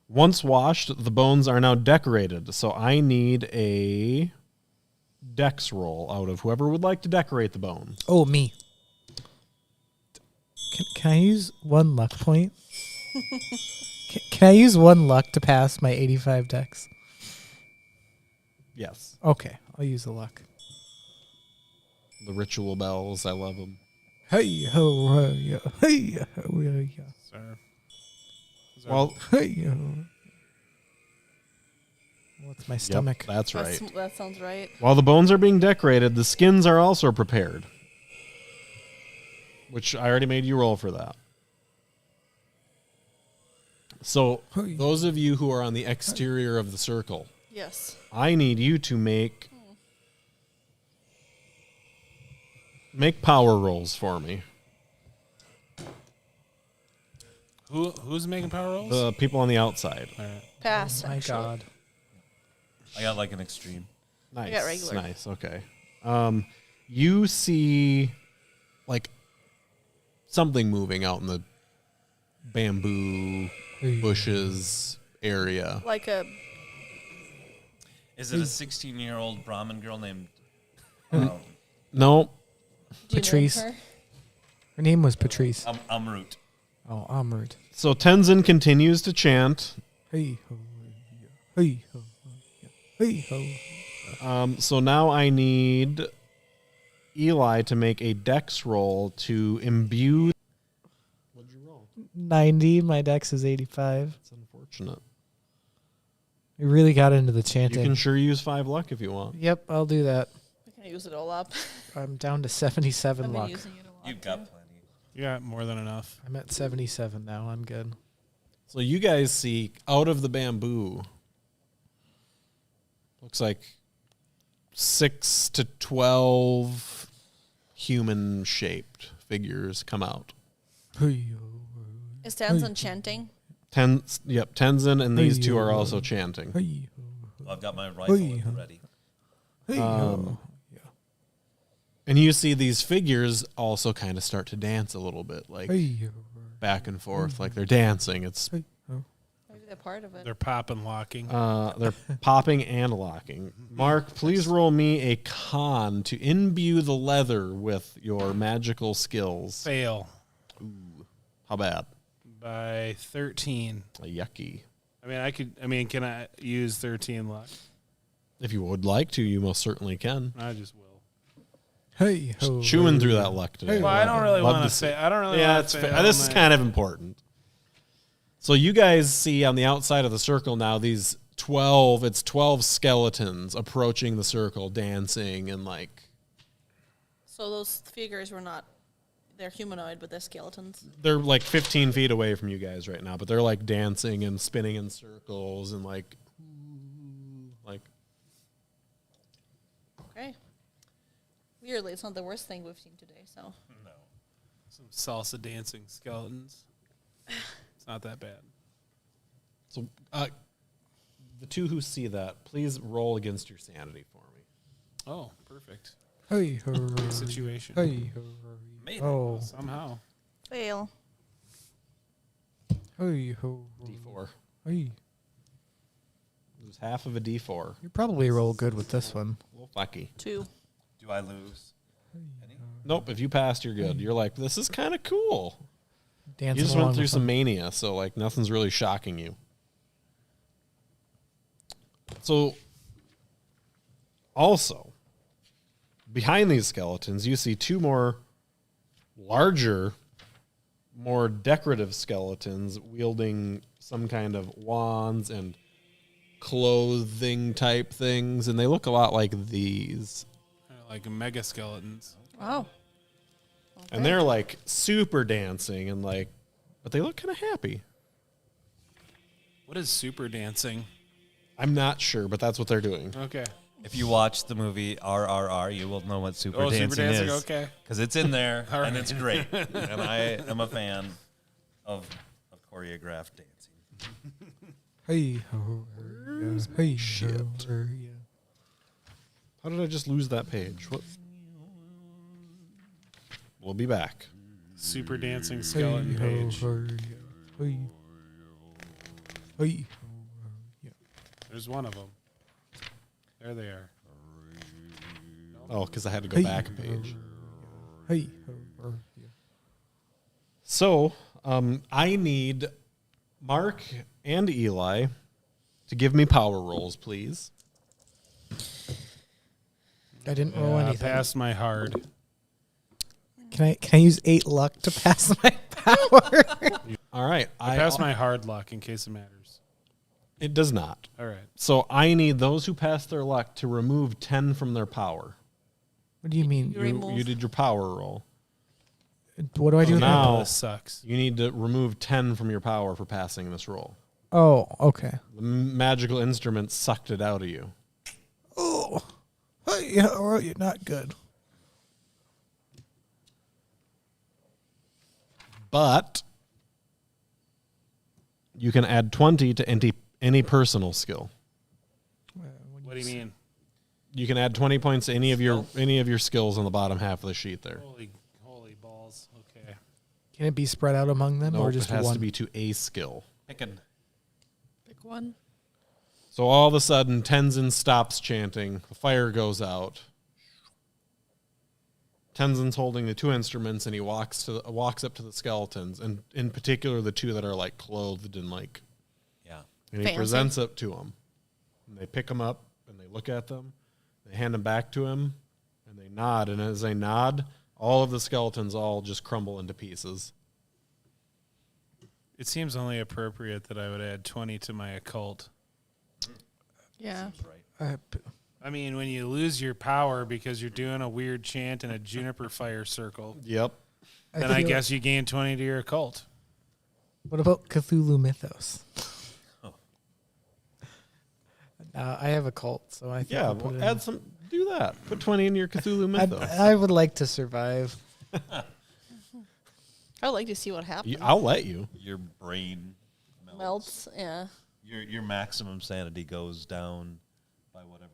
Once washed, the bones are now decorated. So I need a dex roll out of whoever would like to decorate the bones. Oh, me. Can I use 1 luck point? Can I use 1 luck to pass my 85 dex? Yes. Okay, I'll use the luck. The ritual bells, I love them. Hey ho, ho, yeah. Hey ho, yeah. Sir. Well, Hey ho. What's my stomach? Yep, that's right. That sounds right. While the bones are being decorated, the skins are also prepared. Which I already made you roll for that. So, those of you who are on the exterior of the circle, Yes. I need you to make power rolls for me. Who's making power rolls? The people on the outside. All right. Pass. My actually. God. I got like an extreme. Nice. got regular. Nice. Okay. You see, like, something moving out in the bamboo bushes area. Like a Is it a 16-year-old Brahmin girl named? No. do you Patrice. name her? Her name was Patrice. Amrut. Oh, Amrut. So Tenzin continues to chant. Hey ho, hey ho, hey ho. So now I need Eli to make a dex roll to imbue. What'd you roll? 90. My dex is 85. It's unfortunate. We really got into the You chanting. can sure use 5 luck if you want. Yep, I'll do that. I can use it all up. I'm down to 77 I've been luck. using it a lot. You've got too. plenty. You got more than enough. I'm at 77 now. I'm good. So you guys see out of the bamboo, looks like 6 to 12 human-shaped figures come out. Hey ho, Is Tenzin chanting? Tenzin and these two are also chanting. hey ho, I've got my rifle Hey. ready. hey ho. And you see these figures also kind of start to dance a little bit, like Hey ho, back and forth, like they're dancing. It's hey ho. Maybe they're part of it. They're popping, locking. they're popping and locking. Mark, please roll me a con to imbue the leather with your magical skills. Fail How bad? by 13. Yucky. Can I use 13 luck? If you would like to, you most certainly can. I just will. Hey ho. Chewing through that luck today. Well, I don't really Love want to to see. say. I don't really. Yeah, want it's to fa- this is kind of important. So you guys see on the outside of the circle now these 12 skeletons approaching the circle, dancing and like So those figures were not. They're humanoid, but they're skeletons. they're like 15 feet away from you guys right now, but they're like dancing and spinning in circles and like Okay. Weirdly, it's not the worst thing we've seen today. So Some salsa dancing skeletons. It's not that bad. so. The two who see that, please roll against your sanity for me. Oh, perfect. Hey ho. Situation. Hey ho. Made it. Oh. Somehow. fail. Hey ho. D4. Hey. It was half of a D4. You probably roll good with this one. A little lucky. 2. Do I lose? Any? Nope. If you passed, you're good. You're like, this is kind of cool. Dancing You just along went through with some them. mania, so like nothing's really shocking you. So, also, behind these skeletons, you see 2 more larger, more decorative skeletons wielding some kind of wands and clothing type things, and they look a lot like these. Like mega skeletons. Wow. And they're like super dancing and like, but they look kind of happy. What is super dancing? I'm not sure, but that's what they're doing. Okay. If you watch the movie RRR, you will know what super dancing super dancing. is. Okay. Because it's in there All and right. it's great. And I am a fan of choreographed dancing. Hey ho. Hey shit? ho. How did I just lose that page? What? We'll be back. Super dancing Hey skeleton ho. page. Hey. Hey. There's one of them. There they are. Oh, because I had to go back a page. Hey. So, I need Mark and Eli to give me power rolls, please. I didn't roll anything. Past my hard. Can I use 8 luck to pass my power? All right. I passed my hard luck in case it matters. It does not. All right. So I need those who pass their luck to remove 10 from their power. What do you mean? You did your power roll. What do I do with now- that? This sucks. You need to remove 10 from your power for passing this roll. Oh, okay. The magical instrument sucked it out of you. Oh, yeah, or you're not good. But you can add 20 to any personal skill. What do you mean? You can add 20 points to any of your skills on the bottom half of the sheet there. Holy balls. Okay. Can it be spread out among them, or Nope, just it has one? to be to a skill. Picking. Pick one. So all of a sudden, Tenzin stops chanting. The fire goes out. Tenzin's holding the two instruments, and he walks up to the skeletons, and in particular the two that are like clothed in like. Yeah. And he Fancy. presents it to them, and they pick them up and they look at them. They hand them back to him, and they nod. And as they nod, all of the skeletons all just crumble into pieces. It seems only appropriate that I would add 20 to my occult. Yeah. I mean, when you lose your power because you're doing a weird chant in a juniper fire circle, Yep. then I guess you gain 20 to your occult. What about Cthulhu mythos? Oh. I have a cult, so I think Yeah, I'll put well, it add some. Do that. Put 20 in your Cthulhu mythos. I would like to survive. I'd like to see what happens. I'll let you. Your brain Melts. Yeah. Your maximum sanity goes down by whatever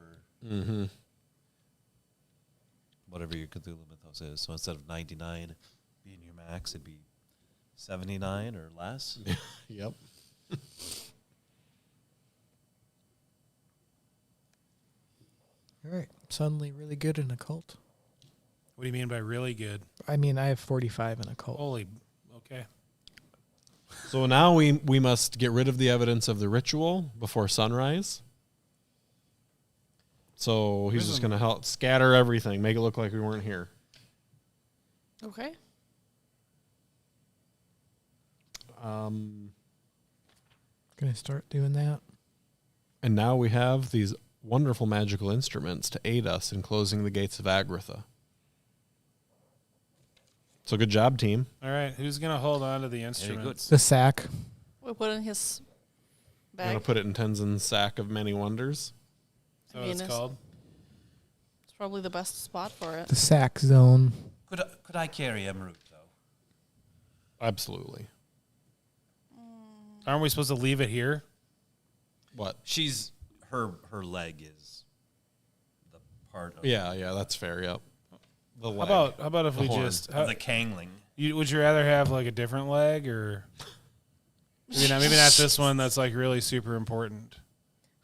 whatever your Cthulhu mythos is. So instead of 99 being your max, it'd be 79 or less. Yep. All right. Suddenly really good in occult. What do you mean by really good? I mean, I have 45 in occult. Holy, okay. So now we must get rid of the evidence of the ritual before sunrise. So he's just going to help scatter everything, make it look like we weren't here. Okay. Gonna start doing that. And now we have these wonderful magical instruments to aid us in closing the gates of Agritha. So good job, team. All right, who's going to hold on to the instruments? The sack. We put in his I'm bag. going to put it in Tenzin's sack of many wonders. Is that what it's called? It's probably the best spot for it. The sack zone. Could I carry Emerald though? Absolutely. Aren't we supposed to leave it here? What? She's her leg is the part of Yeah, that's fair. Yep. The leg. How about if The we horn. just the Kangling. would you rather have like a different leg or maybe not this one that's like really super important?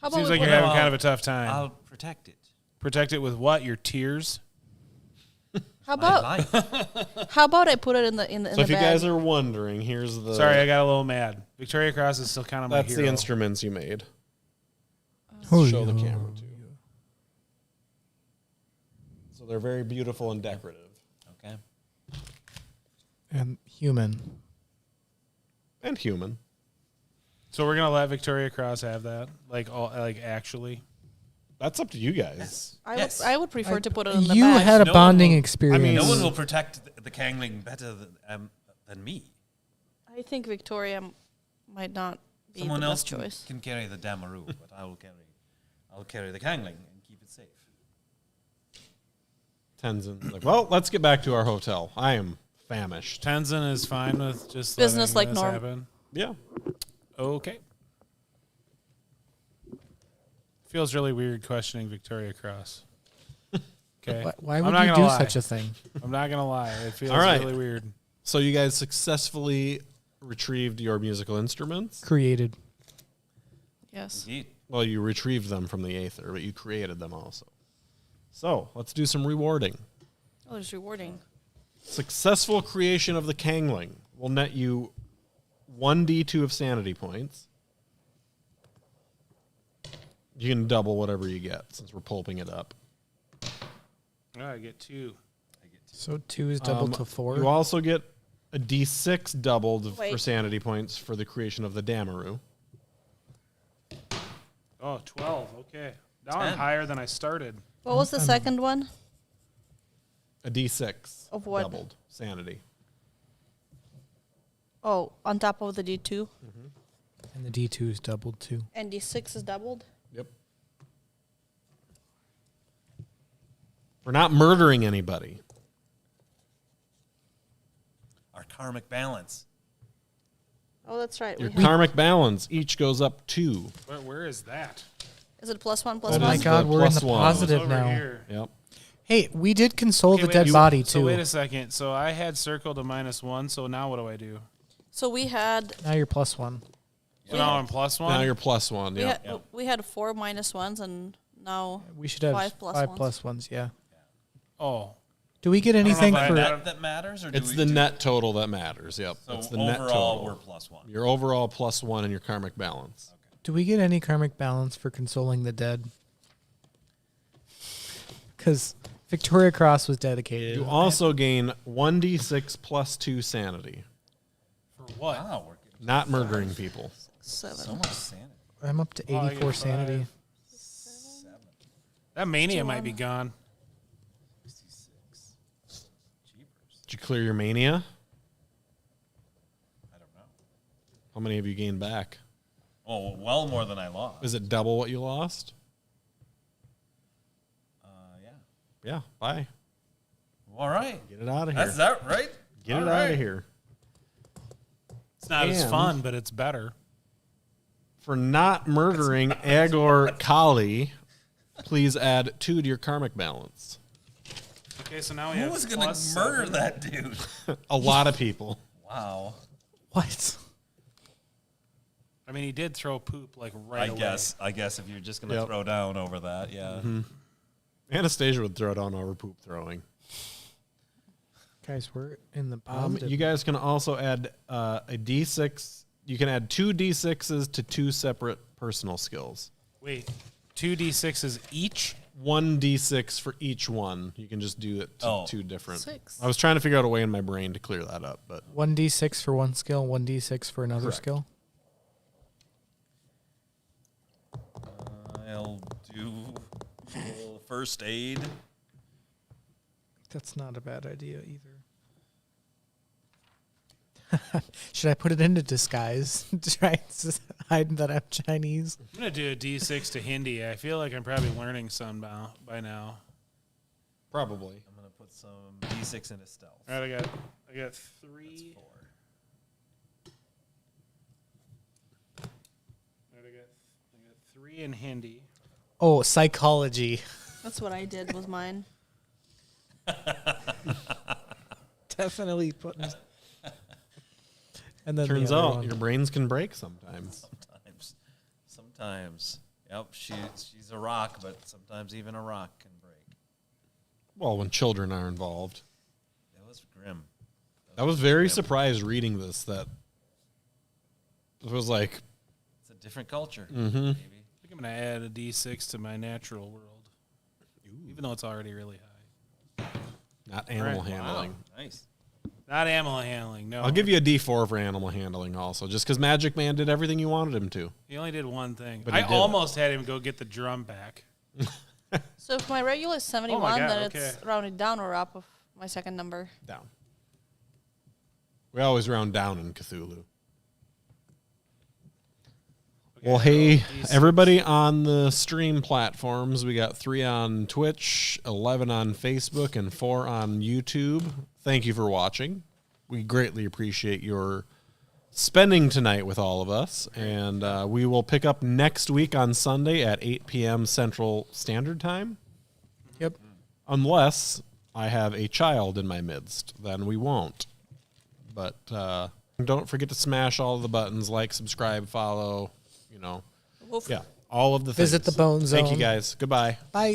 How about Seems we like put, you're having kind of a tough time. I'll protect it. Protect it with what? Your tears? how My about life. how about I put it in the So the if you bag? guys are wondering, here's the. Sorry, I got a little mad. Victoria Cross is still kind of my That's hero. the instruments you made. Oh, Show the yeah. camera too. So they're very beautiful and decorative. Okay. And human. And human. So we're gonna let Victoria Cross have that, actually. That's up to you guys. Yes. I would prefer to put it in the You bag. had a No one bonding will- experience. No one will protect the Kangling better than me. I think Victoria might not be Someone the else best choice. can carry the Damaru, but I'll carry the Kangling and keep it safe. Tenzin's like, well, let's get back to our hotel. I am famished. Tenzin is fine with just Business letting like this norm. happen. Yeah. Okay. Feels really weird questioning Victoria Cross. Okay. Why I'm would not you gonna do lie. such a thing? I'm not gonna lie. It feels All right. really weird. So you guys successfully retrieved your musical instruments. Created. Yes. Indeed. Well, you retrieved them from the Aether, but you created them also. So let's do some rewarding. Oh, it's rewarding. Successful creation of the Kangling will net you 1d2 of sanity points. You can double whatever you get since we're pulping it up. Oh, I get 2. So 2 is double to 4. You also get a d6 doubled for Wait. sanity points for the creation of the Damaru. Oh, 12. Okay. Now 10. I'm higher than I started. What was the second one? A D6 Of what? doubled sanity. Oh, on top of the D2. And the D2 is doubled too. And D6 is doubled? Yep. For not murdering anybody. Our karmic balance. Oh, that's right. Your We have. karmic balance each goes up 2. Where is that? Is it +1, That Oh +1? my is God, the we're in the plus one. positive Over now. here. Yep. Hey, we did console Okay, the wait, dead you- body So too. wait a second. So I had circled a -1. So now what do I do? So we had Now you're +1. So now I'm +1. Now you're +1. we Yep. had we had 4 -1s, and now We should have 5 plus 5 ones. plus ones. Yeah. Oh. Do we get don't know if anything I- for? That matters, or do It's we the do- net total that matters. Yep. So it's the net overall, total. we're +1. Your overall +1 in your karmic balance. Do we get any karmic balance for consoling the dead? Because Victoria Cross was dedicated. You also gain 1d6 plus 2 sanity. For what? Wow, we're getting Not murdering people. 7. so much sanity. I'm up to Oh, I 84 get sanity. 7, That mania 61. might be gone. 66. Jeepers. Did you clear your mania? I don't know. How many have you gained back? Oh, well more than I lost. Is it double what you lost? Yeah. Yeah. Bye. All right. Get it out of here. That's that right? Get All it out right. of here. It's not as And- fun, but it's better. For not murdering Agor Kali, please add 2 to your karmic balance. Okay, so now we Who have was gonna +7. murder that dude? A lot of people. Wow. What? I mean, he did throw poop like right away. I guess if you're just gonna Yep. throw down over that, yeah. Anastasia would throw down over poop throwing. Guys, we're in the positive. You guys can also add a D6. You can add 2 D6s to 2 separate personal skills. Wait, 2d6s each? 1 D6 for each one. You can just do it to Oh. 2 different. 6. I was trying to figure out a way in my brain to clear that up, but 1d6 for one skill, 1d6 for another Correct. skill. I'll do a little first aid. That's not a bad idea either. Should I put it into disguise to try to hide that I'm Chinese? I'm going to do a d6 to Hindi. I feel like I'm probably learning some by now. probably. I'm gonna put some D6 into stealth. All right, I got 3. That's 4. All right, I got 3 in Hindi. Oh, psychology. That's what I did with mine. Definitely putting. And then Turns the other out one. your brains can break sometimes. Sometimes. Yep, she's a rock, but sometimes even a rock can break. Well, when children are involved. That was grim. I was very surprised reading this that it was like, It's a different culture. mm-hmm. I think I'm going to add a d6 to my natural world, even though it's already really high. Not animal Right. handling. Wow, nice. Not animal handling, no. I'll give you a D4 for animal handling also, just because Magic Man did everything you wanted him to. He only did one thing. But he I did it. almost had him go get the drum back. So if my regular is 71, God, then okay. it's rounded down or up of my second number. Down. We always round down in Cthulhu. Okay, Well, hey, D6. everybody on the stream platforms, we got 3 on Twitch, 11 on Facebook, and 4 on YouTube. Thank you for watching. We greatly appreciate your spending tonight with all of us, and we will pick up next week on Sunday at 8 p.m. Central Standard Time. Yep. Unless I have a child in my midst, then we won't. But don't forget to smash all of the buttons, like, subscribe, follow, Woof. yeah, all of the Visit things. the Bone Thank you Zone. guys. Goodbye. Bye.